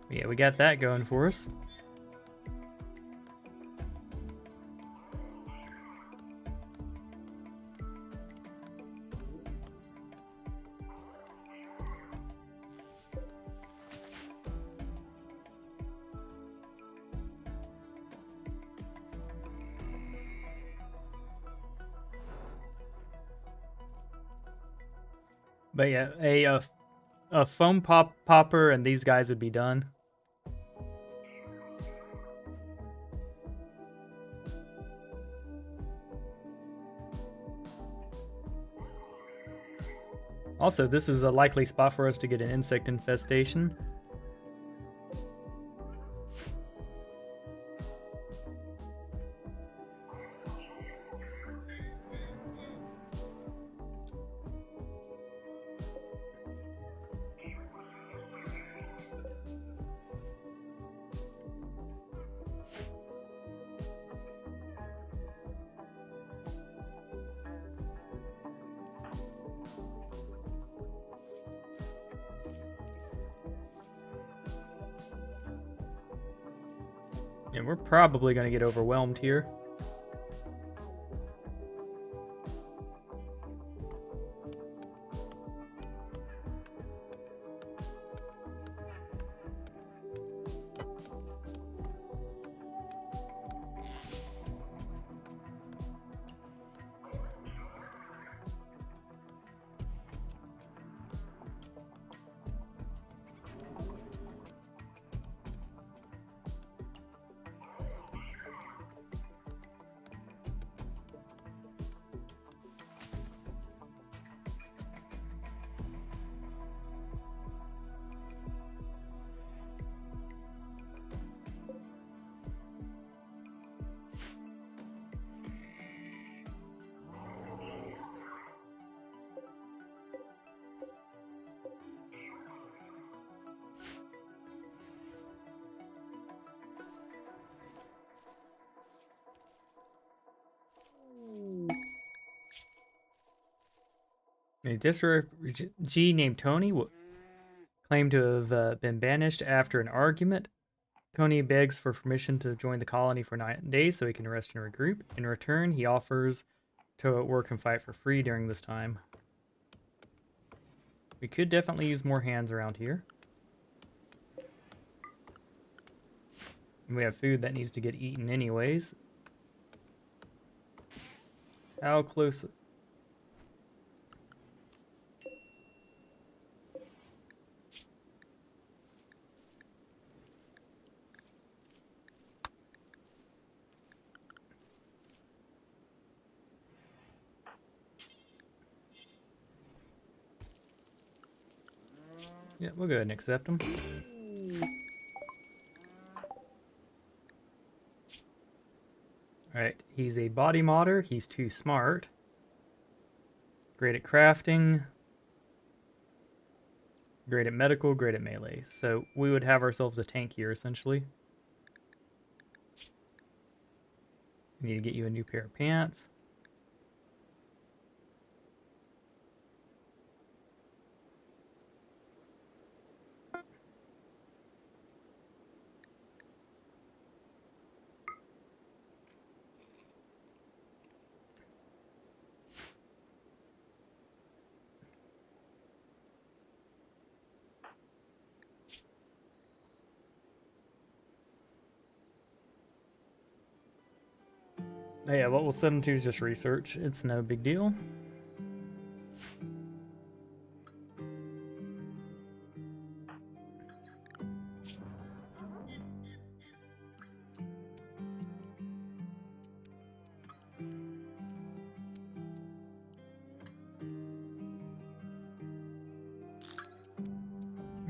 Yeah, we got that going for us. But yeah, a foam popper and these guys would be done. Also, this is a likely spot for us to get an insect infestation. Yeah, we're probably going to get overwhelmed here. A G named Tony claimed to have been banished after an argument. Tony begs for permission to join the colony for 9 days so he can rest and regroup. In return, he offers to work and fight for free during this time. We could definitely use more hands around here. And we have food that needs to get eaten anyways. How close... Yeah, we'll go ahead and accept him. Alright, he's a body modder. He's too smart. Great at crafting. Great at medical, great at melee. So we would have ourselves a tank here, essentially. We need to get you a new pair of pants. Yeah, what we'll send them to is just research. It's no big deal.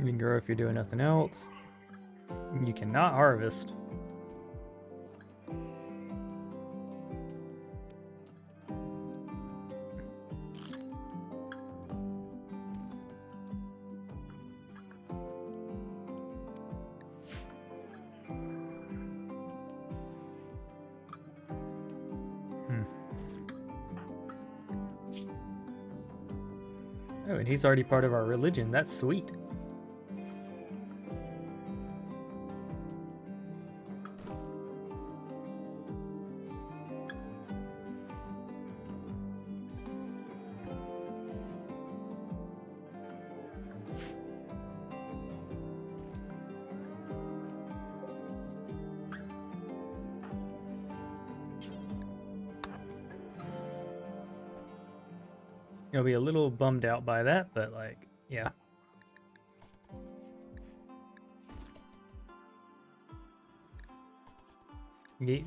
You can grow if you're doing nothing else. You cannot harvest. Oh, and he's already part of our religion. That's sweet. He'll be a little bummed out by that, but like, yeah. Ye-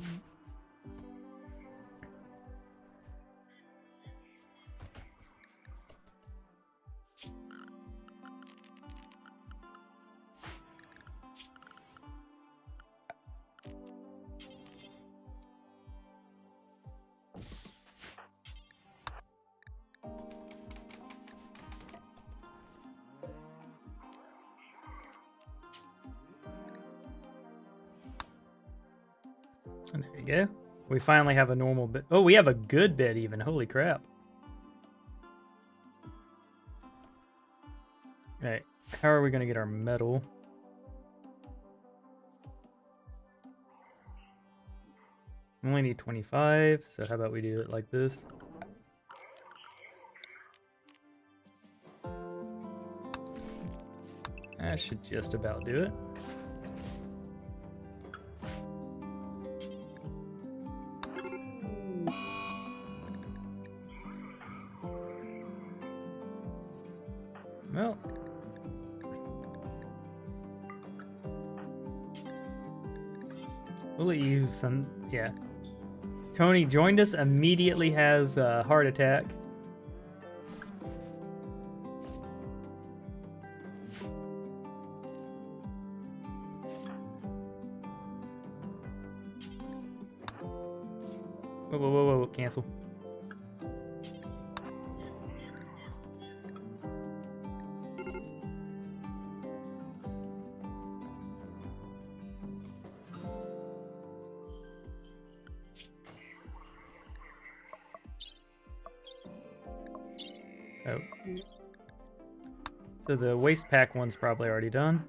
And there you go. We finally have a normal bed. Oh, we have a good bed even. Holy crap. Right. How are we going to get our metal? We only need 25, so how about we do it like this? That should just about do it. Well, we'll use some, yeah. Tony joined us, immediately has a heart attack. Whoa, whoa, whoa, whoa, cancel. Oh. So the waste pack one's probably already done.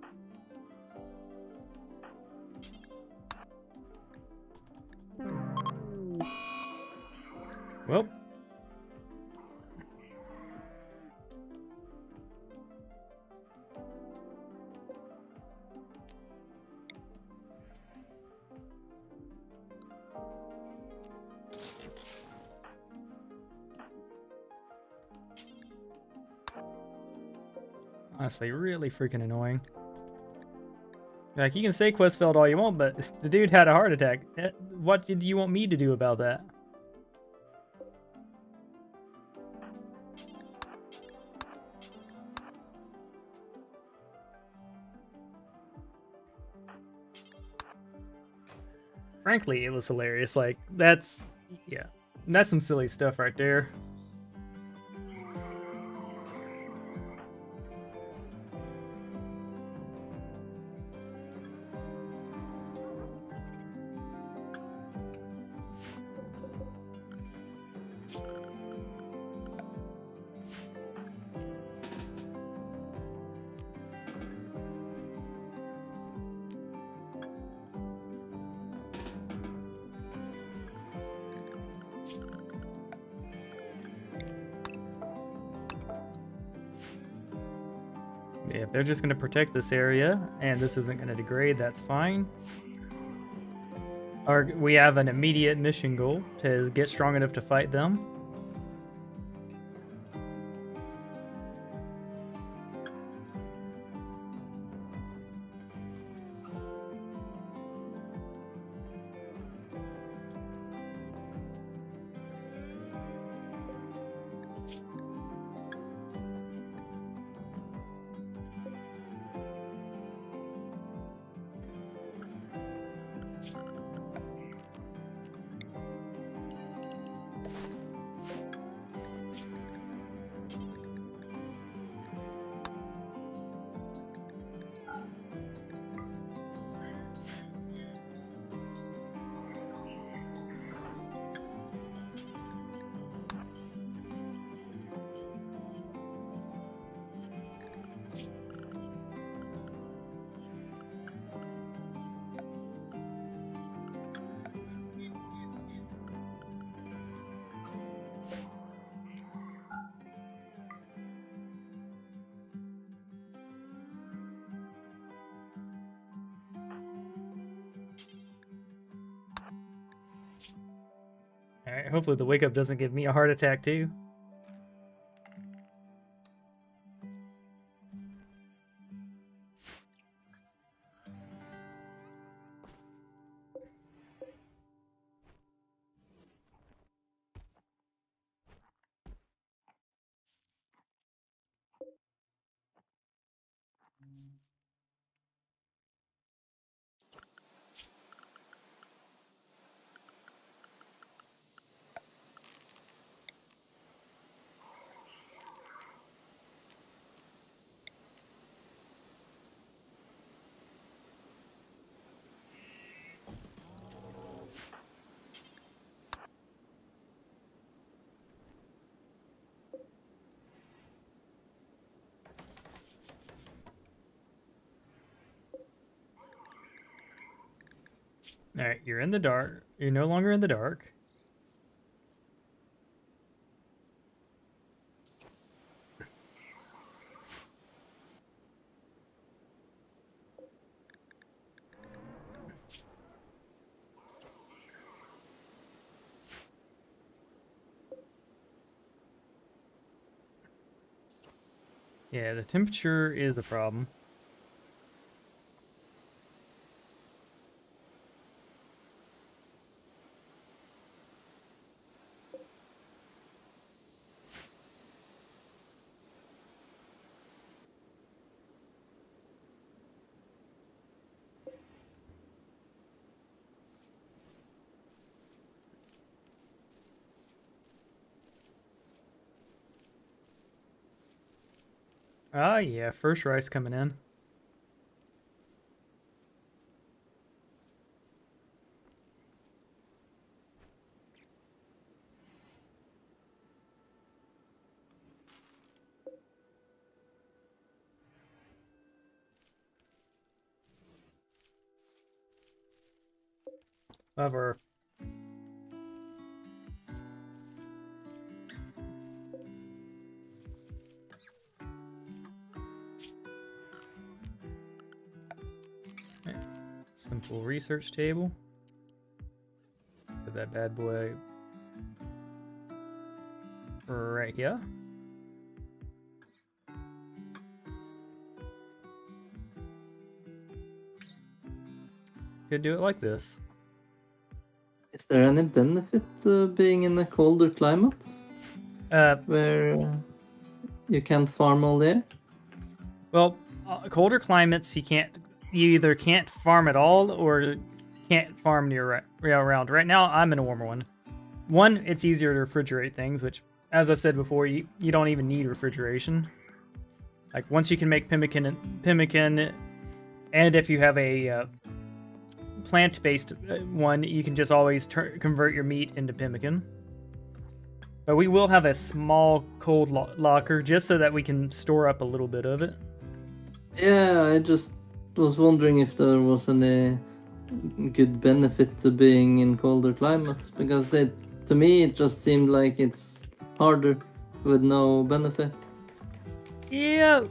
Well. Honestly, really freaking annoying. Like, you can say quest failed all you want, but the dude had a heart attack. What did you want me to do about that? Frankly, it was hilarious. Like, that's... yeah. That's some silly stuff right there. If they're just going to protect this area and this isn't going to degrade, that's fine. Or we have an immediate mission goal to get strong enough to fight them. Alright, hopefully the wake up doesn't give me a heart attack too. Alright, you're in the dark. You're no longer in the dark. Yeah, the temperature is a problem. Ah, yeah, first rice coming in. Of our simple research table. Put that bad boy right here. Could do it like this. Is there any benefit to being in a colder climate where you can't farm all year? Well, colder climates you either can't farm at all or can't farm near around. Right now, I'm in a warmer one. One, it's easier to refrigerate things, which, as I said before, you don't even need refrigeration. Like once you can make pemmican, and if you have a plant-based one, you can just always convert your meat into pemmican. But we will have a small cold locker just so that we can store up a little bit of it. Yeah, I just was wondering if there was any good benefit to being in colder climates, because to me it just seemed like it's harder with no benefit. Yeah,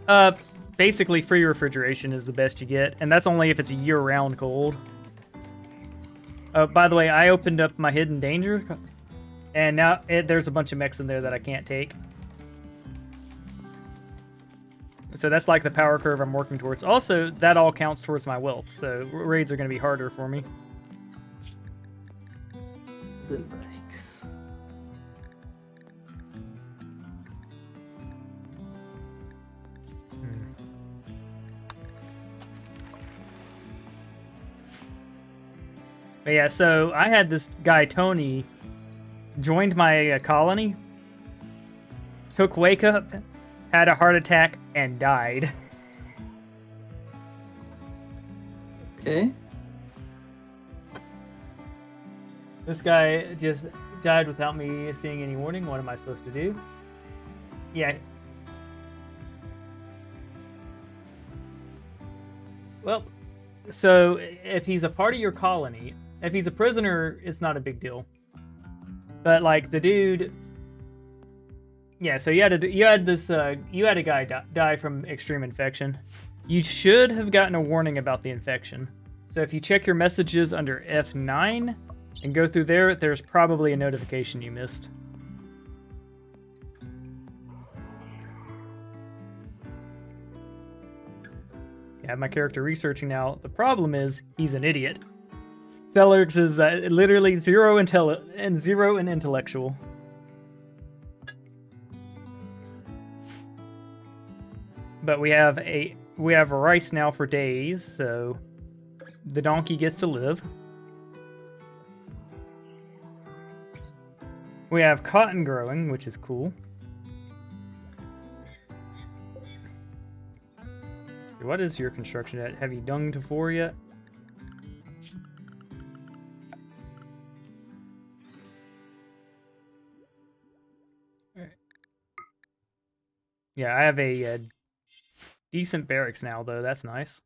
basically free refrigeration is the best you get, and that's only if it's year-round cold. By the way, I opened up my hidden danger, and now there's a bunch of mechs in there that I can't take. So that's like the power curve I'm working towards. Also, that all counts towards my wealth, so raids are going to be harder for me. The mechs. But yeah, so I had this guy, Tony, joined my colony, took wake up, had a heart attack, and died. Okay. This guy just died without me seeing any warning. What am I supposed to do? Yeah. Well, so if he's a part of your colony, if he's a prisoner, it's not a big deal. But like the dude, yeah. So you had a guy die from extreme infection. You should have gotten a warning about the infection. So if you check your messages under F9, and go through there, there's probably a notification you missed. I have my character researching now. The problem is he's an idiot. Celerx is literally zero in intellectual. But we have rice now for days, so the donkey gets to live. We have cotton growing, which is cool. So what is your construction at? Have you dung to 4 yet? Yeah, I have a decent barracks now, though. That's nice.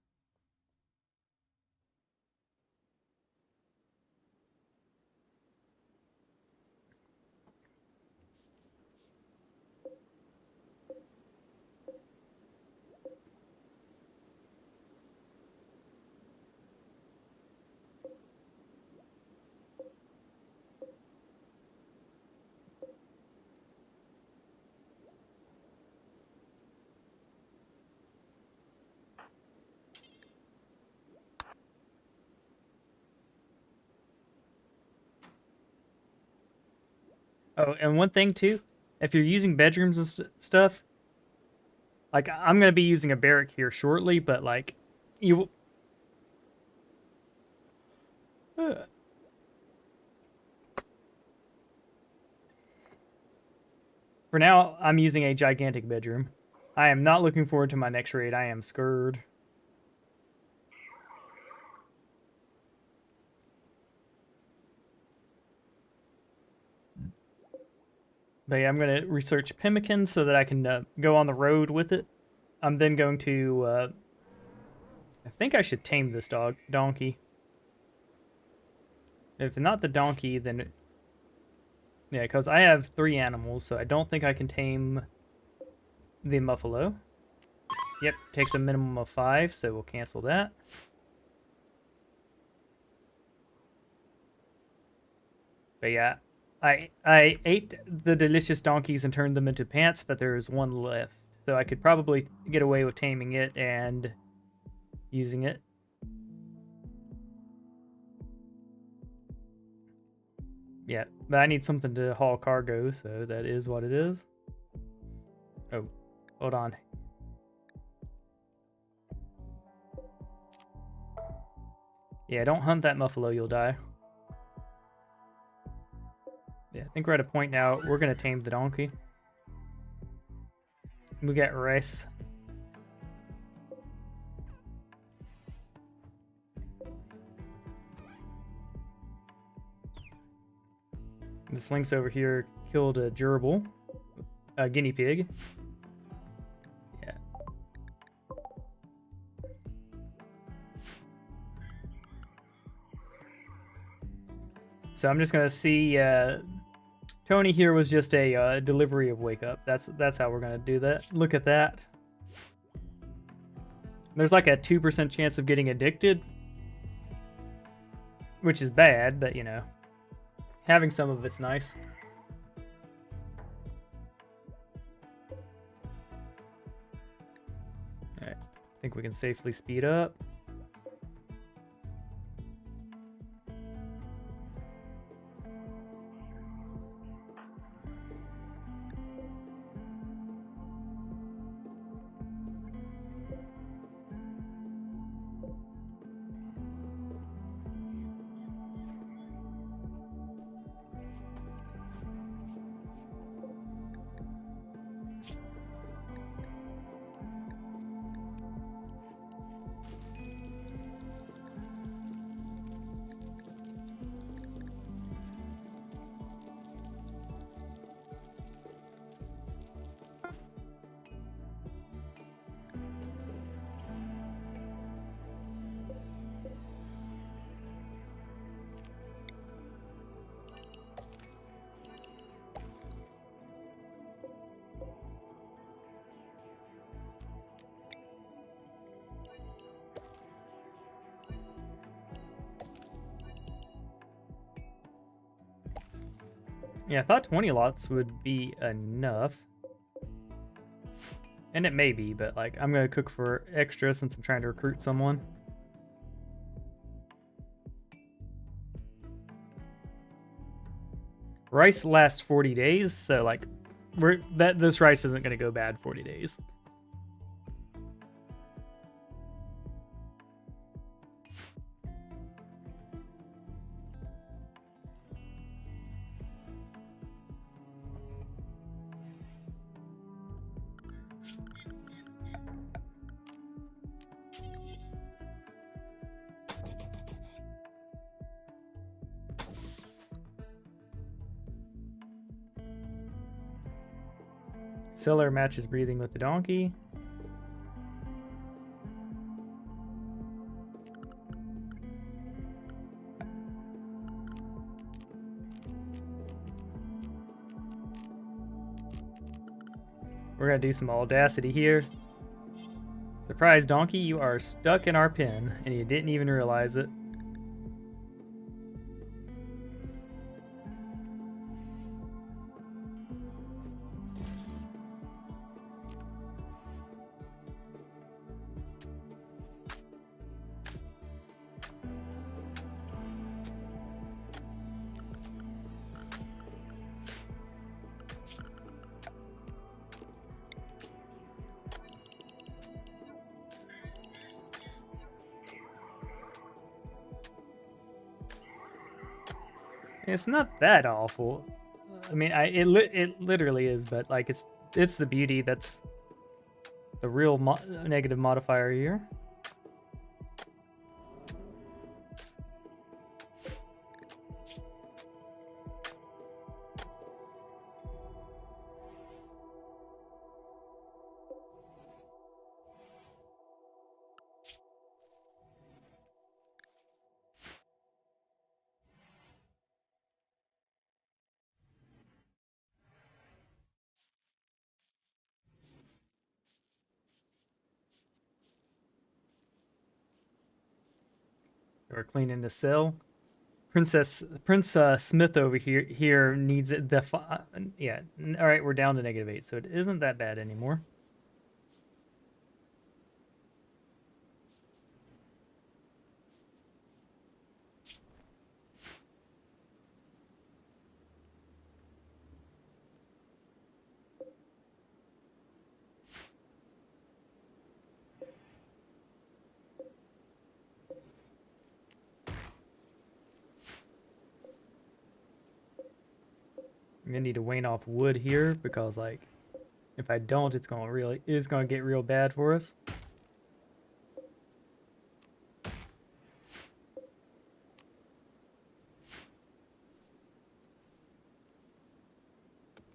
Oh, and one thing too, if you're using bedrooms and stuff, like I'm gonna be using a barrack here shortly, but like you. For now, I'm using a gigantic bedroom. I am not looking forward to my next raid. I am scared. But yeah, I'm going to research pemmican so that I can go on the road with it. I'm then going to... I think I should tame this donkey. If not the donkey, then... Yeah, because I have 3 animals, so I don't think I can tame the muffalo. Yep, takes a minimum of 5, so we'll cancel that. But yeah, I ate the delicious donkeys and turned them into pants, but there's one left. So I could probably get away with taming it and using it. Yeah, but I need something to haul cargo, so that is what it is. Oh, hold on. Yeah, don't hunt that muffalo, you'll die. Yeah, I think we're at a point now. We're going to tame the donkey. We got rice. This lynx over here killed a gerbil, a guinea pig. Yeah. So I'm just going to see... Tony here was just a delivery of Wake Up. That's how we're going to do that. Look at that. There's like a 2% chance of getting addicted, which is bad, but you know, having some of it's nice. Alright, I think we can safely speed up. Yeah, I thought 20 lots would be enough. And it may be, but like I'm gonna cook for extra since I'm trying to recruit someone. Rice lasts 40 days, so like this rice isn't gonna go bad 40 days. Seller matches breathing with the donkey. We're gonna do some audacity here. Surprise, donkey, you are stuck in our pen, and you didn't even realize it. It's not that awful. I mean, it literally is, but like it's the beauty that's the real negative modifier here. We're cleaning the cell. Prince Smith over here needs it. Yeah. All right, we're down to -8, so it isn't that bad anymore. I'm gonna need to wane off wood here because like if I don't, it's gonna get real bad for us.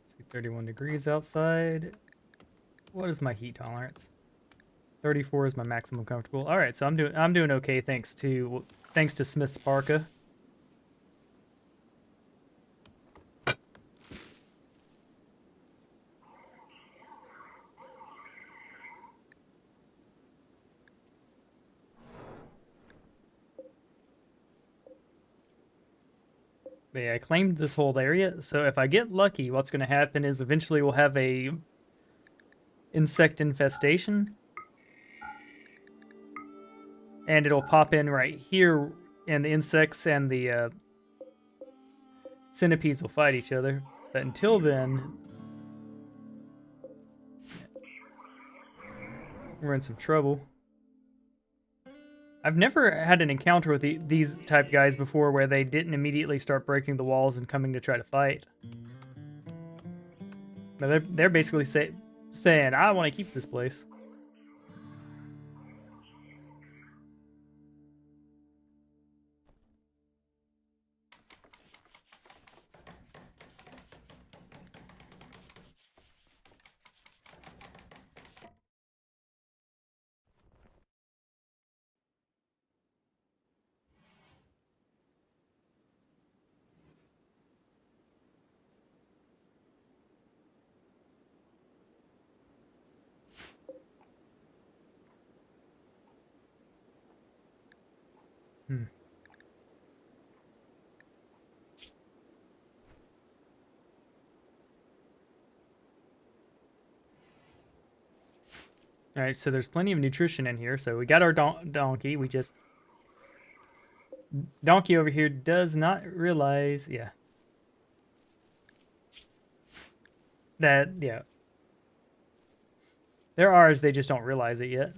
See, 31 degrees outside. What is my heat tolerance? 34 is my maximum comfortable. All right, so I'm doing okay thanks to Smith Sparka. But yeah, I claimed this whole area, so if I get lucky, what's going to happen is eventually we'll have a insect infestation, and it'll pop in right here, and the insects and the centipedes will fight each other. But until then, we're in some trouble. I've never had an encounter with these type guys before where they didn't immediately start breaking the walls and coming to try to fight. But they're basically saying, I want to keep this place. Hmm. All right, so there's plenty of nutrition in here. So we got our donkey. We just donkey over here does not realize, yeah, that yeah, they're ours. They just don't realize it yet.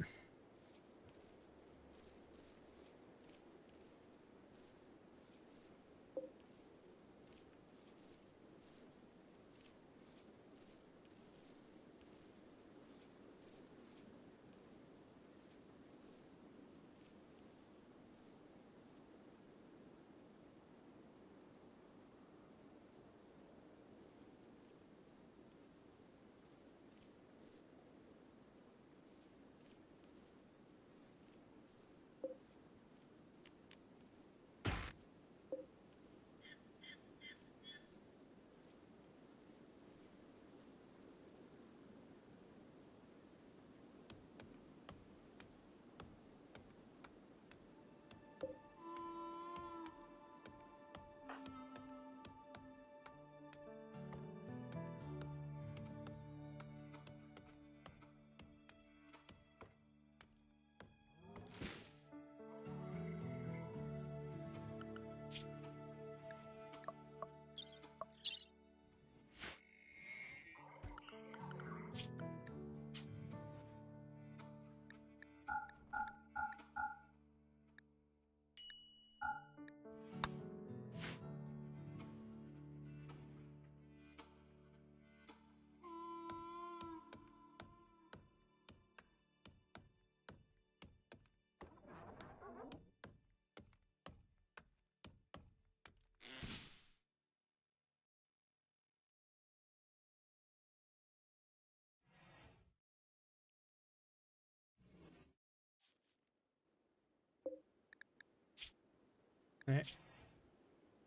All right.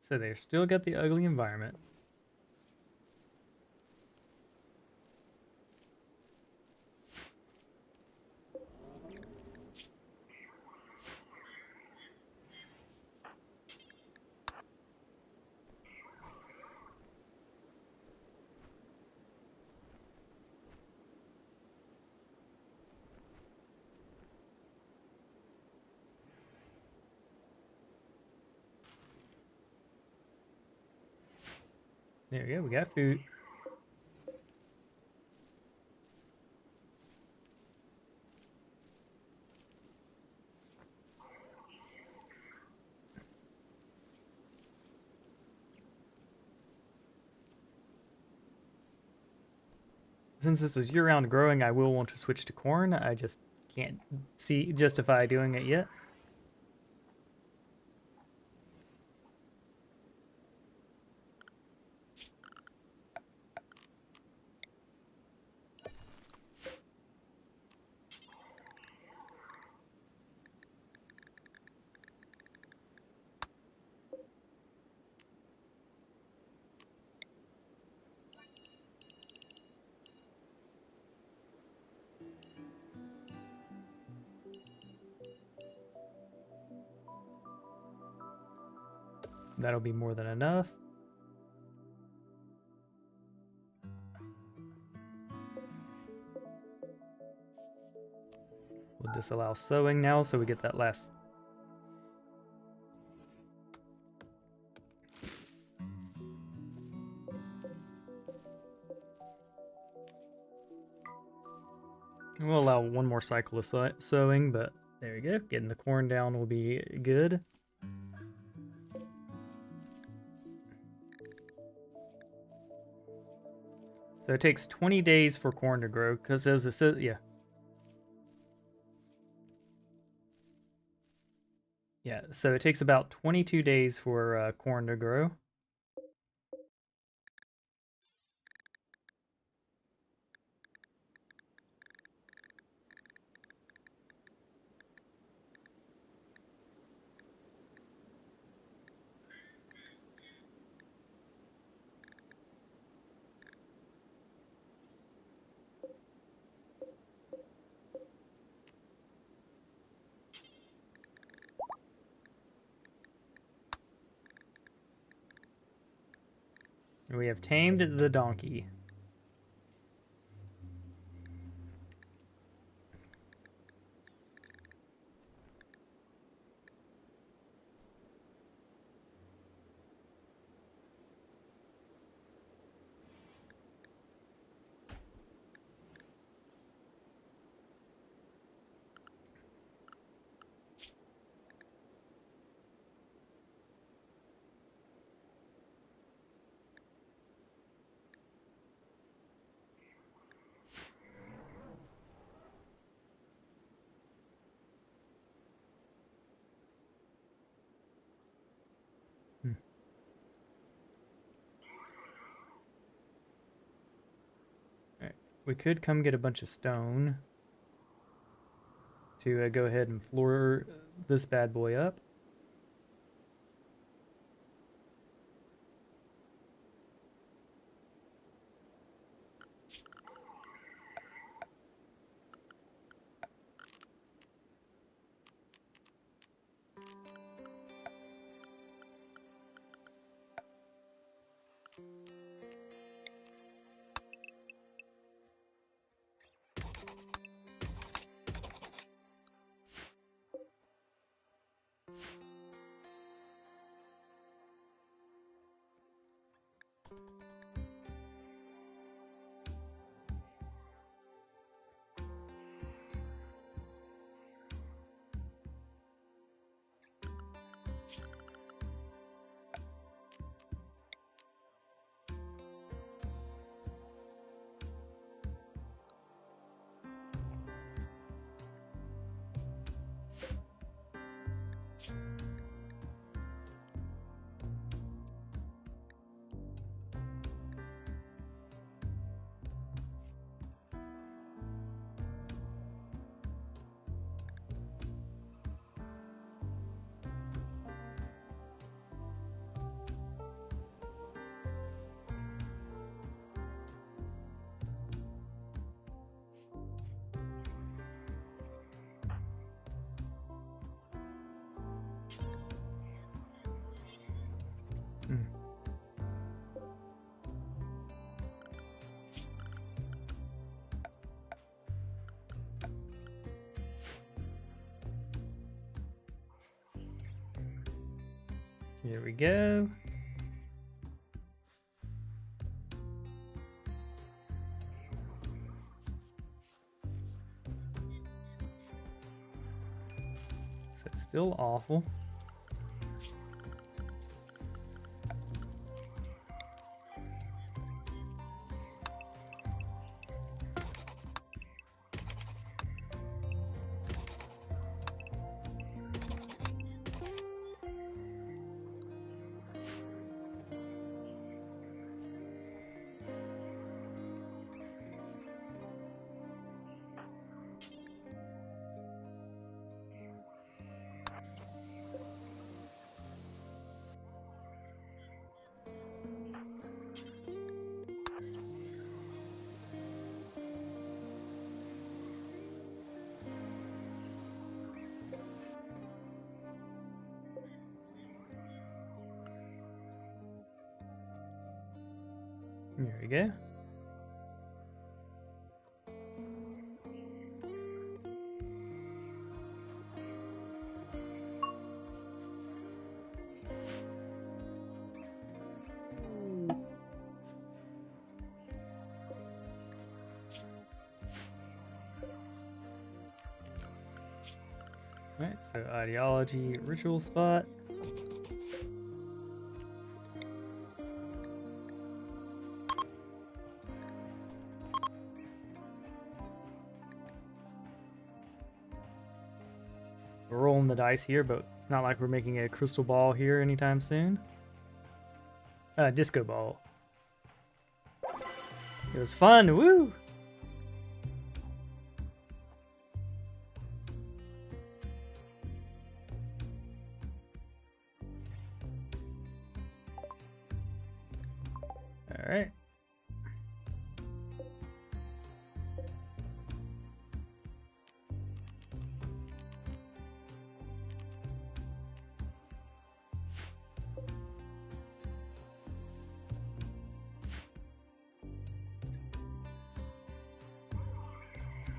So they're still got the ugly environment. There we go. We got food. Since this is year-round growing, I will want to switch to corn. I just can't justify doing it yet. That'll be more than enough. We'll disallow sowing now so we get that last. We'll allow one more cycle of sowing, but there we go. Getting the corn down will be good. So it takes 20 days for corn to grow, because as it says, yeah. Yeah, so it takes about 22 days for corn to grow. We have tamed the donkey. we could come get a bunch of stone to go ahead and floor this bad boy up. Hmm. Here we go. So still awful. There we go. Alright, so ideology, ritual spot. We're rolling the dice here, but it's not like we're making a crystal ball here anytime soon. Disco ball. It was fun, woo! Alright.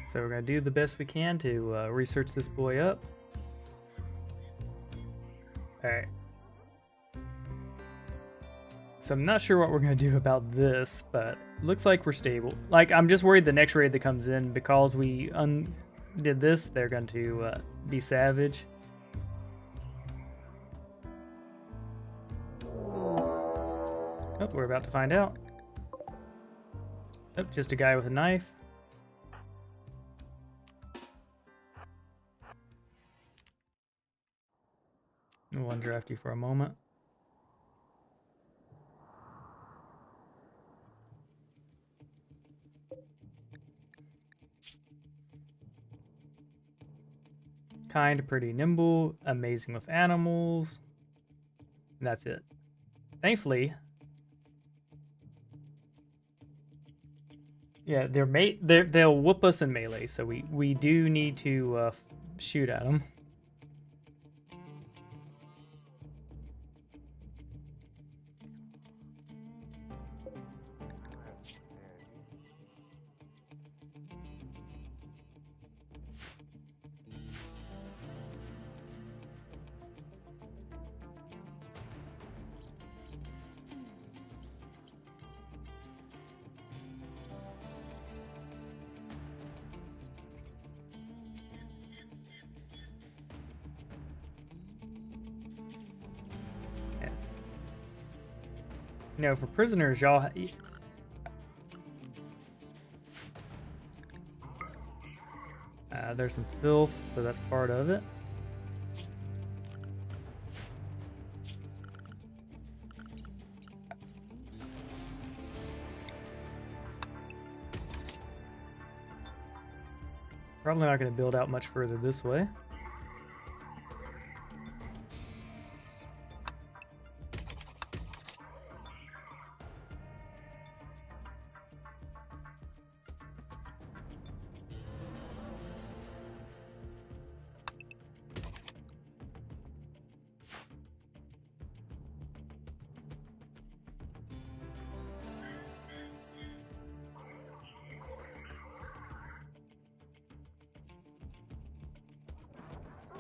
So we're gonna do the best we can to research this boy up. Alright. So I'm not sure what we're gonna do about this, but looks like we're stable. Like, I'm just worried the next raid that comes in, because we did this, they're going to be savage. Oh, we're about to find out. Oh, just a guy with a knife. We'll undraft you for a moment. kind, pretty nimble, amazing with animals. And that's it. Thankfully, yeah, they'll whoop us in melee, so we do need to shoot at them. You know, for prisoners, y'all. There's some filth, so that's part of it. Probably not going to build out much further this way.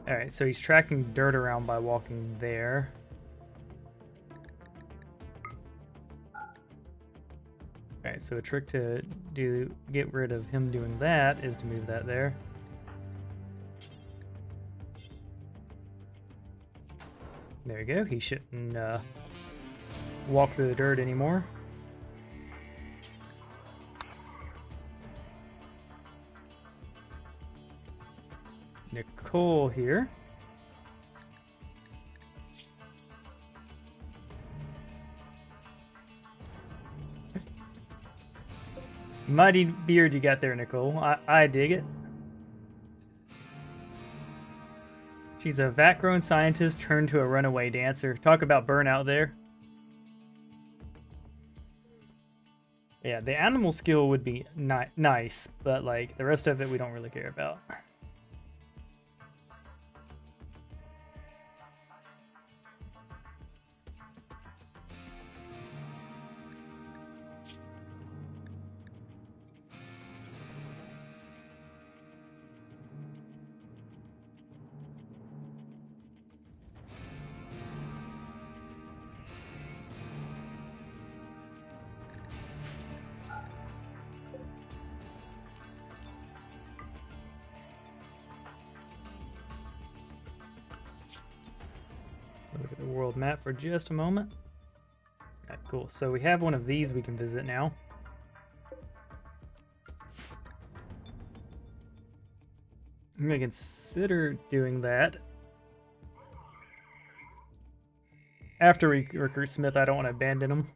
Alright, so he's tracking dirt around by walking there. Alright, so a trick to get rid of him doing that is to move that there. There you go, he shouldn't walk through the dirt anymore. Nicole here. Mighty beard you got there, Nicole. I dig it. She's a vat-grown scientist turned to a runaway dancer. Talk about burnout there. Yeah, the animal skill would be nice, but like the rest of it we don't really care about. Look at the world map for just a moment. Alright, cool. So we have one of these we can visit now. I'm going to consider doing that. After we recruit Smith, I don't want to abandon him.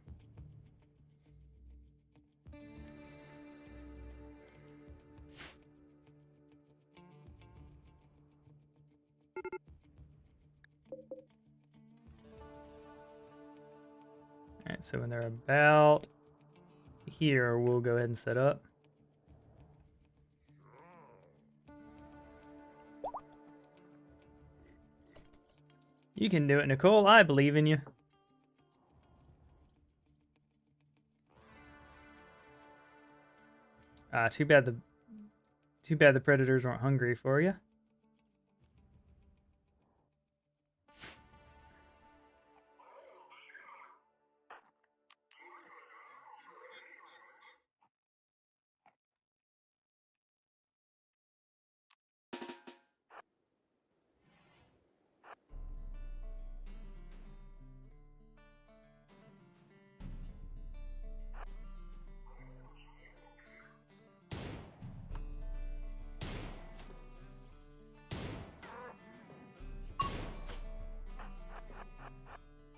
Alright, so when they're about here, we'll go ahead and set up. You can do it, Nicole. I believe in you. Too bad the predators weren't hungry for you.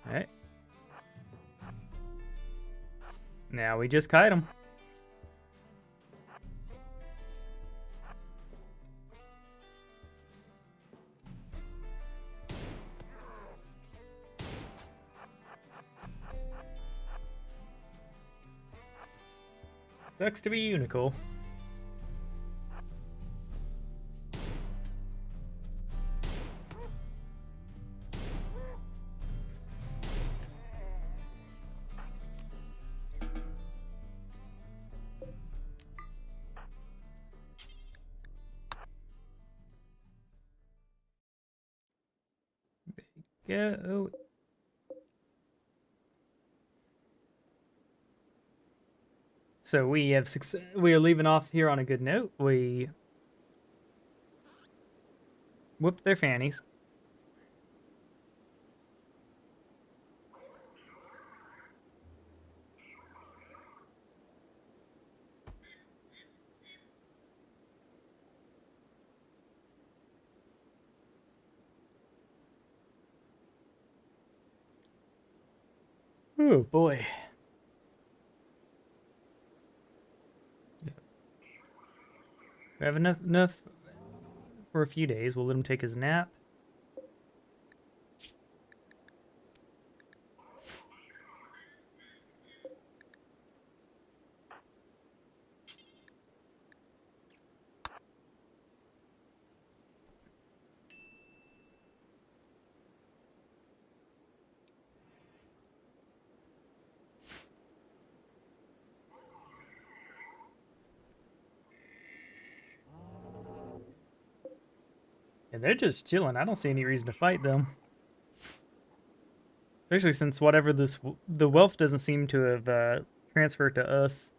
Alright. Now we just kite them. Sucks to be you, Nicole. Go. So we have we are leaving off here on a good note. We whooped their fannies. Oh boy. We have enough for a few days. We'll let him take his nap. And they're just chilling. I don't see any reason to fight them. Especially since whatever the wealth doesn't seem to have transferred to us.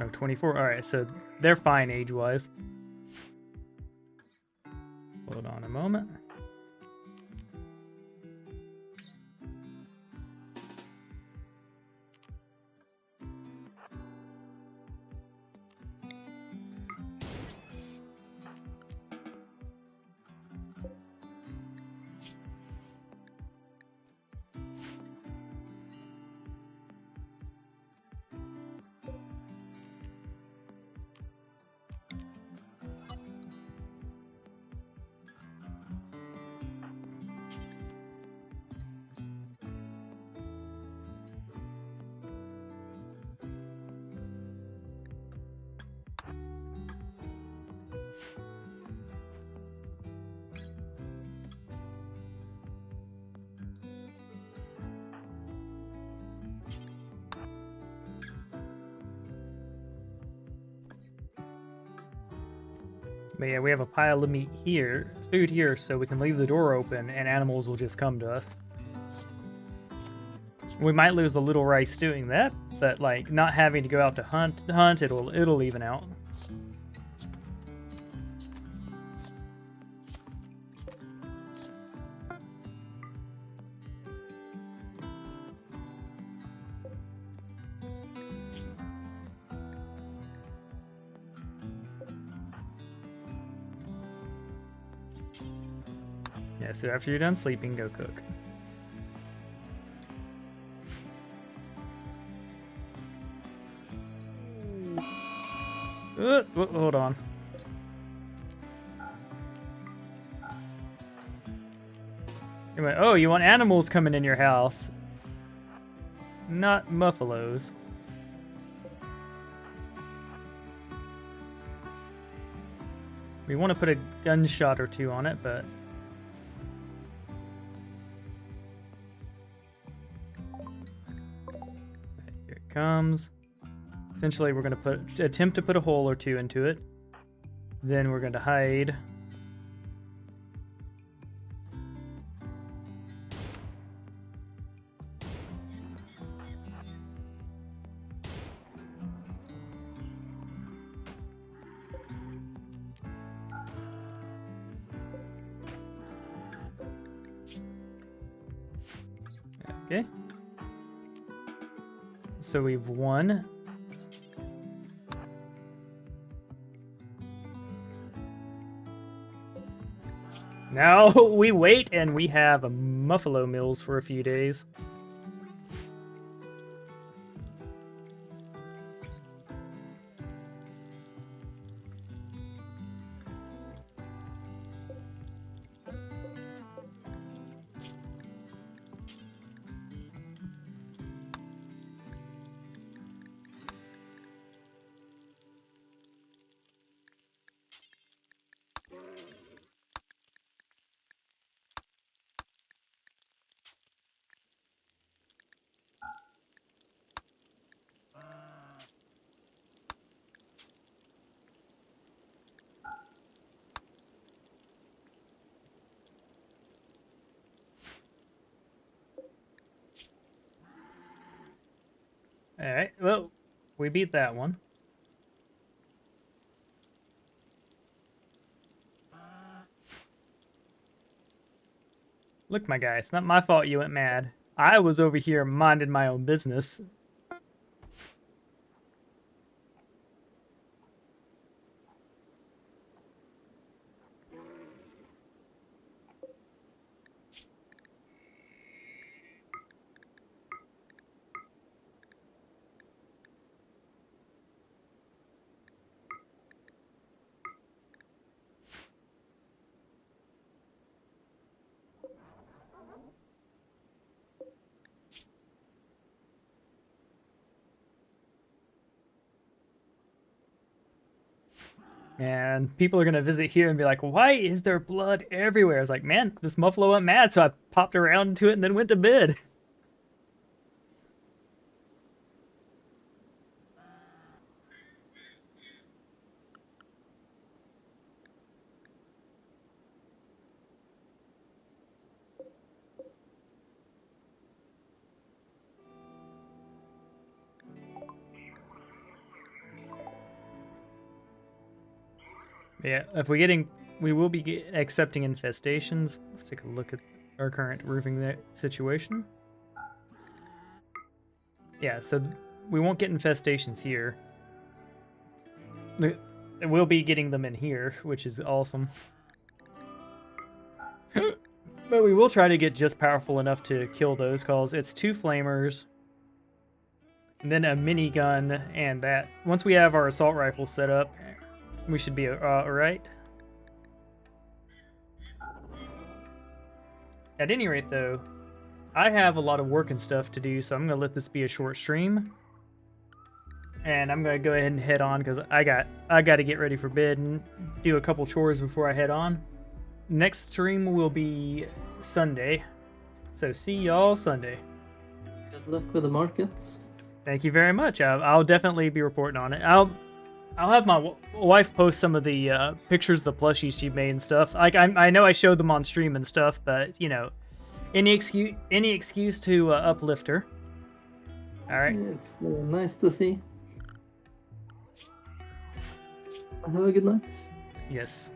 Oh, 24. All right, so they're fine age-wise. Hold on a moment. But yeah, we have a pile of meat here, food here, so we can leave the door open and animals will just come to us. We might lose a little rice doing that, but like not having to go out to hunt, it'll even out. Yeah, so after you're done sleeping, go cook. Hold on. Anyway, oh, you want animals coming in your house. Not muffalos. We want to put a gunshot or two on it, but... Here it comes. Essentially, we're going to attempt to put a hole or two into it. Then we're going to hide. Okay. So we've won. Now we wait, and we have a Muffalo Mills for a few days. All right. Well, we beat that one. Look, my guy, it's not my fault you went mad. I was over here minding my own business. And people are going to visit here and be like, why is there blood everywhere? I was like, man, this Muffalo went mad, so I popped around into it and then went to bed. Yeah, if we will be accepting infestations. Let's take a look at our current roofing situation. Yeah, so we won't get infestations here. We'll be getting them in here, which is awesome. But we will try to get just powerful enough to kill those, cause it's 2 flamers, and then a minigun, and that. Once we have our assault rifle set up, we should be alright. At any rate, though, I have a lot of work and stuff to do, so I'm going to let this be a short stream. And I'm going to go ahead and head on, because I got to get ready for bed and do a couple chores before I head on. Next stream will be Sunday, so see y'all Sunday. Good luck with the markets. Thank you very much. I'll definitely be reporting on it. I'll have my wife post some of the pictures of the plushies she made and stuff. Like I know I showed them on stream and stuff, but you know, any excuse to uplift her. All right. It's nice to see. Have a good night. Yes.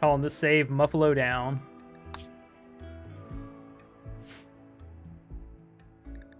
Calling this save Muffalo down.